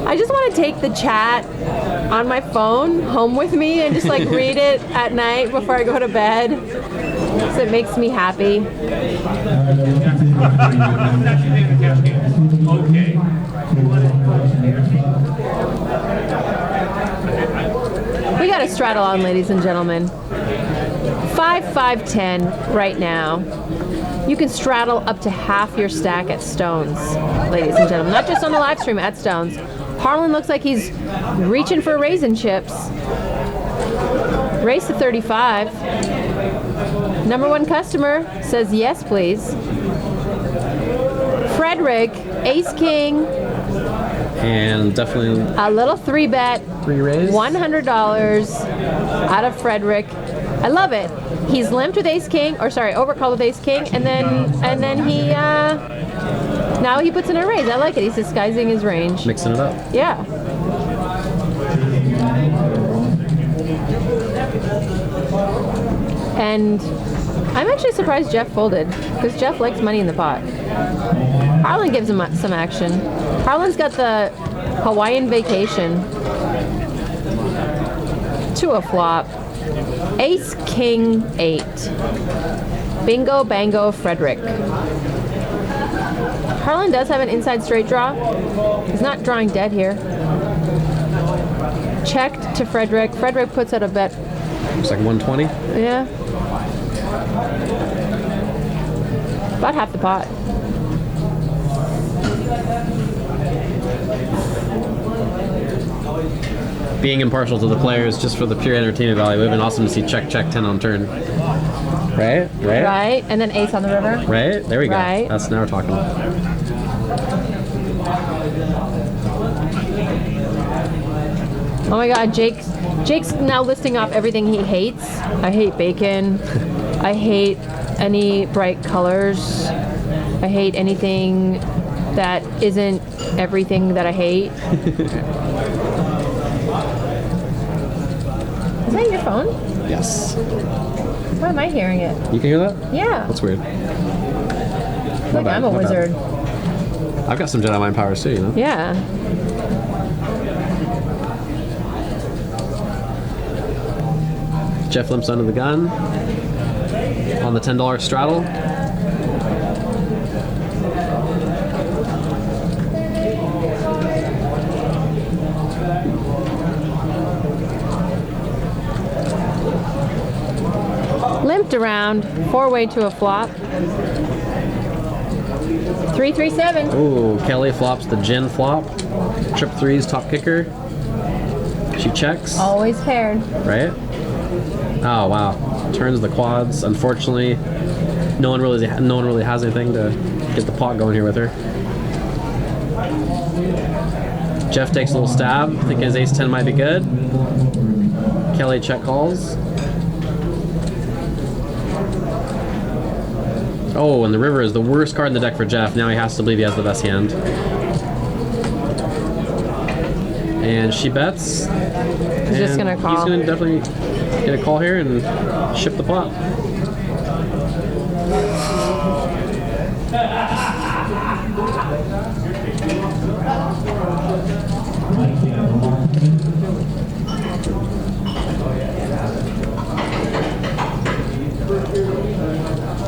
I just want to take the chat on my phone home with me and just like read it at night before I go to bed. So it makes me happy. Okay. We got a straddle on, ladies and gentlemen. 5-5-10 right now. You can straddle up to half your stack at Stones, ladies and gentlemen. Not just on the live stream, at Stones. Harlan looks like he's reaching for raisin chips. Race to 35. Number one customer says yes, please. Frederick, Ace King, And definitely a little 3-bet. 3 raise. $100 out of Frederick. I love it. He's limped with Ace King, or sorry, overcalled with Ace King, and then he now he puts in a raise. I like it. He's disguising his range. Mixing it up. Yeah. And I'm actually surprised Jeff folded, because Jeff likes money in the pot. Harlan gives him some action. Harlan's got the Hawaiian vacation to a flop. Ace, King, 8. Bingo, bango, Frederick. Harlan does have an inside straight draw. He's not drawing dead here. Checked to Frederick. Frederick puts out a bet. It's like 120. Yeah. About half the pot. Being impartial to the players just for the pure entertainment value, it would have been awesome to see check 10 on turn. Right? Right. And then ace on the river. Right? There we go. Right. That's now we're talking. Oh my God, Jake's now listing off everything he hates. I hate bacon. I hate any bright colors. I hate anything that isn't everything that I hate. Is that your phone? Yes. Why am I hearing it? You can hear that? Yeah. That's weird. Like bad, I'm a my bad. wizard. I've got some Jedi mind powers too, you know? Yeah. Jeff limps under the gun on the $10 straddle. Limped around, 4-way to a flop. 3-3-7. Ooh, Kelly flops the gin flop. Trip threes, top kicker. She checks, Always paired. right? Oh wow, turns the quads. Unfortunately, no one really has anything to get the pot going here with her. Jeff takes a little stab, thinking his ace-10 might be good. Kelly check calls. Oh, and the river is the worst card in the deck for Jeff. Now he has to believe he has the best hand. And she bets. He's just gonna call. He's gonna definitely get a call here and ship the pot.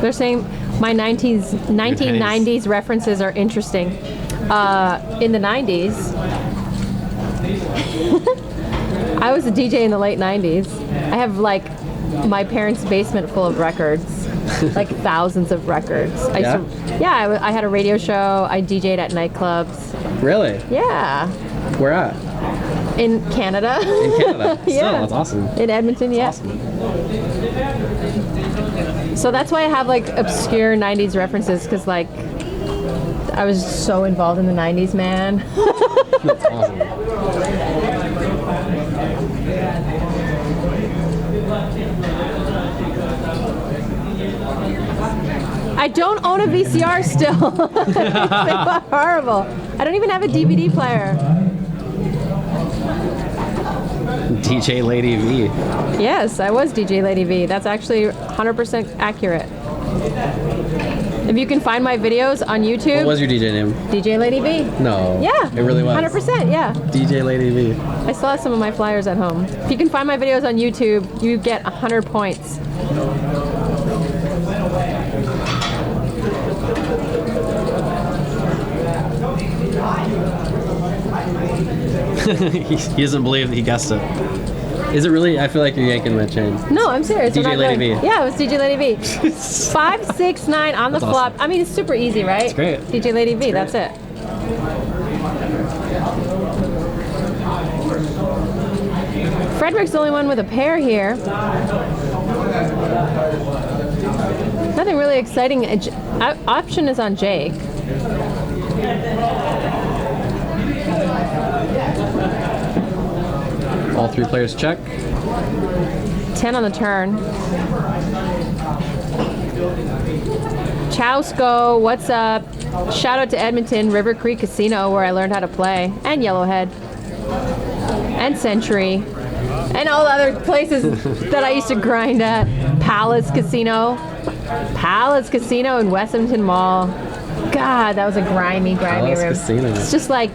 They're saying my 1990s references are interesting. In the 90s, I was a DJ in the late 90s. I have like my parents' basement full of records, like thousands of records. I had a radio show. I DJ'd at nightclubs. Really? Yeah, Where at? in Canada. In Canada. Still, Yeah. that's awesome. In Edmonton, yeah. Awesome. So that's why I have like obscure 90s references, because like I was so involved in the 90s, man. That's awesome. I don't own a VCR still. It's horrible. I don't even have a DVD player. DJ Lady V. Yes, I was DJ Lady V. That's actually 100% accurate. If you can find my videos on YouTube, What was your DJ name? DJ Lady V. No. Yeah. It really was. 100%, yeah. DJ Lady V. I still have some of my flyers at home. If you can find my videos on YouTube, you get 100 points. He doesn't believe that he guessed it. Is it really? I feel like you're yanking my chain. No, I'm serious. DJ I'm not Lady going- V. Yeah, it was DJ Lady V. 5, 6, 9 on the That's flop. awesome. I mean, it's super easy, right? It's great. DJ Lady V, that's it. Frederick's the only one with a pair here. Nothing really exciting. Option is on Jake. All three players check. 10 on the turn. Chowsko, what's up? Shout out to Edmonton, River Creek Casino, where I learned how to play, and Yellowhead, and Century, and all the other places that I used to grind at. Palace Casino in West Edmonton Mall. God, that was a grimy Palace room. Casino. It's just like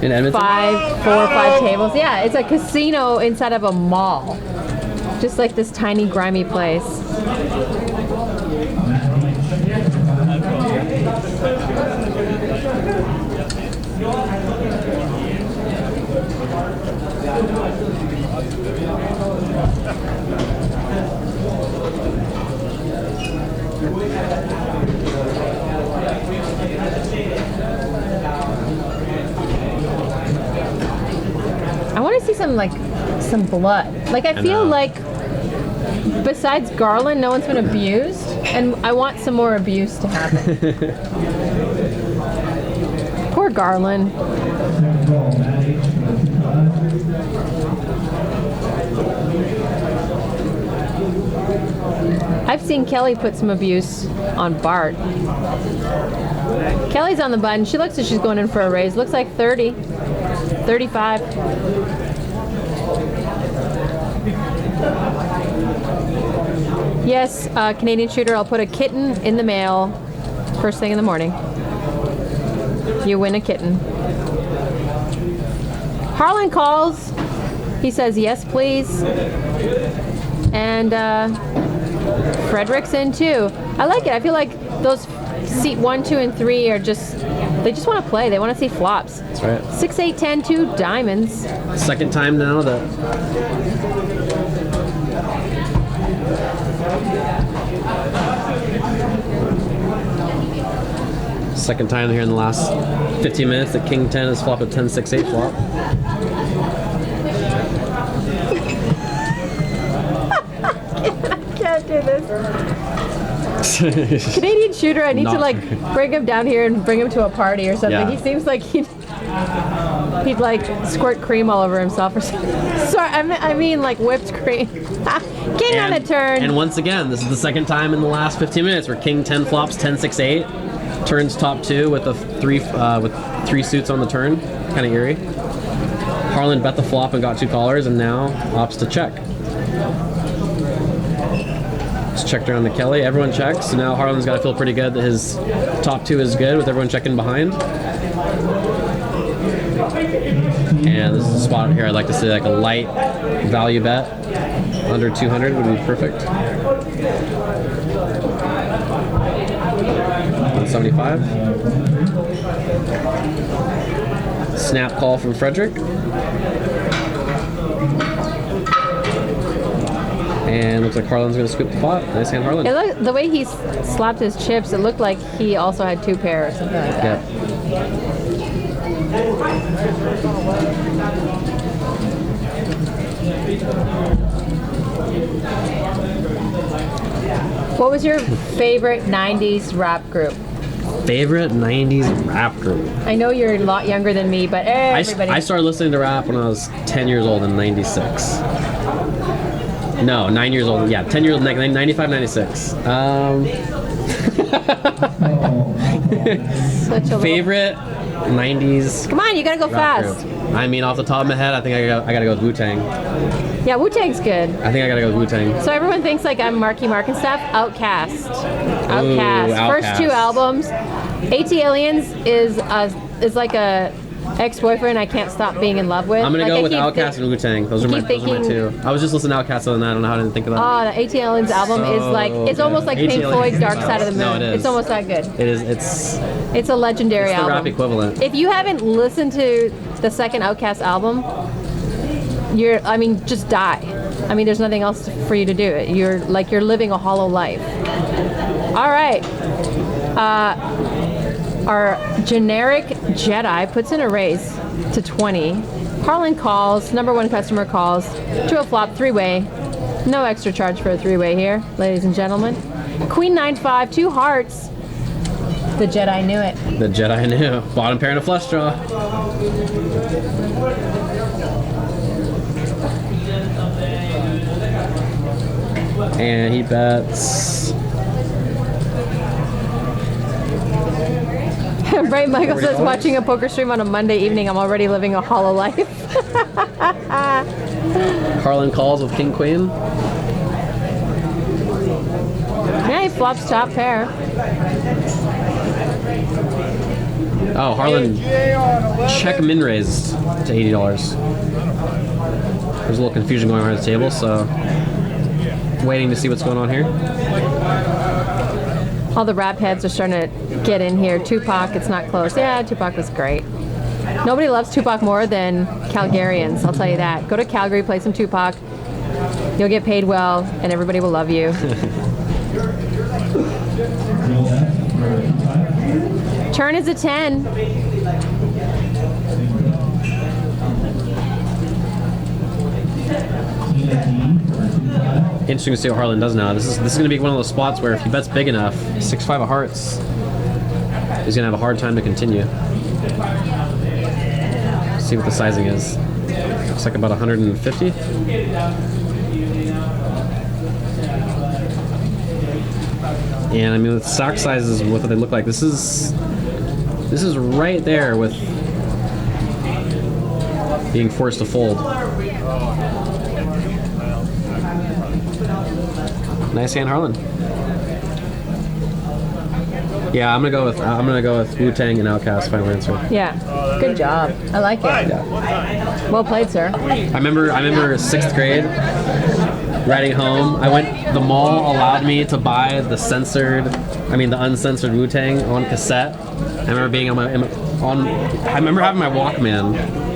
In Edmonton? 4 or 5 tables. Yeah, it's a casino inside of a mall. Just like this tiny, grimy place. I want to see some blood. Like I feel know. like besides Garland, no one's been abused, and I want some more abuse to happen. Poor Garland. I've seen Kelly put some abuse on Bart. Kelly's on the button. She looks like she's going in for a raise. Looks like 30, 35. Yes, Canadian Shooter, I'll put a kitten in the mail first thing in the morning. You win a kitten. Harlan calls. He says, yes, please. And Frederick's in too. I like it. I feel like those seat 1, 2, and 3 are they just want to play. They want to see flops. That's right. 6, 8, 10, 2 diamonds. Second time now that Second time here in the last 15 minutes that King 10 has flopped a 10, 6, 8 flop. Can't do this. Canadian Shooter, I need to Not- bring him down here and bring him to a party or something. Yeah. He seems like he'd squirt cream all over himself or something. Sorry, I mean like whipped cream. King on a turn. And once again, this is the second time in the last 15 minutes where King 10 flops 10, 6, 8. Turns top 2 with with 3 suits on the turn. Kind of eerie. Harlan bet the flop and got 2 callers, and now opts to check. Just checked around to Kelly. Everyone checks, so now Harlan's got to feel pretty good that his top 2 is good with everyone checking behind. And this is a spot here I'd like to see like a light value bet. Under 200 would be perfect. 175. Snap call from Frederick. And looks like Harlan's going to scoop the pot. Nice hand, Harlan. The way he slapped his chips, it looked like he also had 2 pair or something like that. Yeah. What was your favorite 90s rap group? Favorite 90s rap group? I know you're a lot younger than me, but everybody... I started listening to rap when I was 10 years old in 96. No, 9 years old. Yeah, 10 years old, 95, 96. Such a little- Favorite 90s Come on, you gotta go rap fast. group. I mean, off the top of my head, I think I gotta go with Wu-Tang. Yeah, Wu-Tang's good. I think I gotta go with Wu-Tang. So everyone thinks like I'm Marky Mark and stuff. Outcast. Outcast. First Outkast. 2 albums. AT Aliens is like a ex-boyfriend I can't stop being in love with. I'm gonna Like, go I with keep Outkast thi- and Wu-Tang. Those are my thinking- two. I was just listening to Outkast the other night. I don't know how I didn't think of that. Oh, the AT Aliens album is like, it's almost like AT Pink Aliens Floyd's is Dark the Side of the best. Moon. No, it is. It's almost that good. It is. It's It's a legendary the album. rap equivalent. If you haven't listened to the second Outkast album, just die. I mean, there's nothing else for you to do. You're living a hollow life. All right. Our generic Jedi puts in a raise to 20. Harlan calls, number 1 customer calls, to a flop 3-way. No extra charge for a 3-way here, ladies and gentlemen. Queen 9-5, 2 hearts. The Jedi knew it. The Jedi knew. Bottom pair and a flush draw. And he bets. Bright Michael says, watching a poker stream on a Monday evening, I'm already living a hollow life. Harlan calls with King Queen. Yeah, he flops top pair. Oh, Harlan check min raised to $80. There's a little confusion going on at the table, so waiting to see what's going on here. All the rap heads are starting to get in here. Tupac, it's not close. Yeah, Tupac was great. Nobody loves Tupac more than Calgarians, I'll tell you that. Go to Calgary, play some Tupac. You'll get paid well, and everybody will love you. Turn is a 10. Interesting to see what Harlan does now. This is going to be one of those spots where if he bets big enough, 6-5 of hearts, he's going to have a hard time to continue. See what the sizing is. Looks like about 150. And I mean, with stock sizes, what do they look like? This is right there with being forced to fold. Nice hand, Harlan. Yeah, I'm gonna go with Wu-Tang and Outkast. Final answer. Yeah, good job. I like it. Well played, sir. I remember 6th grade riding home. The mall allowed me to buy the uncensored Wu-Tang on cassette. I remember being I remember having my Walkman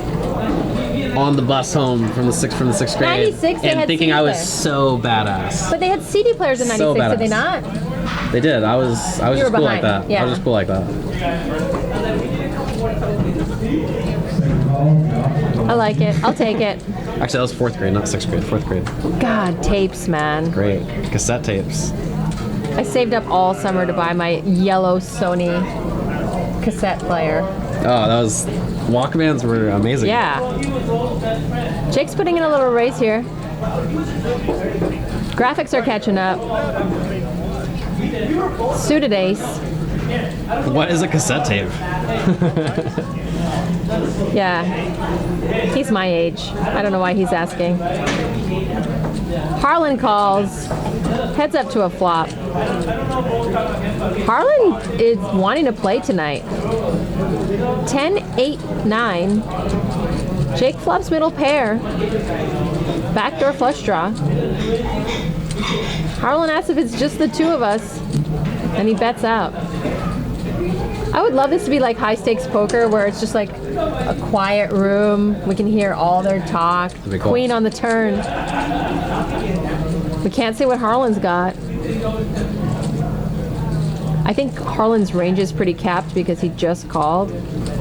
on the bus home from the sixth grade 96, they and had thinking CD I was players. so badass. But they had CD players in So 96, did they badass. not? They did. I was You were just cool like behind, that. yeah. I was just cool like that. I like it. I'll take it. Actually, that was 4th grade, not 6th grade. 4th grade. God, tapes, man. Great cassette tapes. I saved up all summer to buy my yellow Sony cassette player. Oh, Walkmans were amazing. Yeah. Jake's putting in a little race here. Graphics are catching up. Suited ace. What is a cassette tape? Yeah. He's my age. I don't know why he's asking. Harlan calls. Heads up to a flop. Harlan is wanting to play tonight. 10, 8, 9. Jake flops middle pair. Backdoor flush draw. Harlan asks if it's just the two of us, and he bets out. I would love this to be like high stakes poker where it's just like a quiet room. We can hear all their talk. be cool. Queen on the turn. We can't see what Harlan's got. I think Harlan's range is pretty capped because he just called.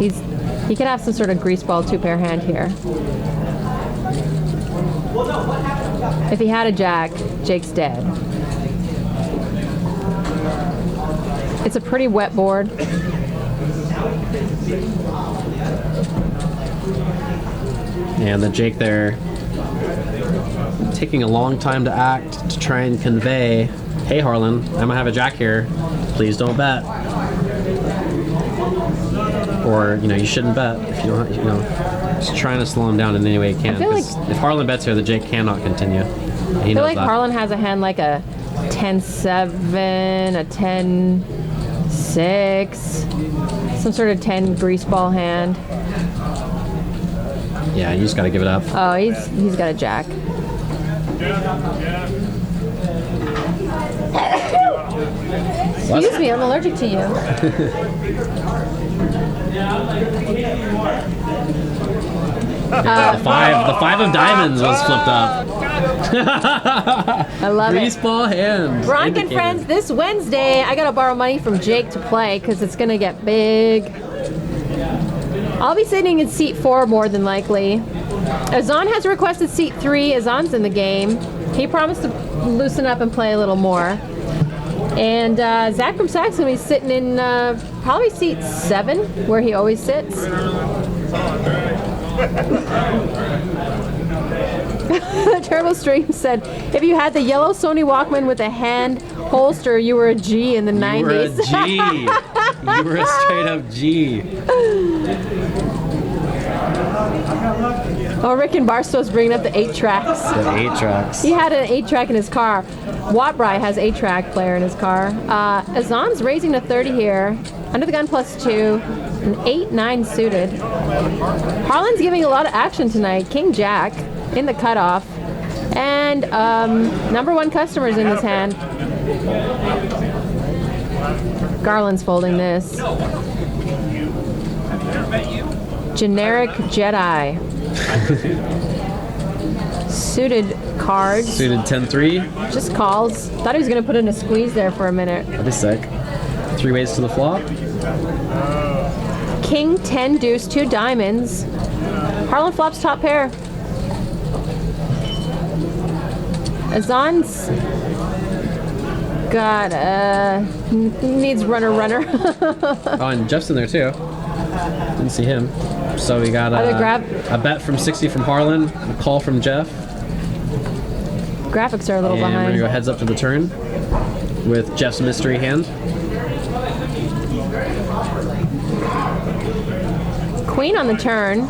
He could have some sort of greaseball 2-pair hand here. If he had a jack, Jake's dead. It's a pretty wet board. And the Jake there taking a long time to act to try and convey, hey Harlan, I'm gonna have a jack here. Please don't bet. or you shouldn't bet if you don't. Just trying to slow him down in any way you can. feel 'cause if Harlan bets here, the Jake cannot continue. And he I feel knows like that. Harlan has a hand like a 10-7, a 10-6, some sort of 10 grease ball hand. Yeah, you just got to give it up. Oh, he's got a jack. Excuse me, I'm allergic to you. The five of diamonds was flipped up. I love Grease it. ball hand. Bronk and indicated. friends, this Wednesday, I gotta borrow money from Jake to play because it's gonna get big. I'll be sitting in seat 4 more than likely. Azan has requested seat 3. Azan's in the game. He promised to loosen up and play a little more. And Zach from Saxon is sitting in probably seat 7, where he always sits. The Turbo Stream said, if you had the yellow Sony Walkman with a hand holster, you were a G in the 90s. You were a G. You were a straight up G. Oh, Rick and Barstow's bringing up the 8 tracks. The 8 tracks. He had an 8-track in his car. Wattbry has 8-track player in his car. Azan's raising to 30 here. Under the gun +2. An 8-9 suited. Harlan's giving a lot of action tonight. King Jack in the cutoff. And number 1 customers in this hand. Garland's folding this. Generic Jedi. Suited cards. Suited 10-3. Just calls. Thought he was going to put in a squeeze there for a minute. That'd be sick. 3 ways to the flop. King 10 deuce, 2 diamonds. Harlan flops top pair. Azan's got needs runner. Oh, and Jeff's in there too. Didn't see him. So we got Other grab- a bet from 60 from Harlan, a call from Jeff, Graphics are a little and we're behind. gonna go heads up to the turn with Jeff's mystery hand. Queen on the turn.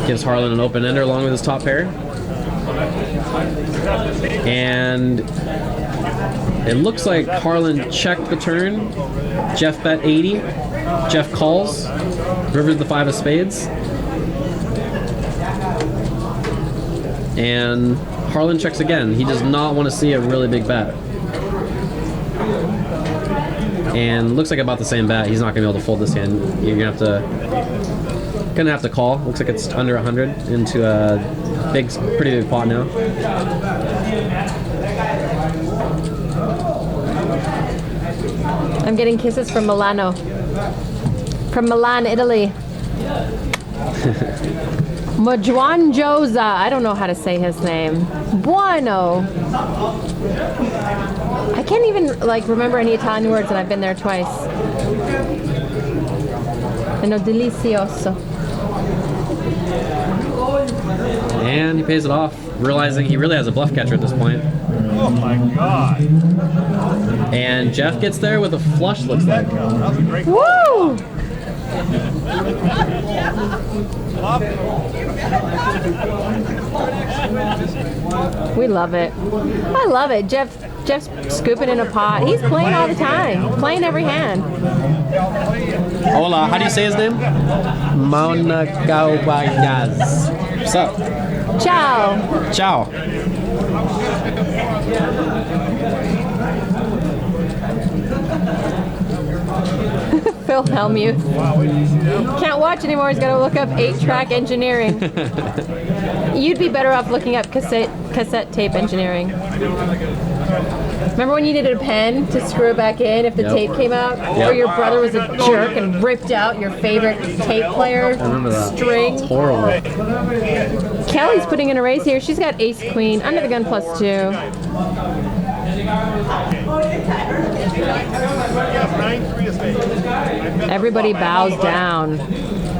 Gives Harlan an open ender along with his top pair. And it looks like Harlan checked the turn. Jeff bet 80. Jeff calls. River's the 5 of spades. And Harlan checks again. He does not want to see a really big bet. And looks like about the same bet. He's not gonna be able to fold this hand. You're gonna have to call. Looks like it's under 100 into a pretty big pot now. I'm getting kisses from Milano. From Milan, Italy. Majuan Joza. I don't know how to say his name. Bueno. I can't even remember any Italian words, and I've been there twice. I know delicioso. And he pays it off, realizing he really has a bluff catcher at this point. Oh my god. And Jeff gets there with a flush, looks like. That was a great call. Woo! We love it. I love it. Jeff's scooping in a pot. He's playing all the time. Playing every hand. Hola, how do you say his name? Mauna Gaubayaz. What's up? Ciao. Ciao. Phil Hellmuth. Can't watch anymore. He's got to look up 8-track engineering. You'd be better off looking up cassette tape engineering. Remember when you needed a pen to screw it back in if the Yep. tape came out? Or your brother was a jerk and ripped out your favorite tape player I remember that. string? It's horrible. Kelly's putting in a raise here. She's got ace queen, under the gun +2. Everybody bows down.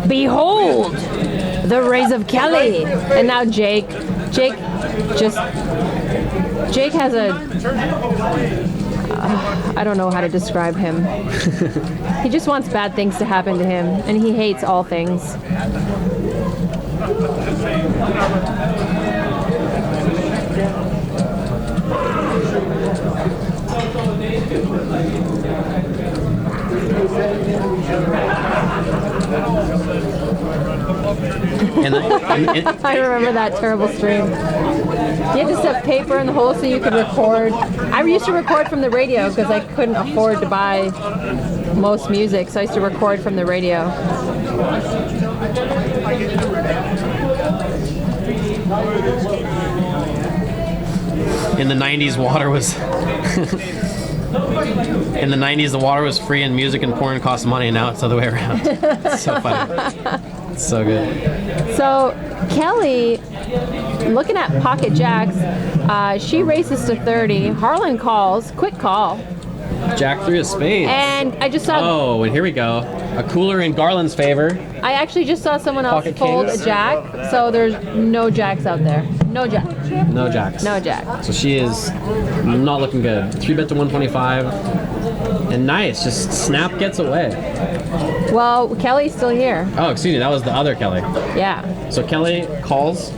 Behold the raise of Kelly. And now Jake has a I don't know how to describe him. He just wants bad things to happen to him, and he hates all things. I remember that terrible stream. You had to stuff paper in the hole so you could record. I used to record from the radio because I couldn't afford to buy most music, so I used to record from the radio. In the 90s, water was... In the 90s, the water was free and music and porn cost money. Now it's the other way around. It's so funny. It's so good. So Kelly, looking at pocket jacks, she races to 30. Harlan calls, quick call. Jack 3 of spades. And I just saw, Oh, and here we go. A cooler in Garland's favor. I actually just saw someone else Pocket fold kings. a jack, so there's no jacks out there. No jack. No jacks. No jack. So she is not looking good. 3-bet to 125. And nice. Just snap gets away. Well, Kelly's still here. Oh, excuse me. That was the other Kelly. Yeah. So Kelly calls.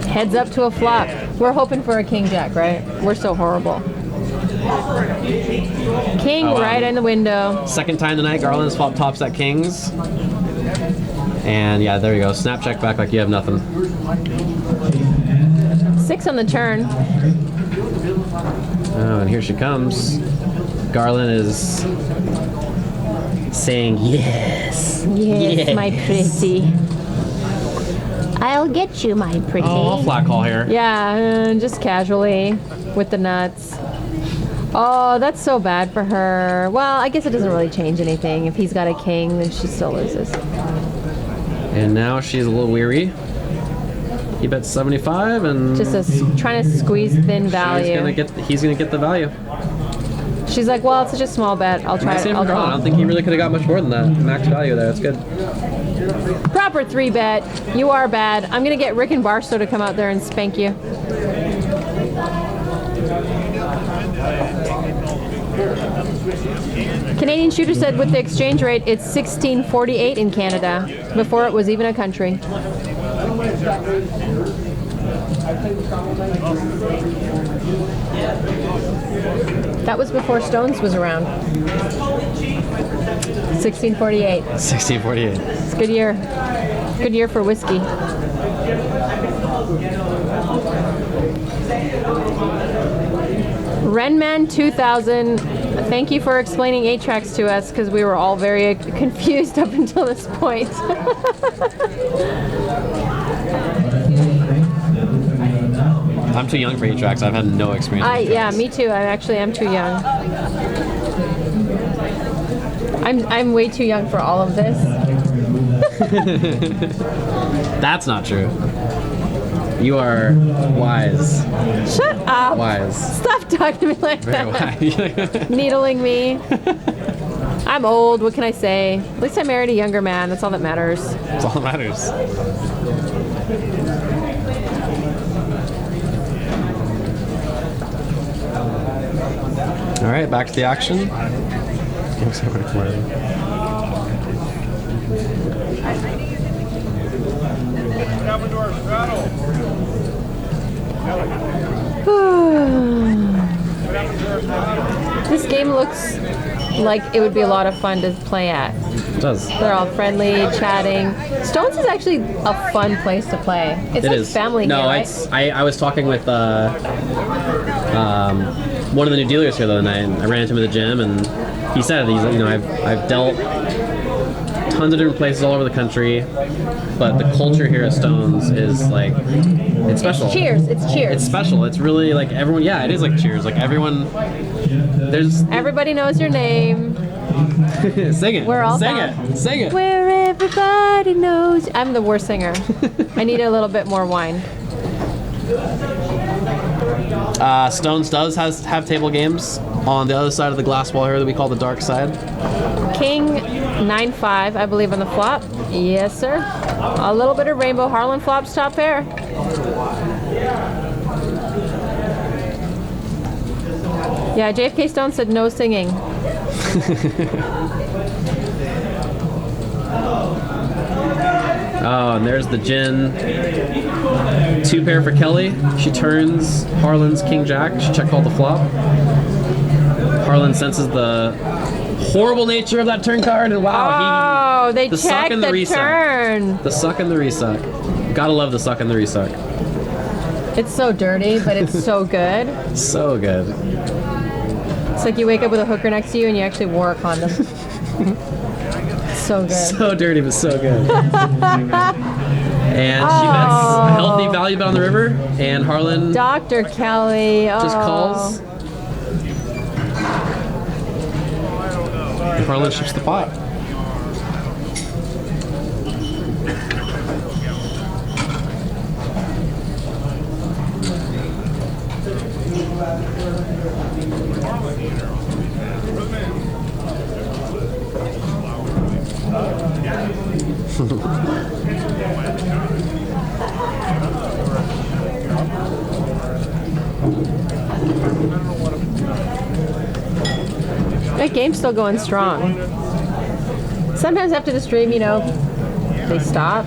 Heads up to a flop. We're hoping for a king jack, right? We're so horrible. King Oh, wow. right in the window. Second time tonight, Garland's flop tops at kings. And yeah, there you go. Snap check back like you have nothing. 6 on the turn. Oh, and here she comes. Garland is saying yes. Yes, my pretty. I'll get you, my pretty. Oh, flat call here. Yeah, just casually with the nuts. Oh, that's so bad for her. Well, I guess it doesn't really change anything. If he's got a king, then she still loses. And now she's a little weary. He bets 75 and Just trying to squeeze thin value. he's gonna get the value. She's like, well, it's such a small bet. I'll try it. Same I'll for Garland. I draw. don't think he really could have got much more than that. Max value there. That's good. Proper 3-bet. You are bad. I'm going to get Rick and Barstow to come out there and spank you. Canadian Shooter said with the exchange rate, it's 16.48 in Canada, before it was even a country. That was before Stones was around. 1648. 1648. It's a good year. Good year for whiskey. Renman 2000. Thank you for explaining 8-tracks to us because we were all very confused up until this point. I'm too young for 8 tracks. I've had no experience. with 8 Yeah, tracks. me too. I actually am too young. I'm way too young for all of this. That's not true. You are wise. Shut up. Wise. Stop talking to me like Very that. wise. Needling me. I'm old. What can I say? At least I married a younger man. That's all that matters. That's all that matters. All right, back to the action. Commodore Straddle. This game looks like it would be a lot of fun to play at. It does. They're all friendly, chatting. Stones is actually a fun place to play. It's It like is. family No, here, right? it's. I was talking with one of the new dealers here the other night. And I ran into him at the gym, and he said, I've dealt tons of different places all over the country, but the culture here at Stones is like, it's special. Cheers. It's cheers. It's special. It's really like everyone. Yeah, it is like Cheers. Like everyone. There's Everybody knows your name. sing it. We're all sing found. it. Sing it. Where everybody knows. I'm the worst singer. I need a little bit more wine. Stones does have table games on the other side of the glass wall here that we call the dark side. King 9-5, I believe, on the flop. Yes, sir. A little bit of rainbow. Harlan flops top pair. Yeah, JFK Stone said no singing. Oh, and there's the gin. 2 pair for Kelly. She turns Harlan's King Jack. She check called the flop. Harlan senses the horrible nature of that turn card, and wow, Oh, they the suck checked and the the resuck. turn. The suck and the resuck. Gotta love the suck and the resuck. It's so dirty, but it's so good. So good. It's like you wake up with a hooker next to you and you actually wore a condom. So good. So dirty, but so good. And she bets a healthy value bet on the river, and Harlan Dr. Kelly. just oh. calls. And Harlan ships the pot. That game's still going strong. Sometimes after the stream, they stop.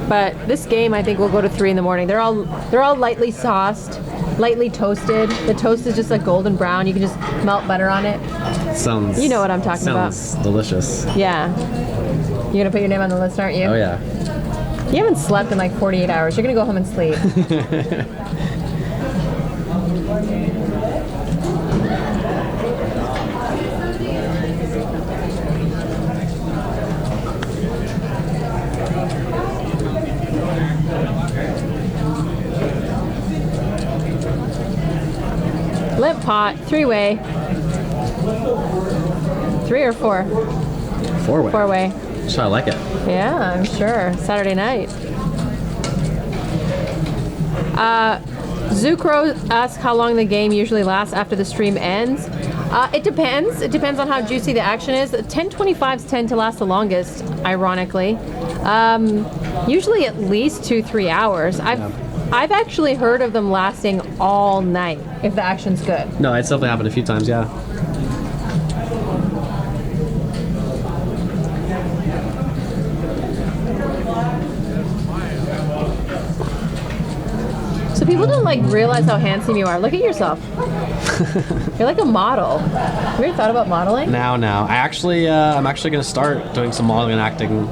But this game, I think, will go to 3 in the morning. They're all lightly sauced, lightly toasted. The toast is just like golden brown. You can just melt butter on it. Sounds. You know what I'm talking about. Sounds delicious. Yeah. You're gonna put your name on the list, aren't you? Oh yeah. You haven't slept in like 48 hours. You're gonna go home and sleep. Limp pot, 3-way. 3 or 4? 4-way. 4-way. So I like it. Yeah, I'm sure. Saturday night. Zucro asks how long the game usually lasts after the stream ends. It depends. It depends on how juicy the action is. 1025s tend to last the longest, ironically. Usually at least 2-3 hours. I've actually heard of them lasting all night if the action's good. No, it's definitely happened a few times, yeah. So people don't realize how handsome you are. Look at yourself. You're like a model. Have you ever thought about modeling? Now. I'm actually going to start doing some modeling and acting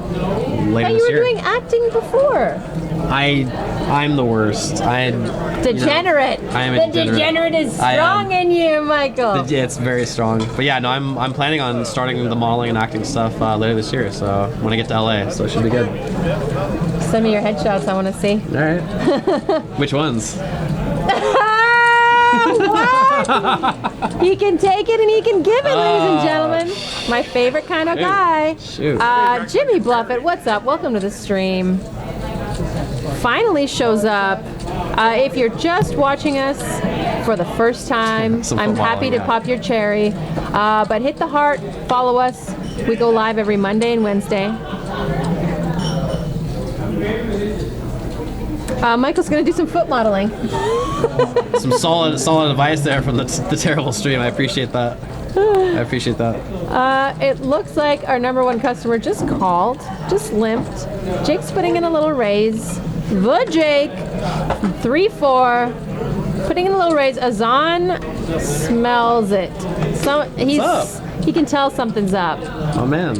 later But you this were year. doing acting before. I'm the worst. Degenerate. I am a the degenerate. degenerate is I am. strong in you, Michael. It's very strong. But yeah, no, I'm planning on starting the modeling and acting stuff later this year. So when I get to LA, so it should be good. Send me your headshots. I want to see. All right. Which ones? What? He can take it and he can give it, ladies and gentlemen. My favorite kind of guy. Shoot. Jimmy Bluffett, what's up? Welcome to the stream. Finally shows up. If you're just watching us for the first time, Some I'm football, happy to yeah. pop your cherry. But hit the heart, follow us. We go live every Monday and Wednesday. Michael's gonna do some foot modeling. Some solid advice there from the terrible stream. I appreciate that. It looks like our number 1 customer just called, just limped. Jake's putting in a little raise. The Jake, 3-4, putting in a little raise. Azan smells it. What's up? He can tell something's up. Oh man.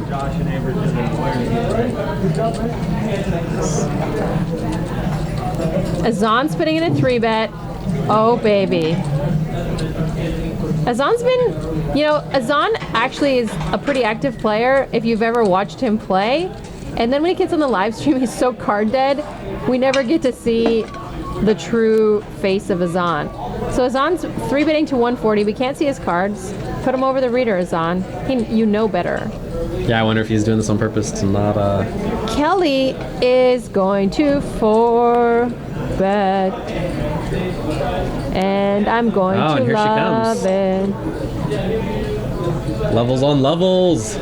Azan's putting in a 3-bet. Oh baby. Azan's been, Azan actually is a pretty active player if you've ever watched him play. And then when he gets on the live stream, he's so card dead, we never get to see the true face of Azan. So Azan's 3-betting to 140. We can't see his cards. Put him over the reader, Azan. You know better. Yeah, I wonder if he's doing this on purpose to not. Kelly is going to 4-bet. And I'm going Oh, to and here she love comes. it. Levels on levels.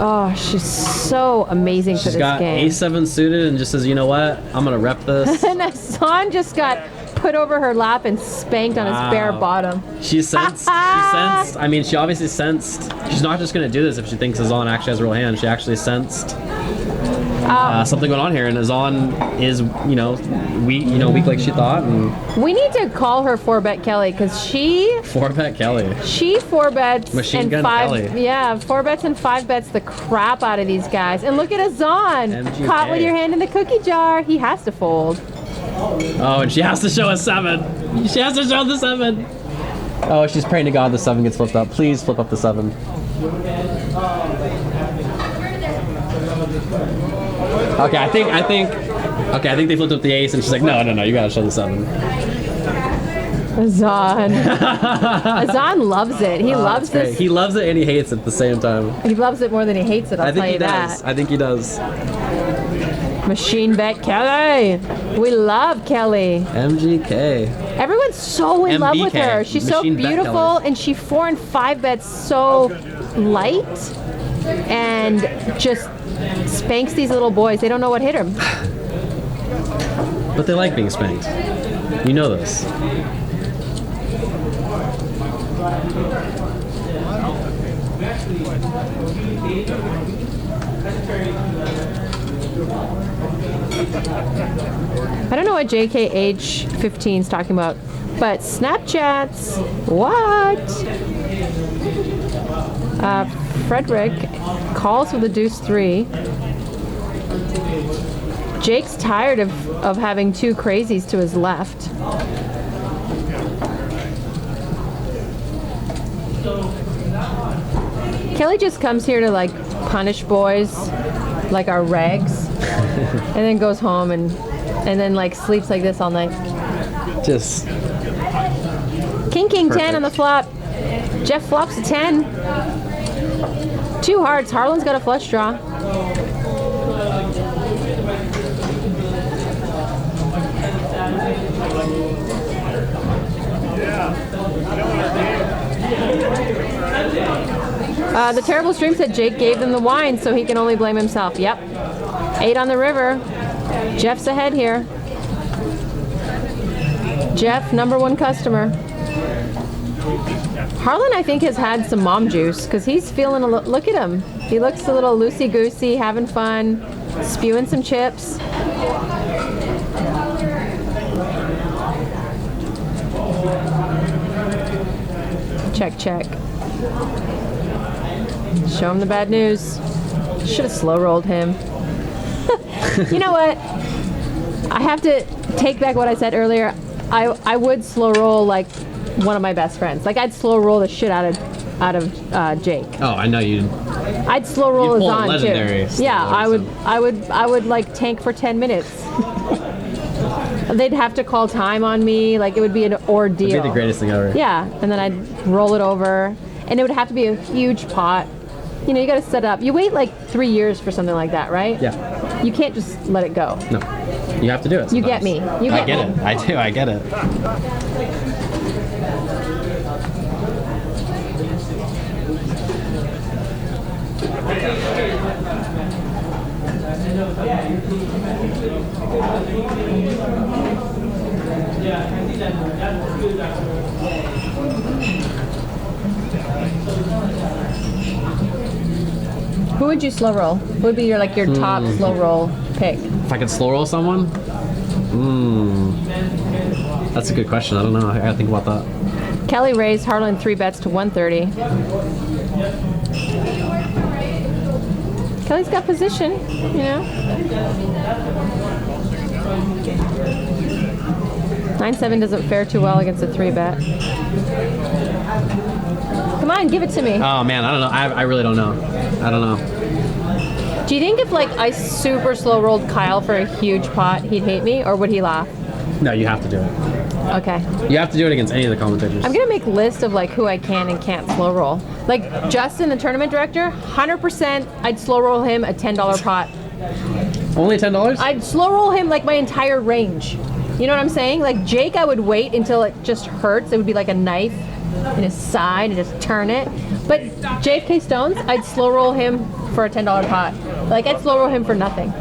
Oh, she's so amazing for She's this got game. A7 suited and just says, you know what? I'm gonna rep this. And Azan just got put over her lap and spanked on his bare Wow. bottom. She sensed. I mean, she obviously sensed. She's not just gonna do this if she thinks Azan actually has a real hand. She actually sensed something going on here, and Azan is, weak like she thought, and We need to call her 4-bet Kelly because she 4-bet Kelly. 4-bets Machine and Gun 5 Kelly. yeah 4-bets and 5-bets the crap out of these guys. And look at Azan, MGK. caught with your hand in the cookie jar. He has to fold. Oh, and she has to show a 7. She has to show the 7. Oh, she's praying to God the 7 gets flipped up. Please flip up the 7. Okay, I think they flipped up the ace, and she's like, no, you gotta show the 7. Azan. Azan loves it. He loves That's great. this. He loves it and he hates it at the same time. He loves it more than he hates it. I'll I think tell he you does. that. I think he does. Machine bet Kelly. We love Kelly. MGK. Everyone's so in love with MBK. her. She's so Machine bet beautiful, Kelly. and she 4 and 5 bets so light, and just spanks these little boys. They don't know what hit them. But they like being spanked. You know this. I don't know what JKH15 is talking about, but Snapchats, what? Frederick calls with a deuce 3. Jake's tired of having 2 crazies to his left. Kelly just comes here to like punish boys like our regs, and then goes home and then like sleeps like this all night. Just King 10 Perfect. on the flop. Jeff flops a 10. 2 hearts. Harlan's got a flush draw. The terrible stream said Jake gave them the wine, so he can only blame himself. Yep. 8 on the river. Jeff's ahead here. Jeff, #1 customer. Harlan, I think, has had some mom juice because he's feeling look at him. He looks a little loosey-goosey, having fun, spewing some chips. Check, check. Show him the bad news. Should have slow rolled him. You know what? I have to take back what I said earlier. I would slow roll like one of my best friends. Like I'd slow roll the shit out of Jake. oh, I know you. I'd slow roll You'd pull a Azan legendary too. slow Yeah, roll, I would like tank for 10 minutes. They'd have to call time on me. Like it would be an ordeal. It'd be the greatest thing ever. Yeah, and then I'd roll it over, and it would have to be a huge pot. You know, you got to set it up. You wait like 3 years for something like that, right? Yeah. You can't just let it go. No. You have to do it. You get sometimes. me. You I get get me. it. I do. I get it. Who would you slow roll? Who would be your top slow roll pick? If I could slow roll someone? That's a good question. I don't know. I gotta think about that. Kelly raised Harlan 3 bets to 130. Kelly's got position, you know. 9-7 doesn't fare too well against a 3-bet. Come on, give it to me. Oh man, I don't know. I really don't know. I don't know. Do you think if like I super slow rolled Kyle for a huge pot, he'd hate me, or would he laugh? No, you have to do it. Okay. You have to do it against any of the commentators. I'm gonna make a list of like who I can and can't slow roll. Like Justin, the tournament director, 100% I'd slow roll him a $10 pot. Only $10? I'd slow roll him like my entire range. You know what I'm saying? Like Jake, I would wait until it just hurts. It would be like a knife in his side and just turn it. But JFK Stones, I'd slow roll him for a $10 pot. Like I'd slow roll him for nothing.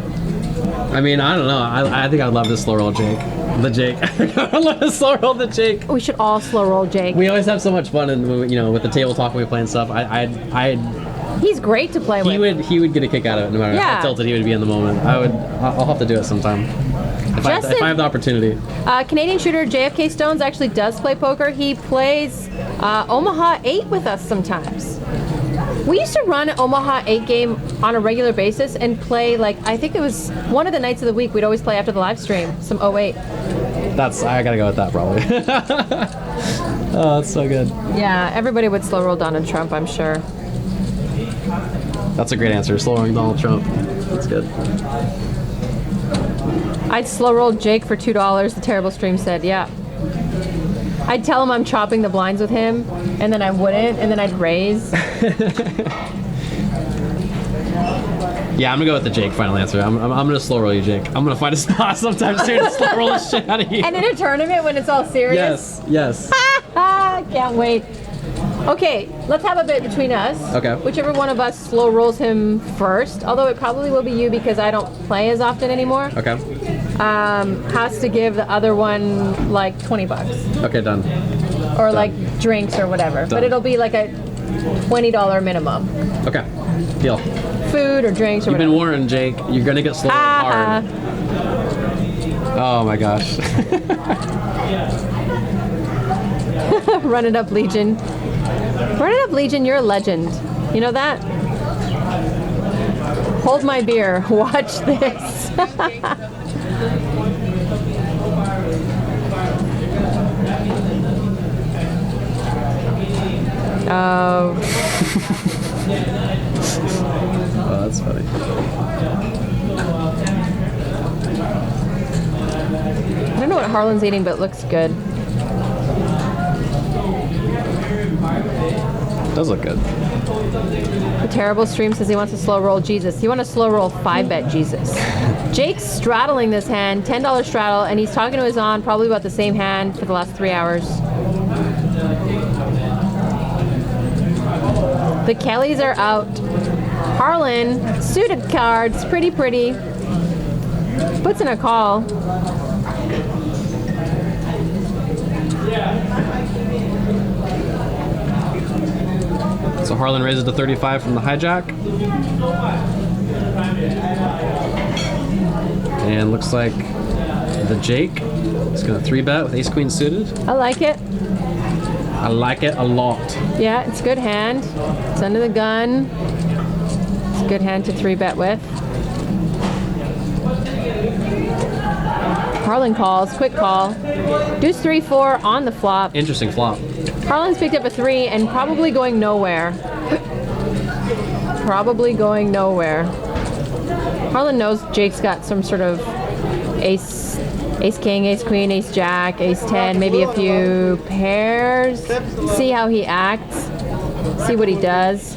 I mean, I don't know. I think I'd love to slow roll Jake. The Jake. Let us slow roll the Jake. We should all slow roll Jake. We always have so much fun, and with the table talk when we play and stuff. He's great to play with. He would get a kick out of it no matter how tilted he would be in the moment. I'll have to do it sometime if I have the opportunity. Canadian shooter JFK Stones actually does play poker. He plays Omaha 8 with us sometimes. We used to run an Omaha 8 game on a regular basis and play, I think it was one of the nights of the week. We'd always play after the live stream, some 08. I gotta go with that probably. Oh, that's so good. Yeah, everybody would slow roll Donald Trump, I'm sure. That's a great answer. Slow rolling Donald Trump. That's good. I'd slow roll Jake for $2, the terrible stream said, yeah. I'd tell him I'm chopping the blinds with him, and then I wouldn't, and then I'd raise. Yeah, I'm gonna go with the Jake final answer. I'm gonna slow roll you, Jake. I'm gonna find a spot sometime soon to slow roll the shit out of you. And in a tournament when it's all serious? Yes. Can't wait. Okay, let's have a bit between us. Okay. Whichever one of us slow rolls him first, although it probably will be you because I don't play as often anymore. Okay. Has to give the other one $20. Okay, done. Or Done. Drinks or whatever. Done. But it'll be a $20 minimum. Okay. Deal. Food or drinks or You've whatever. been warned, Jake. You're gonna get slow hard. Oh my gosh. Run it up, Legion. Run it up, Legion. You're a legend. You know that? Hold my beer. Watch this. Oh. Oh, that's funny. I don't know what Harlan's eating, but it looks good. It does look good. The terrible stream says he wants to slow roll Jesus. You want to slow roll 5-bet Jesus. Jake's straddling this hand, $10 straddle, and he's talking to his aunt probably about the same hand for the last 3 hours. The Kellys are out. Harlan, suited cards, pretty. Puts in a call. So Harlan raises to 35 from the hijack. And looks like the Jake is going to 3-bet with ace-queen suited. I like it. I like it a lot. Yeah, it's a good hand. It's under the gun. It's a good hand to 3-bet with. Harlan calls, quick call. Deuce 3-4 on the flop. Interesting flop. Harlan's picked up a 3 and probably going nowhere. Probably going nowhere. Harlan knows Jake's got some sort of ace king, ace queen, ace jack, ace 10, maybe a few pairs. See how he acts. See what he does.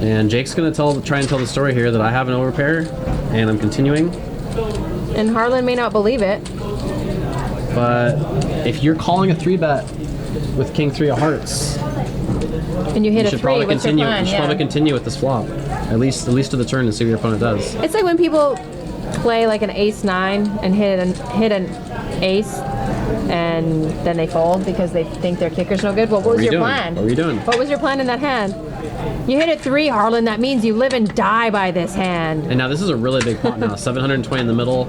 And Jake's going to try and tell the story here that I have an overpair, and I'm continuing. And Harlan may not believe it. But if you're calling a 3-bet with king 3 of hearts, And you hit you a should 3. probably What's your continue. plan? You should probably continue with this flop, at least to the turn and see what your opponent does. It's like when people play like an ace 9 and hit an ace, and then they fold because they think their kicker's no good. Well, what was your plan? What were you doing? What was your plan in that hand? You hit a 3, Harlan. That means you live and die by this hand. And now this is a really big pot now, 720 in the middle.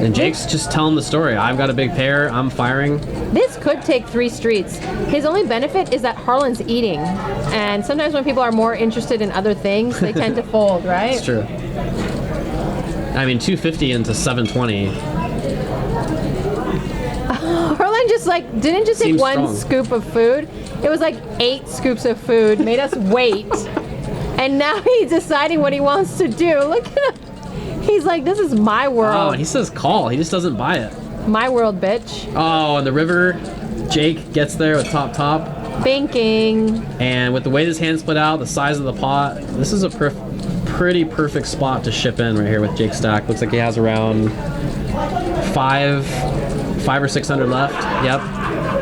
And Jake's just telling the story. I've got a big pair. I'm firing. This could take 3 streets. His only benefit is that Harlan's eating. And sometimes when people are more interested in other things, they tend to fold, right? It's true. I mean, 250 into 720. Harlan just didn't just take Seems one strong. scoop of food. It was like 8 scoops of food, made us wait. And now he's deciding what he wants to do. Look at him. He's like, this is my Oh, world. he says call. He just doesn't buy it. My world, bitch. Oh, and the river. Jake gets there with top. Banking. And with the way this hand split out, the size of the pot, this is a pretty perfect spot to ship in right here with Jake's stack. Looks like he has around 5 or 600 left. Yep.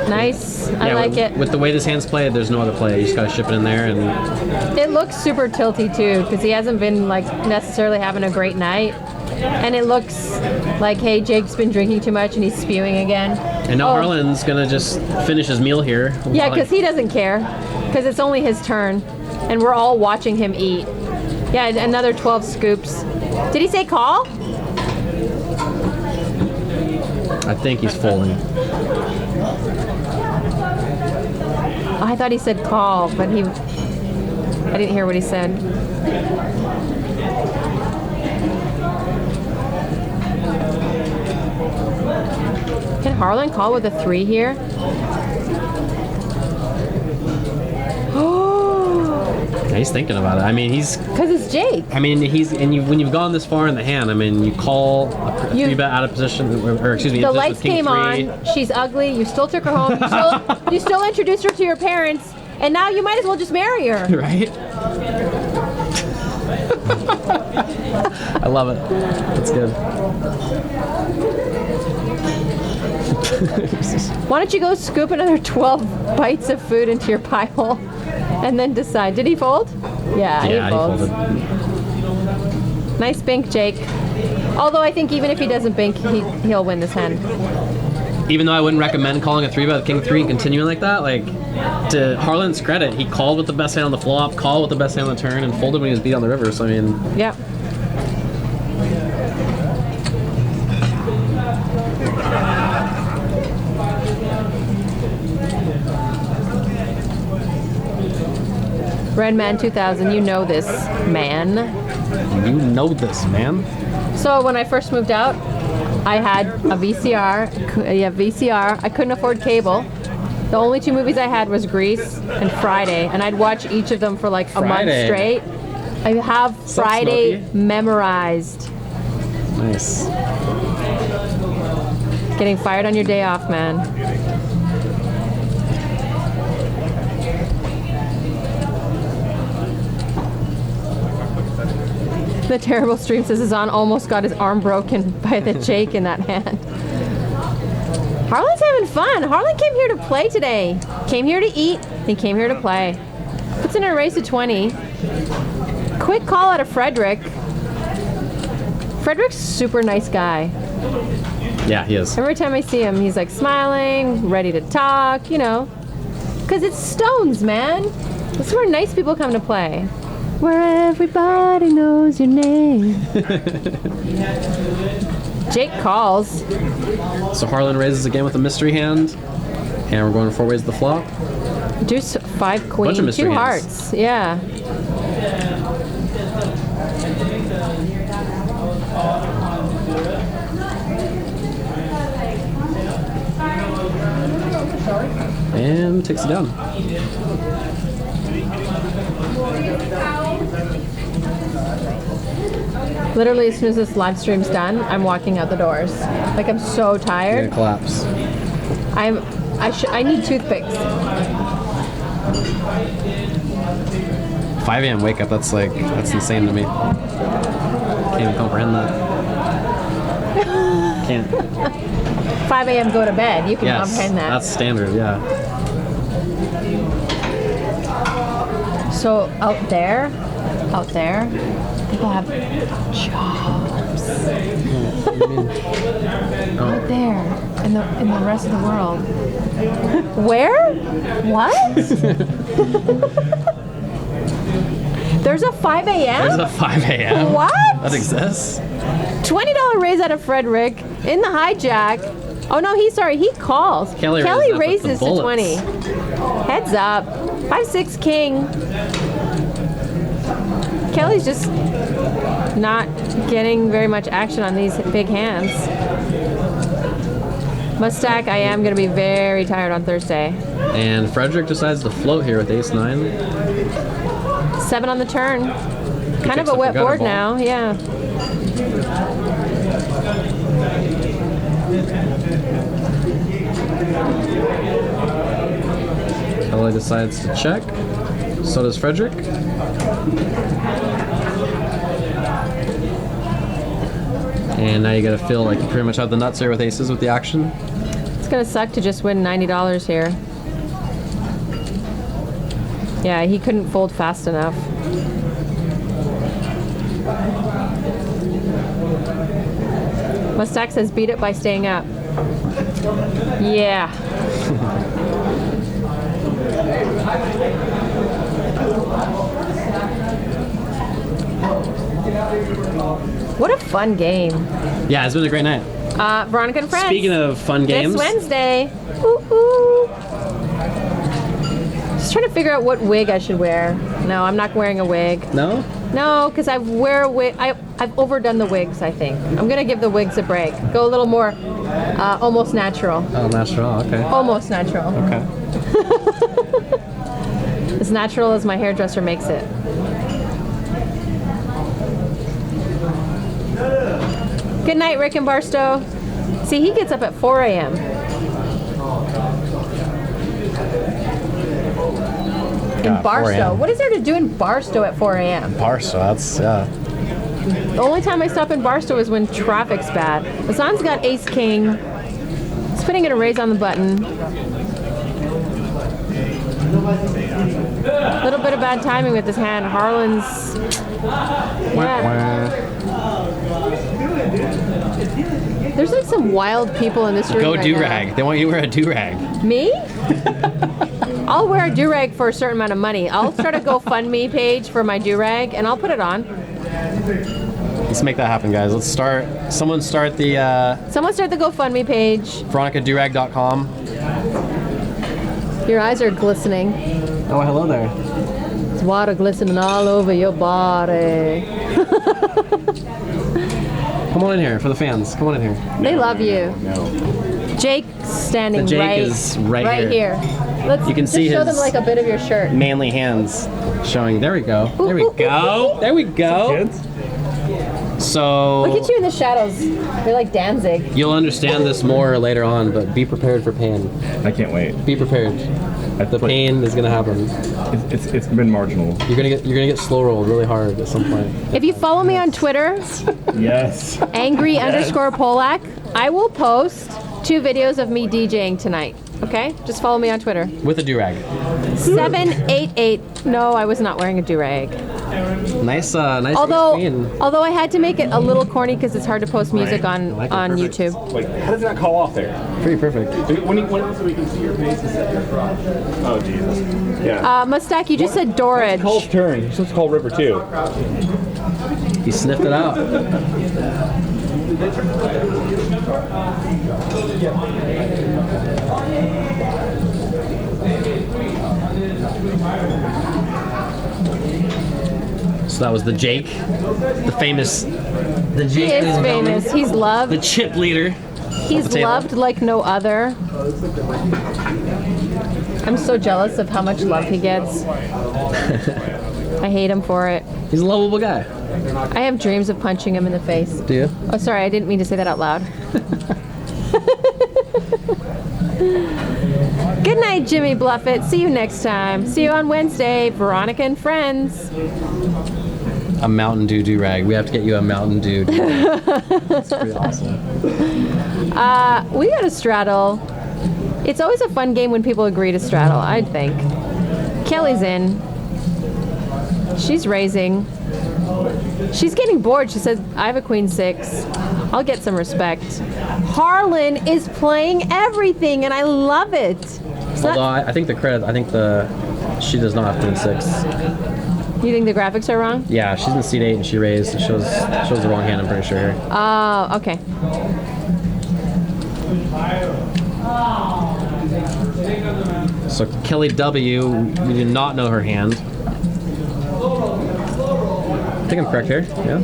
Nice. I like it. With the way this hand's played, there's no other play. You just gotta ship it in there, and It looks super tilty too, because he hasn't been necessarily having a great night. And it looks like, hey, Jake's been drinking too much and he's spewing again. And now Oh. Harlan's gonna just finish his meal here. Yeah, Like- because he doesn't care. Because it's only his turn. And we're all watching him eat. Yeah, another 12 scoops. Did he say call? I think he's folding. I thought he said call, but I didn't hear what he said. Can Harlan call with a 3 here? Yeah, he's thinking about it. I mean, he's. Because it's Jake. I mean, he's. And when you've gone this far in the hand, I mean, you call a You- 3-bet out of position, or excuse me, The in position lights with king came 3. on. She's ugly. You still took her home. You still introduced her to your parents. And now you might as well just marry her. Right? I love it. That's good. Why don't you go scoop another 12 bites of food into your pie hole and then decide. Did he fold? Yeah, Yeah, he folds. he folded. Nice bink, Jake. Although I think even if he doesn't bink, he'll win this hand. Even though I wouldn't recommend calling a 3-bet with king 3 and continuing like that, like, to Harlan's credit, he called with the best hand on the flop, called with the best hand on the turn, and folded when he was beat on the river. So, I mean, Yep. Redman 2000, you know this, man. you know this, man. So when I first moved out, I had a VCR. Yeah, VCR. I couldn't afford cable. The only 2 movies I had was Grease and Friday, and I'd watch each of them for like a month Friday. straight. I have So Friday smoky. memorized. Nice. Getting fired on your day off, man. The terrible stream says his on almost got his arm broken by the Jake in that hand. Harlan's having fun. Harlan came here to play today. Came here to eat. He came here to play. Puts in a race of 20. Quick call out of Frederick. Frederick's super nice guy. Yeah, he is. Every time I see him, he's like smiling, ready to talk, you know. Because it's Stones, man. This is where nice people come to play. Where everybody knows your name. Jake calls. So Harlan raises again with a mystery hand, and we're going 4 ways to the flop. Deuce 5 queen, Bunch of mystery 2 hands. hearts. Yeah. And takes it down. Literally, as soon as this live stream's done, I'm walking out the doors. Like, I'm so You're tired. gonna collapse. I need toothpicks. 5 a.m. wake up, that's insane to me. Can't even comprehend that. Can't. 5 a.m. go to bed. You can Yes, comprehend that. that's standard, yeah. So out there, people have jobs. Out there, in the rest of the world. Where? What? There's a 5 a.m.? There's a 5 a.m. What? That exists? $20 raise out of Frederick in the hijack. Oh no, he calls. Kelly raises raises up to with the 20. Heads up. 5-6 king. Kelly's just not getting very much action on these big hands. Mustak, I am going to be very tired on Thursday. And Frederick decides to float here with ace-9. 7 on the turn. Kind of takes a up wet the gutter board ball. now, yeah. Kelly decides to check. So does Frederick. And now you gotta feel like you pretty much have the nuts here with aces with the action. It's going to suck to just win $90 here. Yeah, he couldn't fold fast enough. Mustak says beat it by staying up. Yeah. What a fun game. Yeah, it's been a great night. Veronica and Friends. Speaking of fun games, This Wednesday. Ooh, ooh. Just trying to figure out what wig I should wear. No, I'm not wearing a wig. no? No, because I wear a wig. I've overdone the wigs, I think. I'm going to give the wigs a break. Go a little more almost natural. Oh, natural. Okay. Almost natural. Okay. As natural as my hairdresser makes it. Good night, Rick and Barstow. See, he gets up at 4 a.m. In 4 Barstow. a.m. What is there to do in Barstow at 4 a.m.? Barstow, that's, yeah. The only time I stop in Barstow is when traffic's bad. Hassan's got ace king. He's putting in a raise on the button. A little bit of bad timing with his hand. Harlan's. Yeah. There's like some wild people in this room. Go right do-rag. now. They want you to wear a do-rag. Me? I'll wear a do-rag for a certain amount of money. I'll start a GoFundMe page for my do-rag and I'll put it on. Let's make that happen, guys. Let's start. Someone start the Someone start the GoFundMe page. VeronicaDurag.com. Your eyes are glistening. Oh, hello there. There's water glistening all over your body. Come on in here for the fans. Come on in here. They love you. Jake's standing The Jake right, is right here. Let's You can just see show his- them like a bit of your shirt. Manly hands showing. There we go. There we go. There we go. So Look at you in the shadows. You're like Danzig. you'll understand this more later on, but be prepared for pain. I can't wait. Be prepared. The pain is gonna happen. It's been marginal. You're gonna get slow rolled really hard at some point. If you follow me on Twitter, Yes. angry_Polak, I will post 2 videos of me DJing tonight. Okay? Just follow me on Twitter. With a do-rag. 788. No, I was not wearing a do-rag. Nice Although screen. I had to make it a little corny because it's hard to post music on like it. on Perfect. YouTube. Like, how does that call off there? Pretty perfect. When so we can see your face and set your front. Oh, Jesus. Yeah. Mustak, you just said Dorage. Call's turn. You're supposed to call River too. He sniffed it out. So that was the Jake, the famous, the He Jake. is ladies and gentlemen. famous. He's loved. The chip leader. He's the table. loved like no other. I'm so jealous of how much love he gets. I hate him for it. He's a lovable guy. I have dreams of punching him in the face. Do you? Oh, sorry, I didn't mean to say that out loud. Good night, Jimmy Bluffett. See you next time. See you on Wednesday. Veronica and Friends. A Mountain Dew do-rag. We have to get you a Mountain Dew do-rag. That's pretty awesome. We got to straddle. It's always a fun game when people agree to straddle, I think. Kelly's in. She's raising. She's getting bored. She says, I have a queen 6. I'll get some respect. Harlan is playing everything, and I love it. So Although I think she does not have queen 6. you think the graphics are wrong? Yeah, she's in seat 8 and she raised. It shows the wrong hand, I'm pretty sure. Oh, okay. So Kelly W, we do not know her hand. I think I'm correct here. Yeah.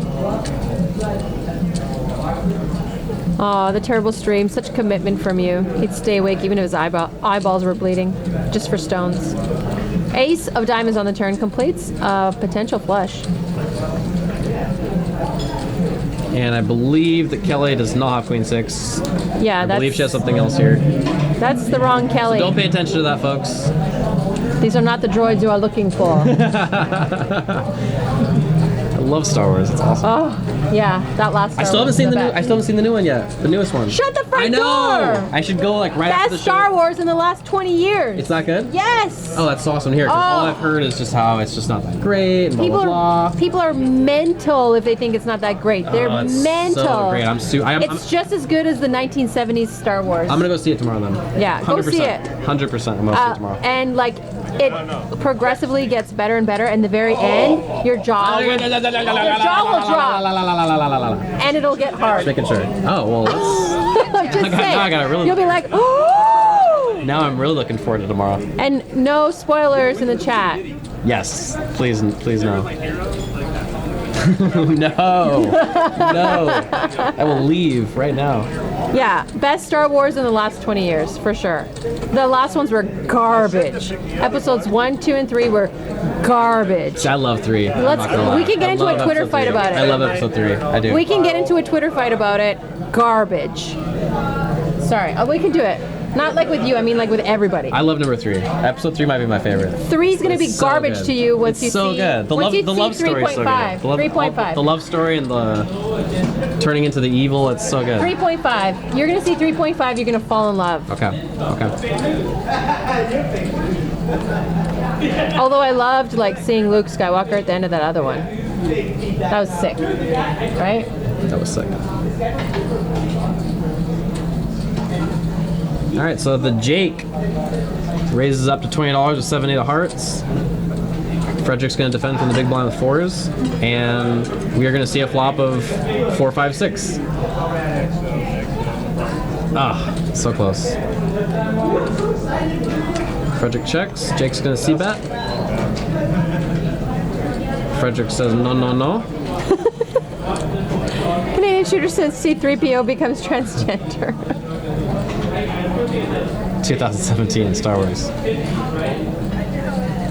Oh, the terrible stream. Such commitment from you. He'd stay awake even if his eyeballs were bleeding, just for stones. Ace of diamonds on the turn completes a potential flush. And I believe that Kelly does not have queen 6. Yeah, I believe she has something else here. that's the wrong Kelly. Don't pay attention to that, folks. These are not the droids you are looking for. I love Star Wars. It's awesome. Oh, yeah, that last Star I still haven't Wars seen is the new. best. I still haven't seen the new one yet. The newest one. Shut the front I know. door! I should go like right after the Best show. Star Wars in the last 20 years. It's not good. Yes! Oh, that's awesome to hear. 'Cause all Oh. I've heard is just how it's just not that great. And blah, People blah, blah. people are mental if they think it's not that great. They're Oh, it's mental. So great. It's just as good as the 1970s Star Wars. I'm gonna go see it tomorrow then. Yeah, go see it. 100%. I'm gonna see it tomorrow. And like it progressively gets better and better, and the very end, your jaw will drop, and it'll get hard. Just making sure. Oh well, that's, I'm just now saying. I gotta really- You'll be like, oh! now I'm really looking forward to tomorrow. And no spoilers in the chat. Yes, please no. no. I will leave right now. Yeah, best Star Wars in the last 20 years, for sure. The last ones were garbage. Episodes 1, 2, and 3 were garbage. I love 3. I'm not gonna lie. We can get I into a love Twitter episode fight 3. about it. I love episode 3. I do. We can get into a Twitter fight about it. Garbage. Sorry, we can do it. Not like with you, I mean like with everybody. I love number 3. Episode 3 might be my favorite. 3's gonna be It's so garbage good. to you once It's you so see. good. The once you love see story is so good. 3.5. The love, 3.5. the love story and the turning into the evil. It's so good. 3.5. You're gonna see 3.5. You're gonna fall in love. Okay. Although I loved like seeing Luke Skywalker at the end of that other one. That was sick, right? That was sick. All right, so the Jake raises up to $20 with 7-8 of hearts. Frederick's going to defend from the big blind with 4s, and we are going to see a flop of 4, 5, 6. Ah, so close. Frederick checks. Jake's going to c-bet. Frederick says no, no, no. Canadian Shooter says C-3PO becomes transgender. 2017 Star Wars.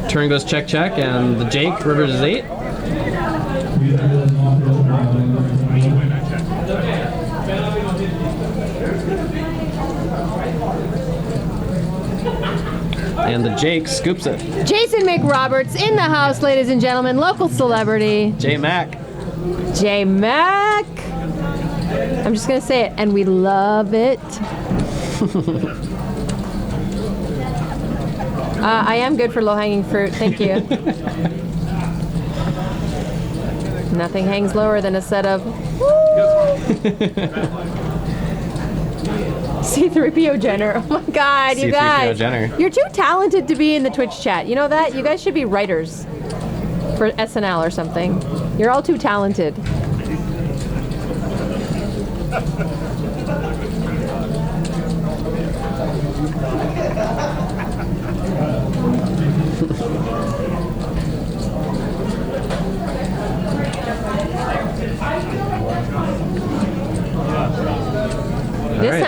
Turn goes check, check, and the Jake rivers is 8. And the Jake scoops it. Jason McRoberts in the house, ladies and gentlemen, local celebrity. J Mac. J Mac. I'm just gonna say it, and we love it. I am good for low-hanging fruit. Thank you. Nothing hangs lower than a set of C-3PO Jenner. Oh my God, you C-3PO guys! Jenner. You're too talented to be in the Twitch chat. You know that? You guys should be writers for SNL or something. You're all too talented.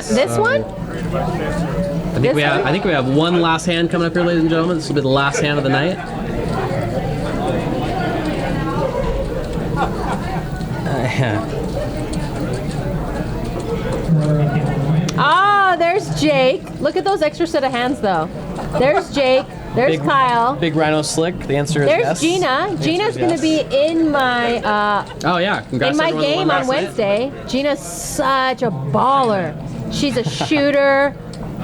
This one? I think we have one last hand coming up here, ladies and gentlemen. This will be the last hand of the night. Ah, there's Jake. Look at those extra set of hands, though. There's Jake. There's Kyle. Big Rhino Slick. The answer is There's yes. Gina. The answer Gina's is going to yes. be in my Oh yeah, congrats in my everyone that game won on last night. Wednesday. Gina's such a baller. She's a shooter.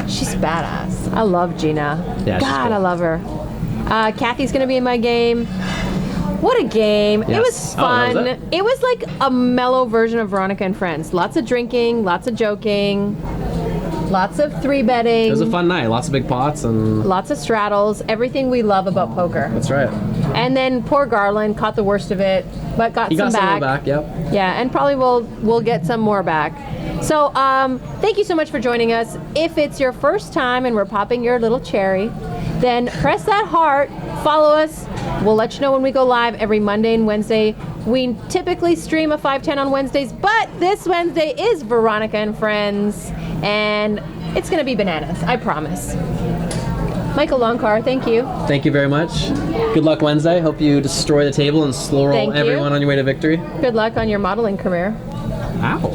She's badass. I love Gina. Yeah, she's God, cool. I love her. Kathy's going to be in my game. What a game. It Yes. was Oh, fun. was it? It was like a mellow version of Veronica and Friends. Lots of drinking, lots of joking, lots of 3-betting. It was a fun night. Lots of big pots and. Lots of straddles, everything we love about poker. That's right. And then poor Garland caught the worst of it, but got He some got some back. of it back. Yep. Yeah, and probably we'll get some more back. So thank you so much for joining us. If it's your first time and we're popping your little cherry, then press that heart, follow us. We'll let you know when we go live every Monday and Wednesday. We typically stream a 5:10 on Wednesdays, but this Wednesday is Veronica and Friends, and it's going to be bananas, I promise. Michael Longcar, thank you. Thank you very much. Good luck Wednesday. Hope you destroy the table and slow roll Thank you. everyone on your way to victory. Good luck on your modeling career. Ow.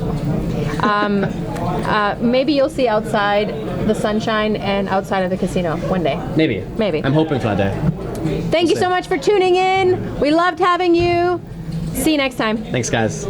Maybe you'll see outside the sunshine and outside of the casino one day. Maybe. Maybe. I'm hoping for that day. Thank you so much for tuning in. We loved having you. See you next time. Thanks, guys.